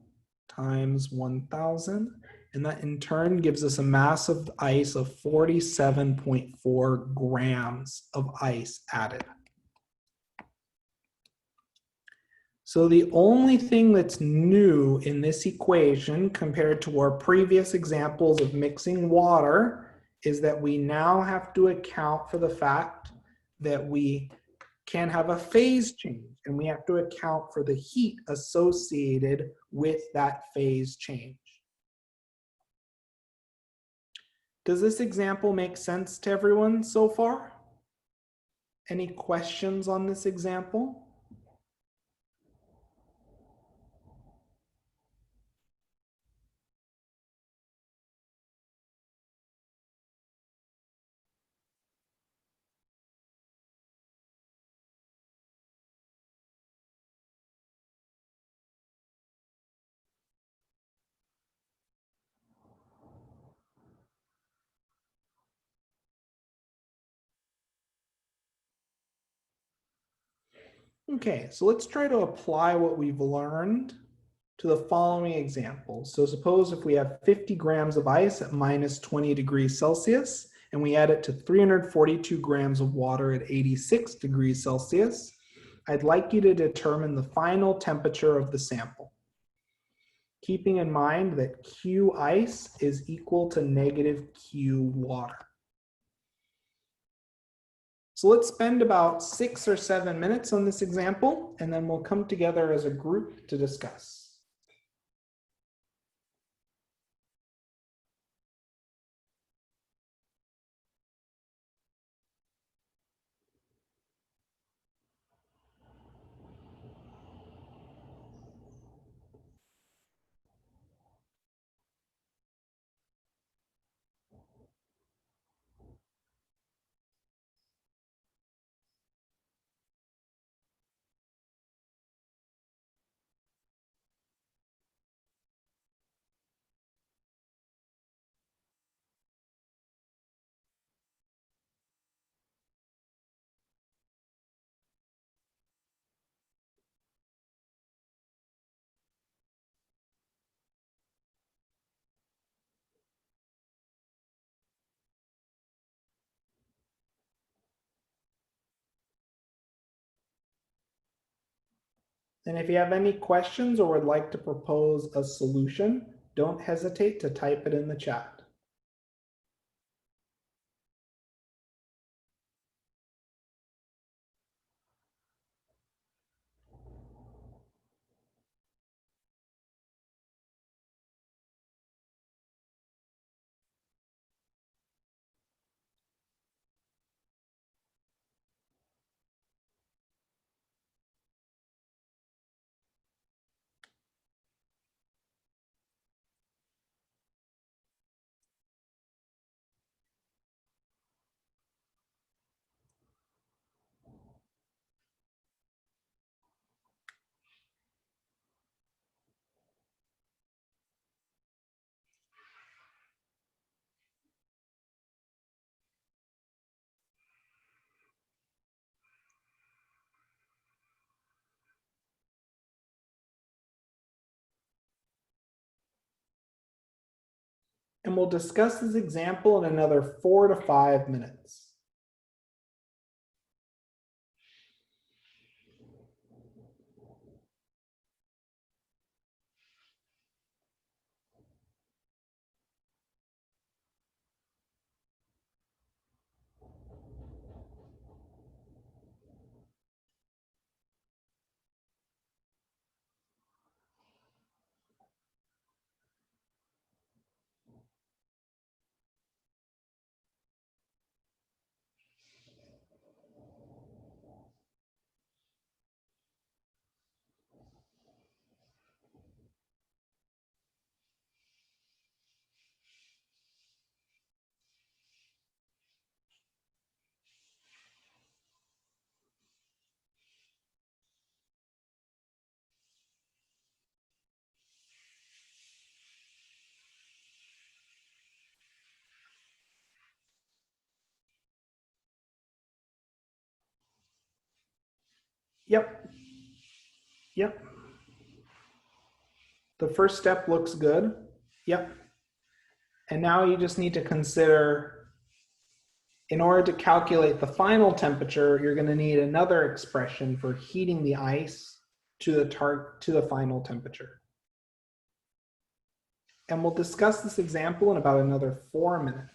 times 1,000, and that in turn gives us a mass of ice of 47.4 grams of ice added. So the only thing that's new in this equation compared to our previous examples of mixing water is that we now have to account for the fact that we can have a phase change, and we have to account for the heat associated with that phase change. Does this example make sense to everyone so far? Any questions on this example? Okay, so let's try to apply what we've learned to the following examples. So suppose if we have 50 grams of ice at minus 20 degrees Celsius, and we add it to 342 grams of water at 86 degrees Celsius, I'd like you to determine the final temperature of the sample, keeping in mind that Q ice is equal to negative Q water. So let's spend about 6 or 7 minutes on this example, and then we'll come together as a group to discuss. And if you have any questions or would like to propose a solution, don't hesitate to type it in the chat. And we'll discuss this example in another 4 to 5 minutes. Yep. Yep. The first step looks good. Yep. And now you just need to consider, in order to calculate the final temperature, you're going to need another expression for heating the ice to the final temperature. And we'll discuss this example in about another 4 minutes.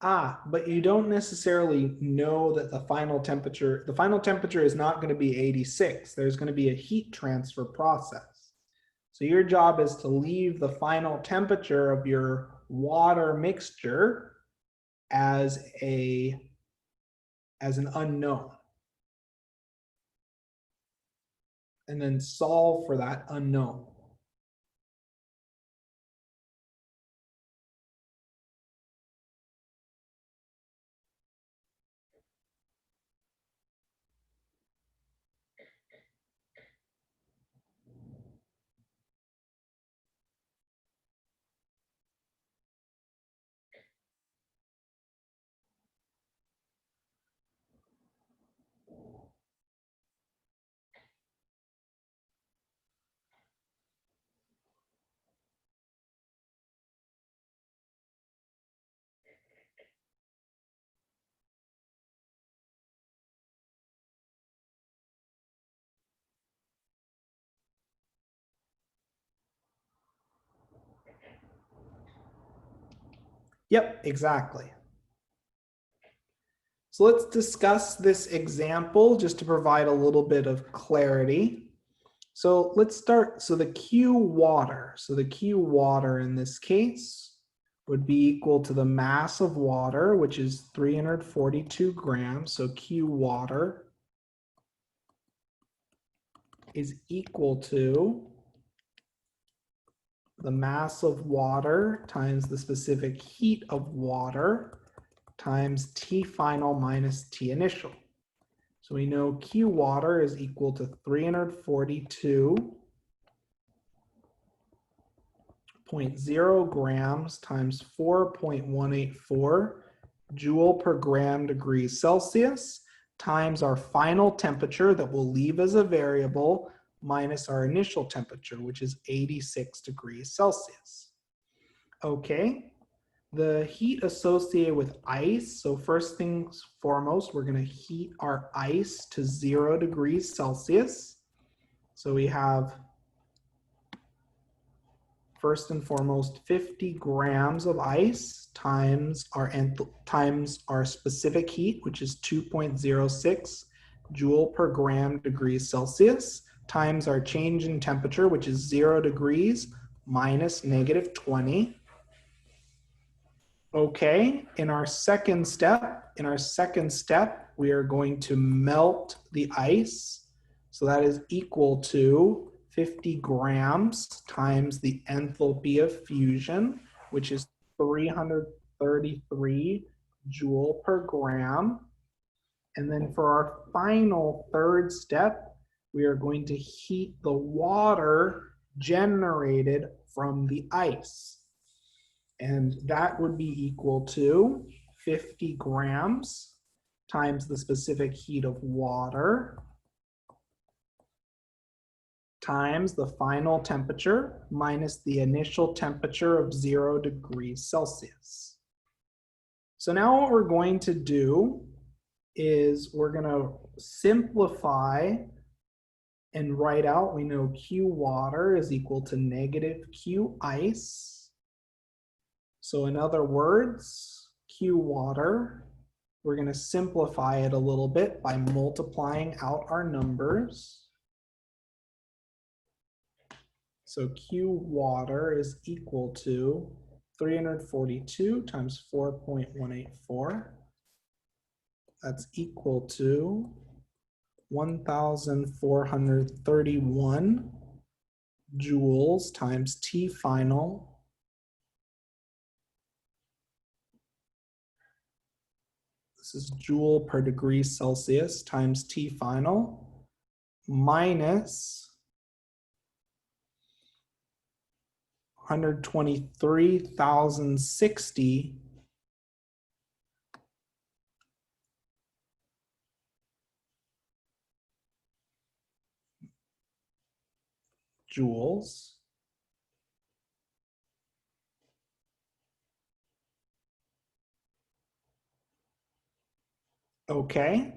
But you don't necessarily know that the final temperature is not going to be 86. There's going to be a heat transfer process. So your job is to leave the final temperature of your water mixture as an unknown. And then solve for that unknown. Yep, exactly. So let's discuss this example just to provide a little bit of clarity. So let's start. So the Q water. So the Q water in this case would be equal to the mass of water, which is 342 grams. So Q water is equal to the mass of water times the specific heat of water times T final minus T initial. So we know Q water is equal to 342.0 grams times 4.184 joule per gram degrees Celsius times our final temperature that we'll leave as a variable minus our initial temperature, which is 86 degrees Celsius. Okay, the heat associated with ice. So first things foremost, we're going to heat our ice to 0 degrees Celsius. So we have first and foremost 50 grams of ice times our specific heat, which is 2.06 joule per gram degrees Celsius, times our change in temperature, which is 0 degrees minus negative 20. Okay, in our second step, we are going to melt the ice. So that is equal to 50 grams times the enthalpy of fusion, which is 333 joule per gram. And then for our final third step, we are going to heat the water generated from the ice. And that would be equal to 50 grams times the specific heat of water times the final temperature minus the initial temperature of 0 degrees Celsius. So now what we're going to do is we're going to simplify and write out, we know Q water is equal to negative Q ice. So in other words, Q water, we're going to simplify it a little bit by multiplying out our numbers. So Q water is equal to 342 times 4.184. That's equal to 1,431 joules times T final. This is joule per degree Celsius times T final minus 123,060 joules. Okay.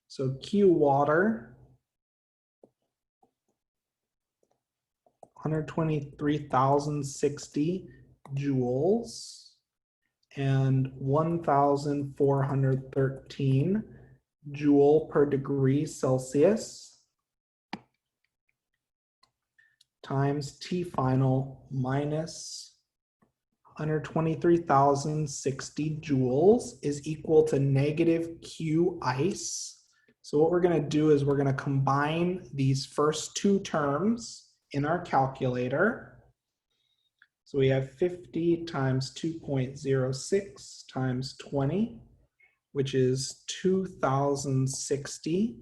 So Q water, 123,060 joules and 1,413 joule per degree Celsius times T final minus 123,060 joules is equal to negative Q ice. So what we're going to do is we're going to combine these first two terms in our calculator. So we have 50 times 2.06 times 20, which is 2,060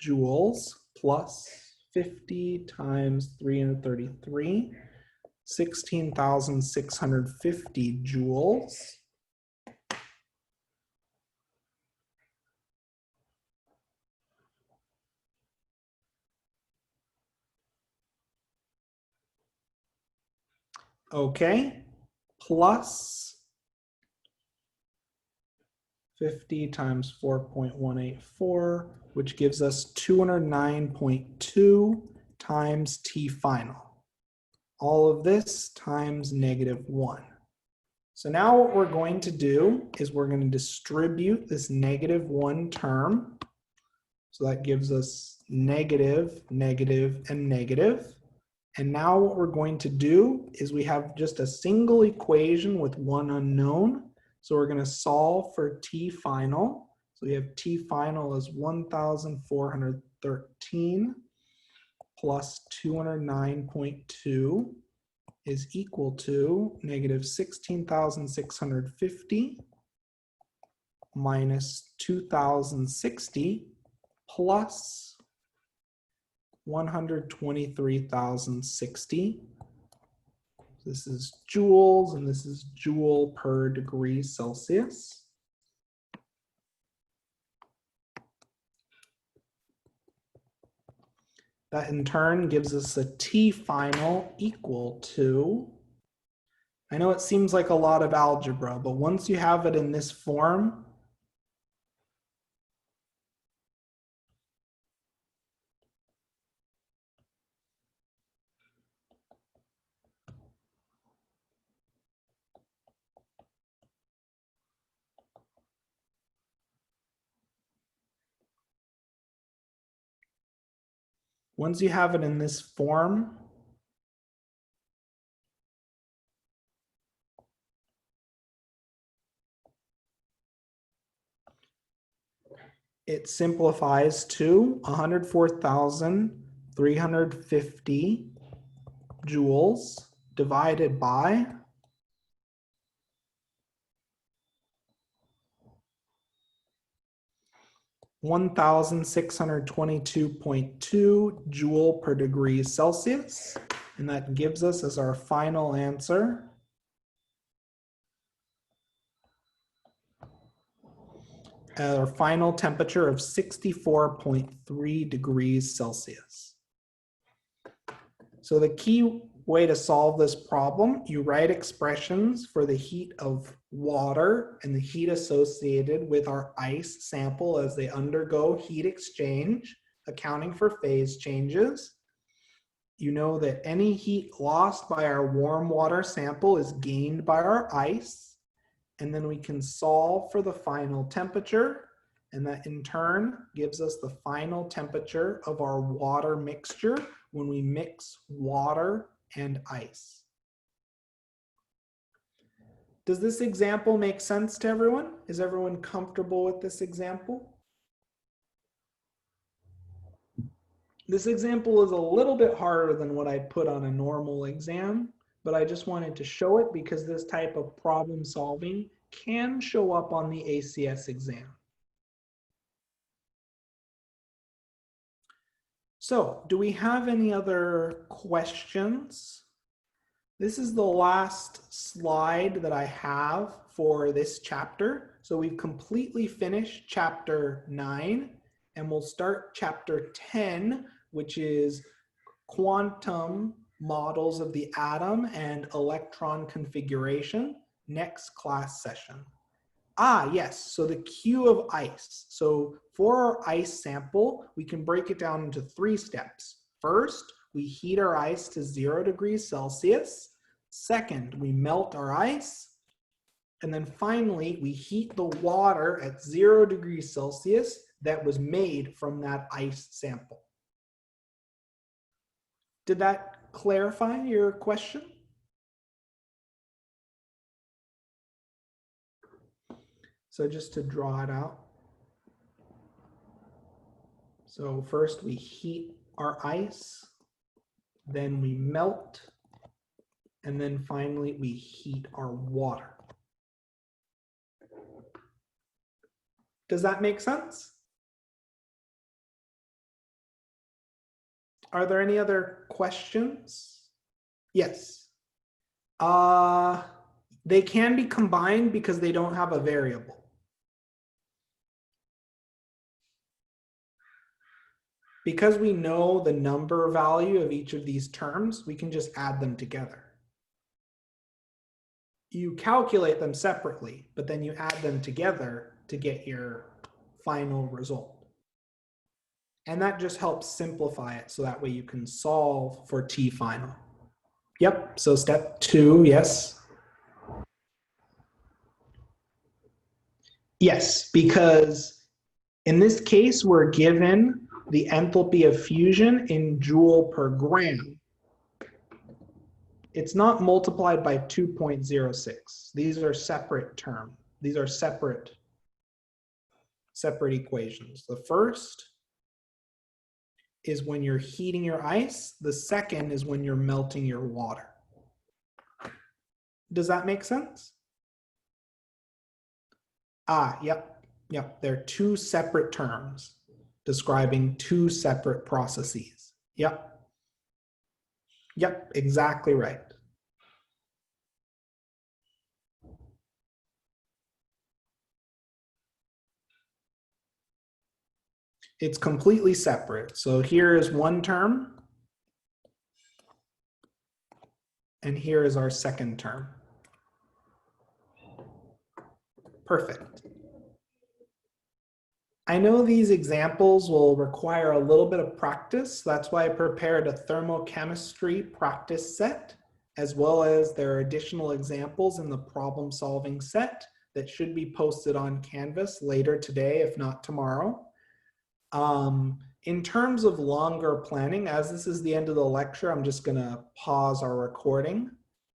joules plus 50 times 333, 16,650 joules. Okay, plus 50 times 4.184, which gives us 209.2 times T final. All of this times -1. So now what we're going to do is we're going to distribute this -1 term. So that gives us negative, negative, and negative. And now what we're going to do is we have just a single equation with one unknown. So we're going to solve for T final. So we have T final as 1,413 plus 209.2 is equal to negative 16,650 minus 2,060 plus 123,060. This is joules and this is joule per degree Celsius. That in turn gives us a T final equal to, I know it seems like a lot of algebra, but once you have it in this form, it simplifies to 104,350 joules divided by 1,622.2 joule per degree Celsius. And that gives us as our final answer our final temperature of 64.3 degrees Celsius. So the key way to solve this problem, you write expressions for the heat of water and the heat associated with our ice sample as they undergo heat exchange, accounting for phase changes. You know that any heat lost by our warm water sample is gained by our ice. And then we can solve for the final temperature, and that in turn gives us the final temperature of our water mixture when we mix water and ice. Does this example make sense to everyone? Is everyone comfortable with this example? This example is a little bit harder than what I put on a normal exam, but I just wanted to show it because this type of problem solving can show up on the ACS exam. So, do we have any other questions? This is the last slide that I have for this chapter. So we've completely finished chapter 9, and we'll start chapter 10, which is quantum models of the atom and electron configuration, next class session. Ah, yes, so the Q of ice. So for our ice sample, we can break it down into 3 steps. First, we heat our ice to 0 degrees Celsius. Second, we melt our ice. And then finally, we heat the water at 0 degrees Celsius that was made from that ice sample. Did that clarify your question? So just to draw it out. So first we heat our ice, then we melt, and then finally we heat our water. Does that make sense? Are there any other questions? Yes. They can be combined because they don't have a variable. Because we know the number value of each of these terms, we can just add them together. You calculate them separately, but then you add them together to get your final result. And that just helps simplify it so that way you can solve for T final. Yep, so step 2, yes. Yes, because in this case, we're given the enthalpy of fusion in joule per gram. It's not multiplied by 2.06. These are separate terms. These are separate equations. The first is when you're heating your ice. The second is when you're melting your water. Does that make sense? Yep. They're two separate terms describing two separate processes. Yep, exactly right. It's completely separate. So here is one term, and here is our second term. Perfect. I know these examples will require a little bit of practice. That's why I prepared a thermochemistry practice set, as well as there are additional examples in the problem solving set that should be posted on Canvas later today, if not tomorrow. In terms of longer planning, as this is the end of the lecture, I'm just gonna pause our recording.